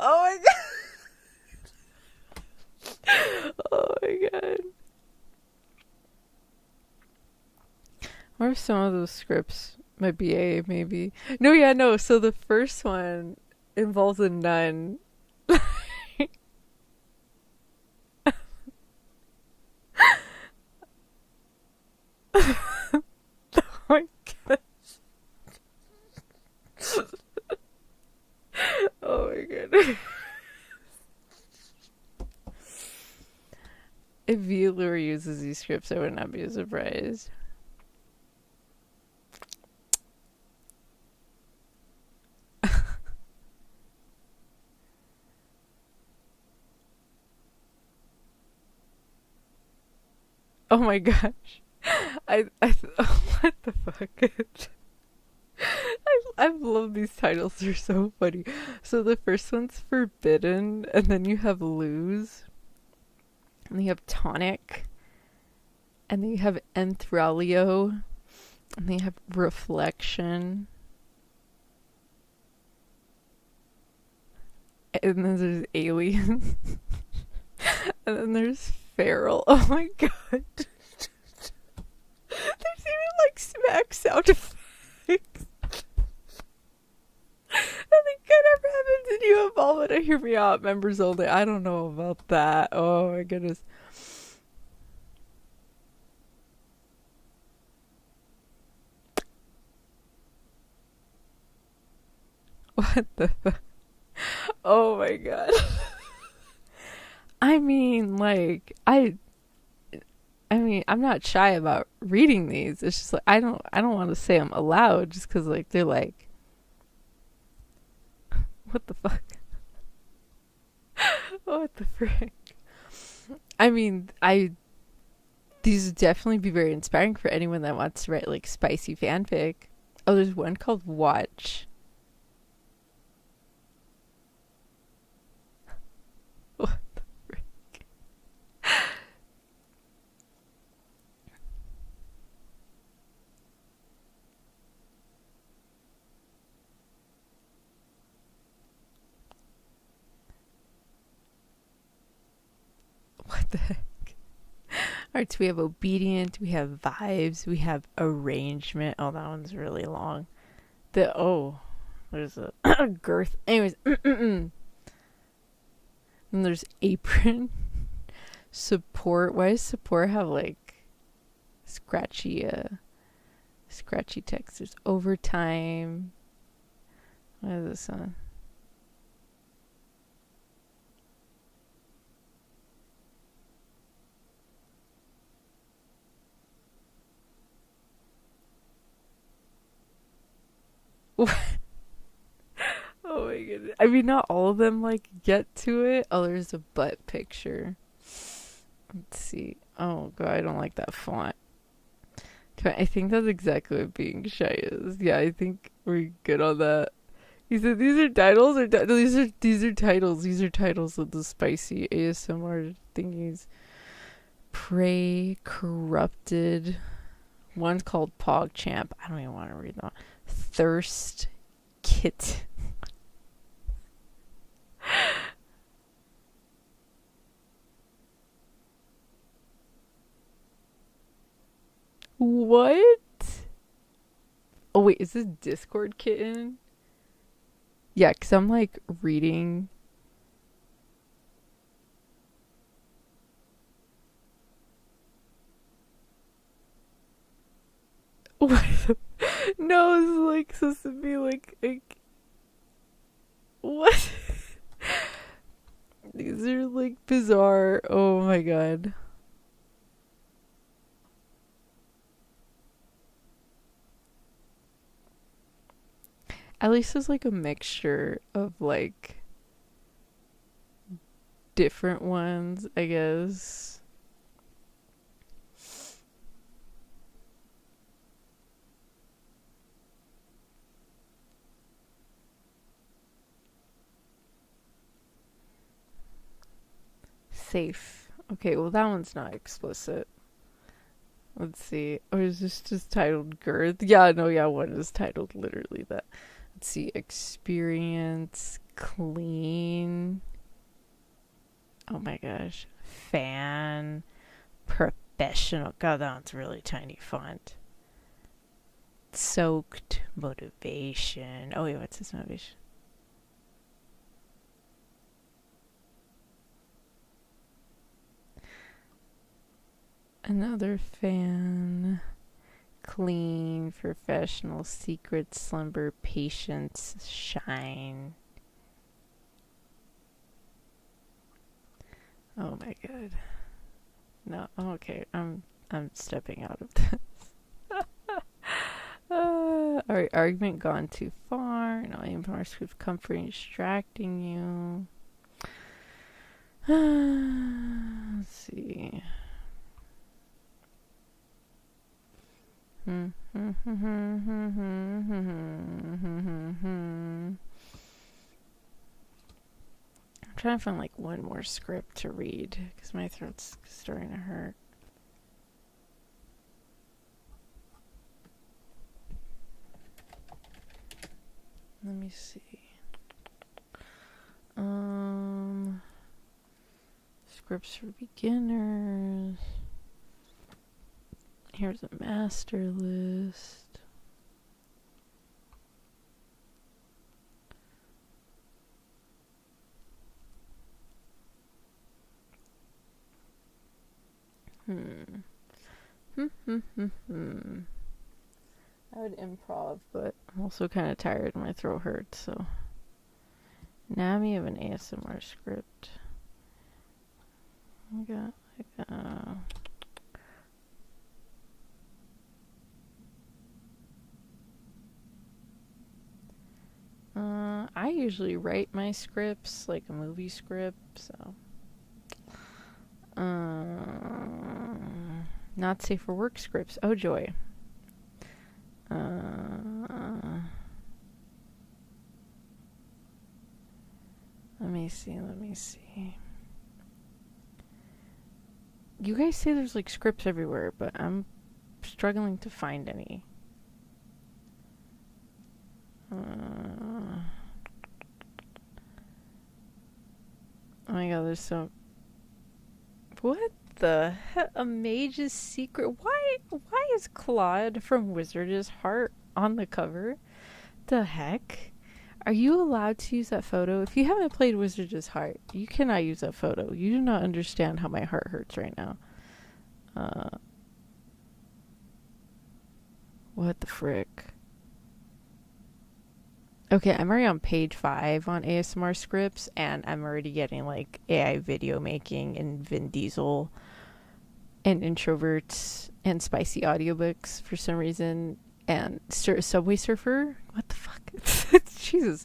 my god. Oh my god. What if some of those scripts might be A, maybe? No, yeah, no. So the first one involves a nun. Oh my gosh. Oh my god. If Vtuber uses these scripts, I would not be surprised. Oh my gosh. What the fuck? I love these titles. They're so funny. So the first one's forbidden, and then you have lose, and then you have tonic, and then you have enthralio, and then you have reflection, and then there's alien, and then there's feral. Oh my god. There's even like smack sound effects. Nothing good ever happens and you evolve it. Hear me out, members only. I don't know about that. Oh my goodness. What the fuck? Oh my god. I mean, like, I mean, I'm not shy about reading these. It's just like I don't want to say them aloud just because like they're like, what the fuck? What the frick? I mean, these would definitely be very inspiring for anyone that wants to write like spicy fanfic. Oh, there's one called Watch. What the frick? What the heck? Alright, so we have obedient, we have vibes, we have arrangement. Oh, that one's really long. There's a girth. Anyways, and there's apron. Support. Why does support have like scratchy text? There's overtime. What is this one? Oh my goodness. I mean, not all of them like get to it. Oh, there's a butt picture. Let's see. Oh god, I don't like that font. I think that's exactly what being shy is. Yeah, I think we're good on that. He said these are titles or these are titles. These are titles of the spicy ASMR thingies. Prey, corrupted. One's called PogChamp. I don't even want to read that. Thirst, Kit. What? Oh wait, is this Discord kitten? Yeah, because I'm like reading. What? No, it's like supposed to be like what? These are like bizarre. Oh my god. At least it's like a mixture of like different ones, I guess. Safe. Okay, well that one's not explicit. Let's see. Or is this just titled girth? Yeah, no, yeah, one is titled literally that. Let's see. Experience. Clean. Oh my gosh. Fan. Professional. God, that one's really tiny font. Soaked. Motivation. Oh wait, what's this motivation? Another fan. Clean, professional, secret, slumber, patience, shine. Oh my god. No, okay, I'm stepping out of this. Alright, argument gone too far. No aim for swift comfort and distracting you. Let's see. I'm trying to find like one more script to read because my throat's starting to hurt. Let me see. scripts for beginners. Here's a master list. I would improv, but I'm also kind of tired and my throat hurts, so. Nami of an ASMR script. I usually write my scripts like a movie script, so. Not safe for work scripts. Oh, joy. Let me see. You guys say there's like scripts everywhere, but I'm struggling to find any. Oh my god, there's so... What the heck? A mage's secret? Why is Claude from Wizard's Heart on the cover? The heck? Are you allowed to use that photo? If you haven't played Wizard's Heart, you cannot use that photo. You do not understand how my heart hurts right now. What the frick? Okay, I'm already on page 5 on ASMR scripts, and I'm already getting like AI video making and Vin Diesel and introverts and spicy audiobooks for some reason, and Subway Surfer. What the fuck? Jesus.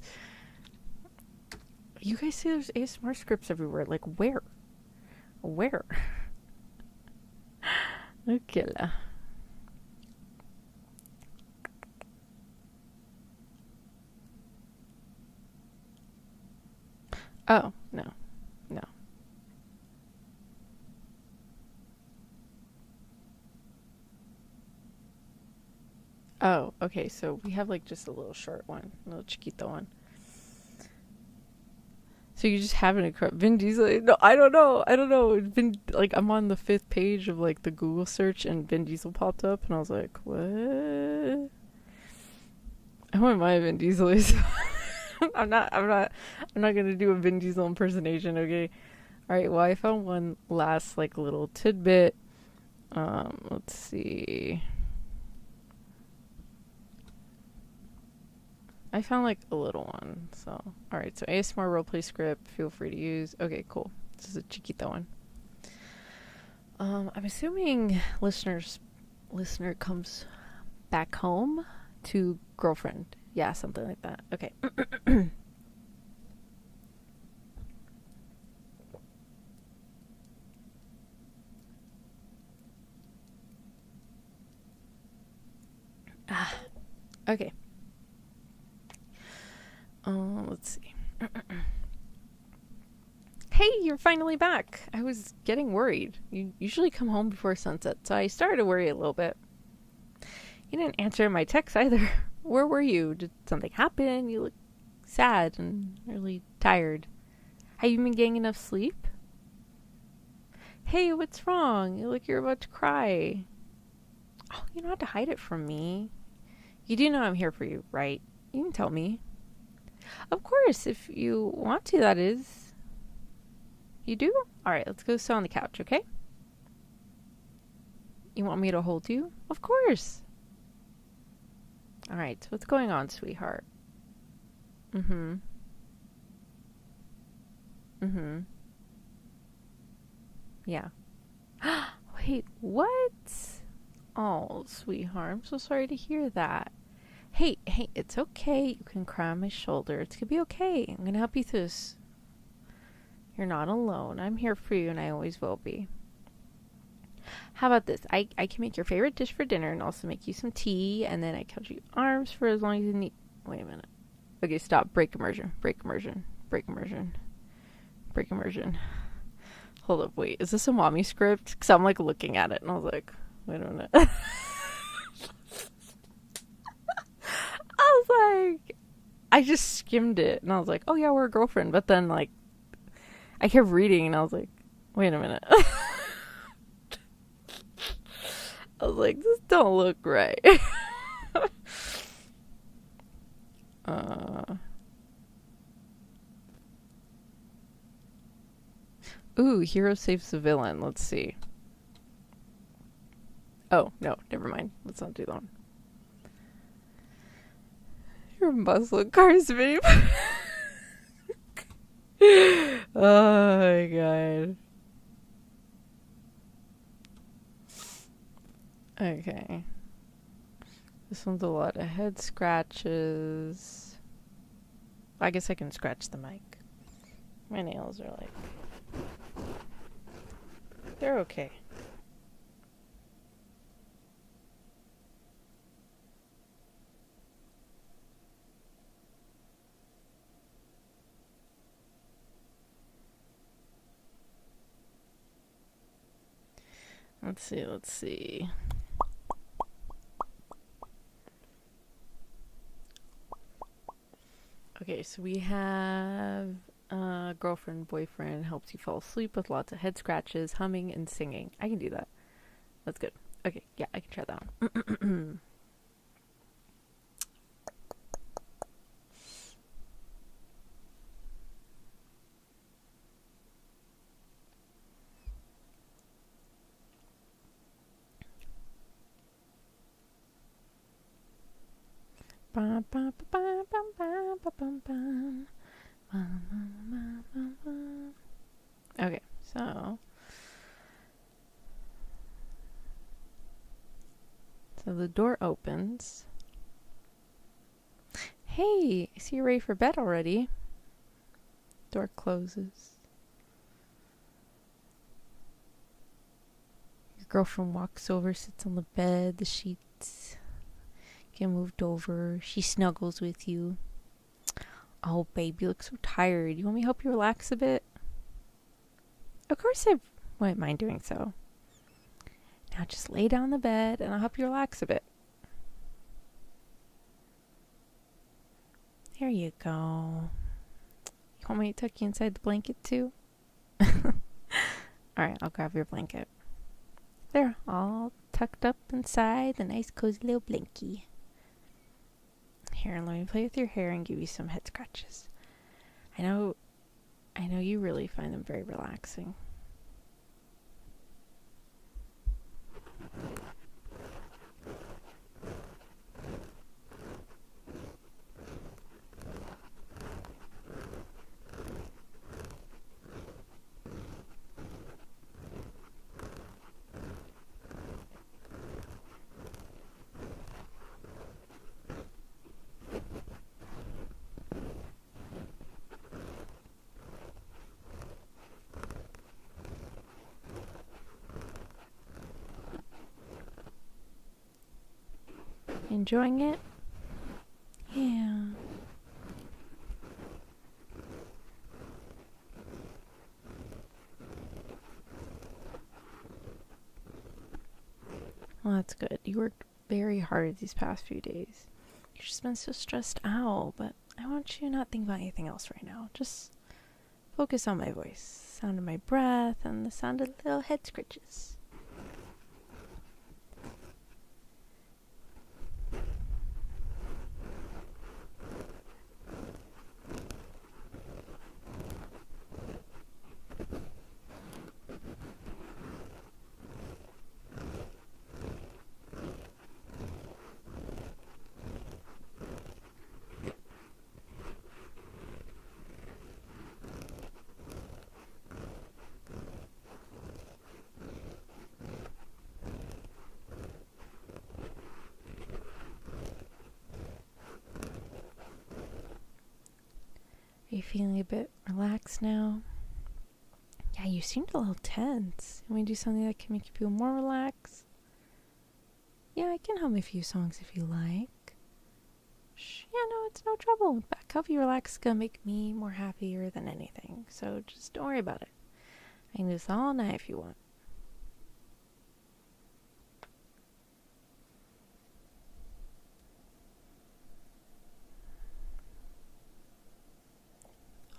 You guys say there's ASMR scripts everywhere. Like, where? Where? Okay. Oh, no. No. Oh, okay, so we have like just a little short one. A little chiquito one. So you just having a Vin Diesel? No, I don't know. Vin, like, I'm on the 5th page of like the Google search, and Vin Diesel popped up, and I was like, what? I want my Vin Diesel is. I'm not gonna do a Vin Diesel impersonation, okay? Alright, well, I found one last like little tidbit. Let's see. I found like a little one, so. Alright, so ASMR roleplay script, feel free to use. Okay, cool. This is a chiquito one. I'm assuming listener comes back home to girlfriend. Yeah, something like that. Okay. Okay. Let's see. Hey, you're finally back. I was getting worried. You usually come home before sunset, so I started to worry a little bit. You didn't answer my text either. Where were you? Did something happen? You look sad and really tired. Have you been getting enough sleep? Hey, what's wrong? You look you're about to cry. Oh, you don't have to hide it from me. You do know I'm here for you, right? You can tell me. Of course, if you want to, that is. You do? Alright, let's go sit on the couch, okay? You want me to hold you? Of course. Alright, so what's going on, sweetheart? Yeah. Wait, what? Oh, sweetheart, I'm so sorry to hear that. Hey, it's okay. You can cry on my shoulder. It's gonna be okay. I'm gonna help you through this. You're not alone. I'm here for you, and I always will be. How about this? I can make your favorite dish for dinner and also make you some tea, and then I count you arms for as long as you need. Wait a minute. Okay, stop. Break immersion. Hold up, wait. Is this a mommy script? Because I'm like looking at it, and I was like, wait a minute. I just skimmed it, and I was like, oh yeah, we're a girlfriend. But then, like, I kept reading, and I was like, Wait a minute. I was like, this don't look right. Ooh, hero saves the villain. Let's see. Oh, no, never mind. Let's not do that one. Your muscle cars, babe. Oh my god. Okay. This one's a lot of head scratches. I guess I can scratch the mic. My nails are like... they're okay. Let's see. Okay, so we have girlfriend, boyfriend, helps you fall asleep with lots of head scratches, humming, and singing. I can do that. That's good. Okay, yeah, I can try that one. Okay, so the door opens. Hey, I see you're ready for bed already. Door closes. Your girlfriend walks over, sits on the bed, the sheets get moved over. She snuggles with you. Oh, babe, you look so tired. You want me to help you relax a bit? Of course I wouldn't mind doing so. Now just lay down on the bed and I'll help you relax a bit. There you go. You want me to tuck you inside the blanket too? Alright, I'll grab your blanket. There, all tucked up inside the nice cozy little blankie. Here, let me play with your hair and give you some head scratches. I know you really find them very relaxing. Enjoying it? Yeah. Well, that's good. You worked very hard these past few days. You've just been so stressed out, but I want you to not think about anything else right now. Just focus on my voice, sound of my breath, and the sound of little head scratches. Are you feeling a bit relaxed now? Yeah, you seemed a little tense. Can we do something that can make you feel more relaxed? Yeah, I can hum a few songs if you like. Yeah, no, it's no trouble. Back help you relax is gonna make me more happier than anything. So just don't worry about it. I can do this all night if you want.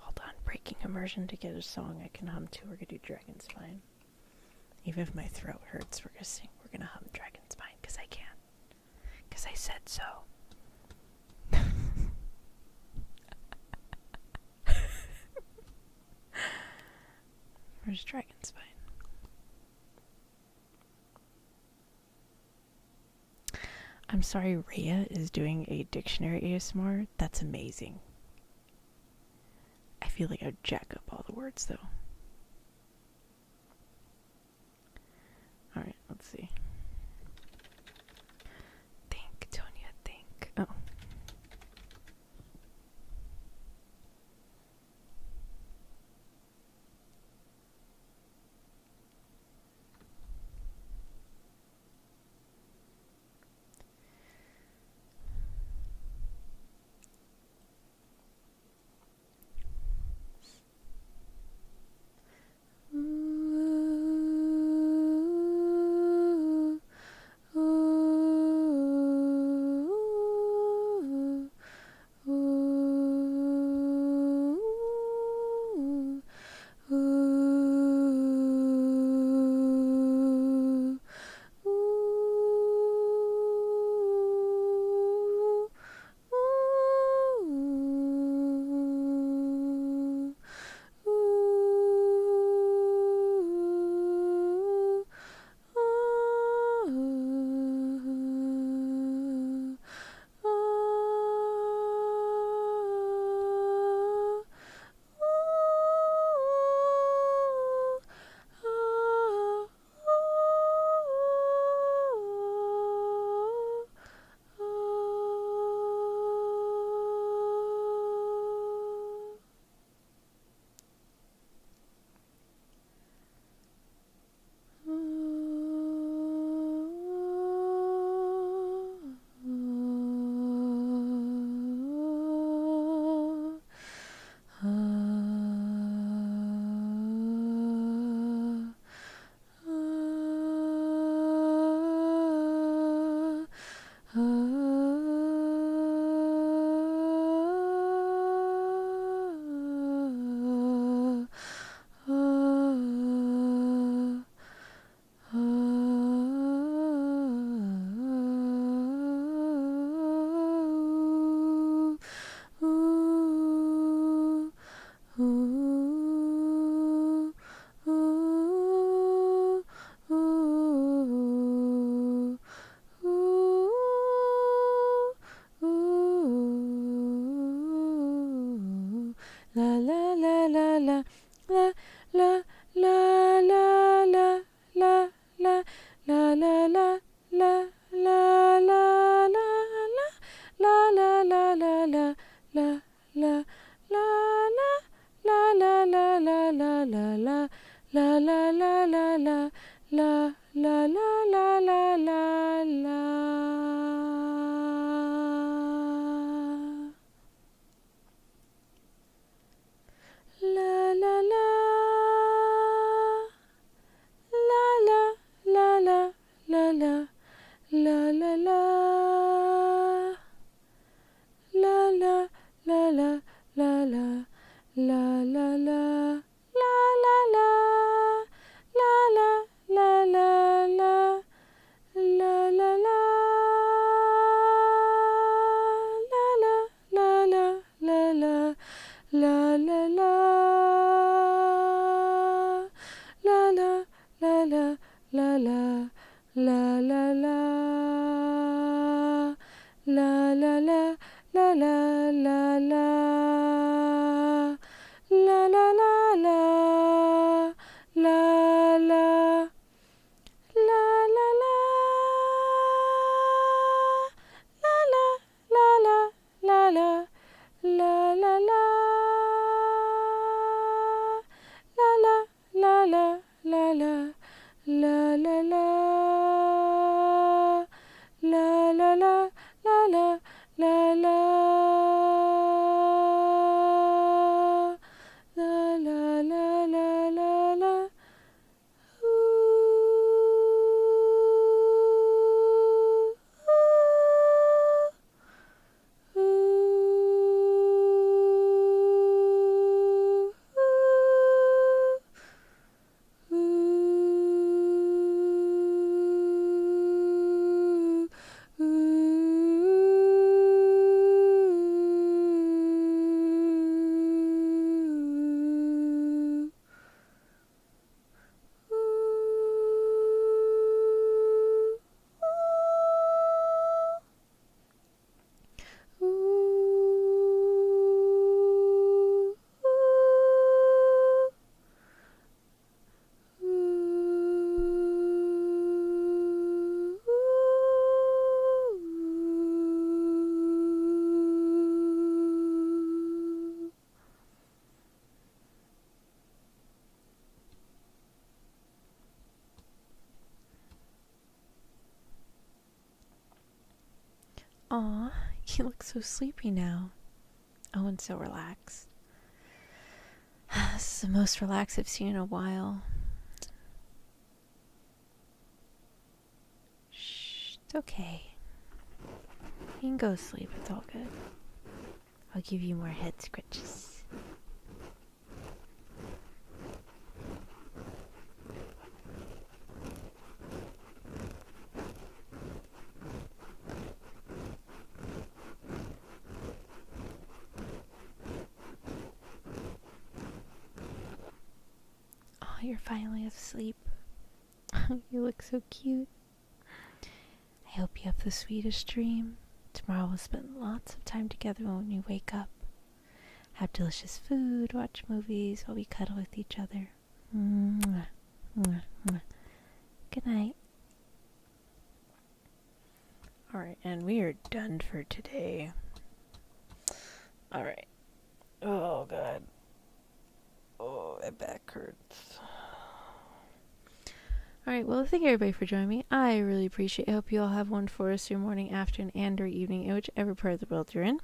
Hold on, break. speaking immersion to get a song I can hum to. We're gonna do Dragon Spine. Even if my throat hurts, we're gonna hum Dragon Spine, because I can. Because I said so. Where's Dragon Spine? I'm sorry, Rhea is doing a dictionary ASMR. That's amazing. I feel like I'd jack up all the words, though. Alright, let's see. Think, Tonya, think. Oh. La la Aw, you look so sleepy now. Oh, and so relaxed. This is the most relaxed I've seen in a while. Shh, it's okay. You can go to sleep, it's all good. I'll give you more head scratches. Oh, you're finally asleep. You look so cute. I hope you have the sweetest dream. Tomorrow we'll spend lots of time together when you wake up. Have delicious food, watch movies while we cuddle with each other. Mwah, mwah, mwah. Good night. Alright, and we are done for today. Alright. Oh, God. Oh, my back hurts. Alright, well, thank you everybody for joining me. I really appreciate it. I hope you all have one for us your morning, afternoon, and or evening in whichever part of the world you're in.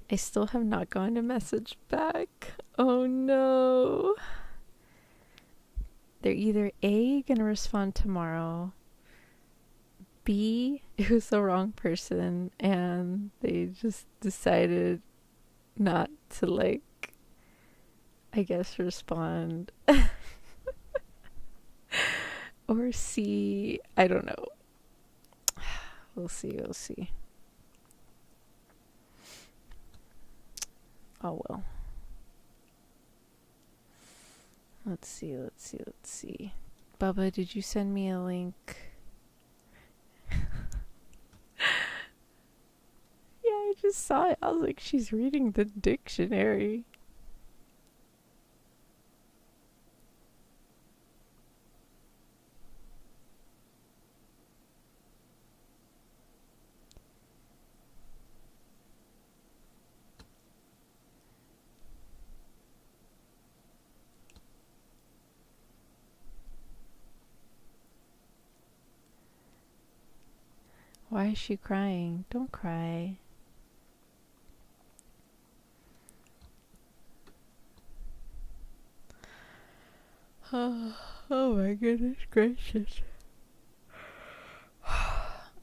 I still have not gotten a message back. Oh no. They're either A, gonna respond tomorrow, B, it was the wrong person, and they just decided not to, like, I guess, respond. Or C, I don't know. We'll see. Oh well. Let's see. Bubba, did you send me a link? Yeah, I just saw it. I was like, she's reading the dictionary. Why is she crying? Don't cry. Oh my goodness gracious.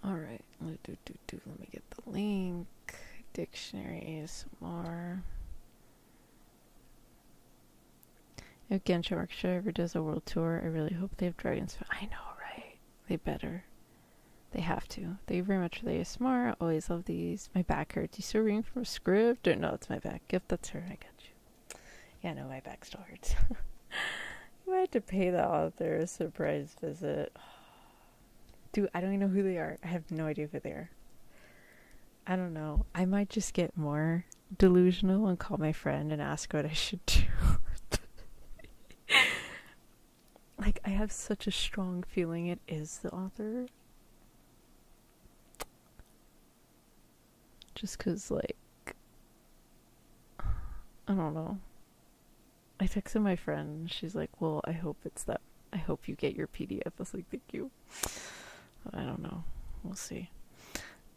Alright, let me get the link. Dictionary ASMR. If Genshin Orchestra ever does a world tour, I really hope they have dragons. I know, right? They better. They have to. Thank you very much for the ASMR. I always love these. My back hurts. You still reading from a script? Or no, it's my back. Yep, that's her. I got you. Yeah, no, my back still hurts. You might have to pay the author a surprise visit. Dude, I don't even know who they are. I have no idea who they are. I don't know. I might just get more delusional and call my friend and ask what I should do. Like, I have such a strong feeling it is the author. Just because, like, I don't know. I texted my friend. She's like, well, I hope it's that. I hope you get your PDF. I was like, thank you. I don't know. We'll see.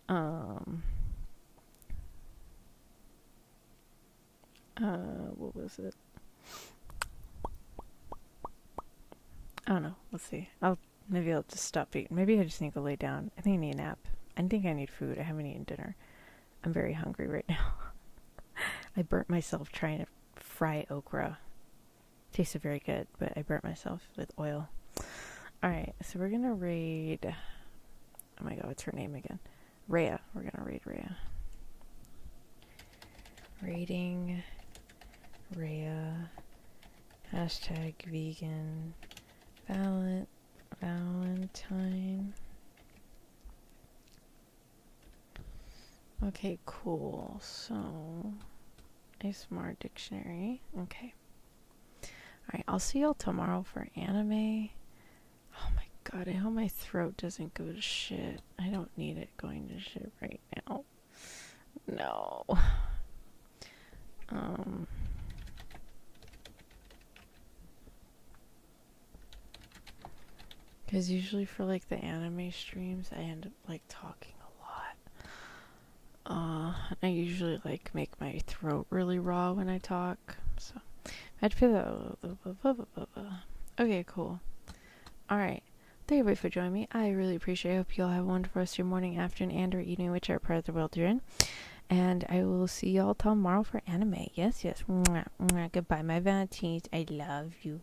What was it? I don't know. Let's see. Maybe I'll just stop eating. Maybe I just need to lay down. I think I need a nap. I think I need food. I haven't eaten dinner. I'm very hungry right now. I burnt myself trying to fry okra. Tasted very good, but I burnt myself with oil. Alright, so we're gonna raid... Oh my god, what's her name again? Rhea. We're gonna raid Rhea. Raiding Rhea. Hashtag vegan. Valentine. Okay, cool. So, a smart dictionary. Okay. Alright, I'll see y'all tomorrow for anime. Oh my god, I hope my throat doesn't go to shit. I don't need it going to shit right now. No. Because usually for like the anime streams, I end up like talking a lot. I usually like make my throat really raw when I talk, so I had to feel that. Okay, cool. All right. Thank you everybody for joining me. I really appreciate it. I hope you all have a wonderful rest of your morning, afternoon, and or evening, whichever part of the world you're in. And I will see y'all tomorrow for anime. Yes. Mwah, mwah. Goodbye, my Valentines. I love you.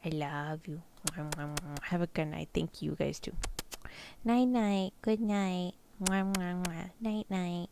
I love you. Mwah, mwah, mwah. Have a good night. Thank you guys too. Night night. Good night. Mwah, mwah, mwah. Night night.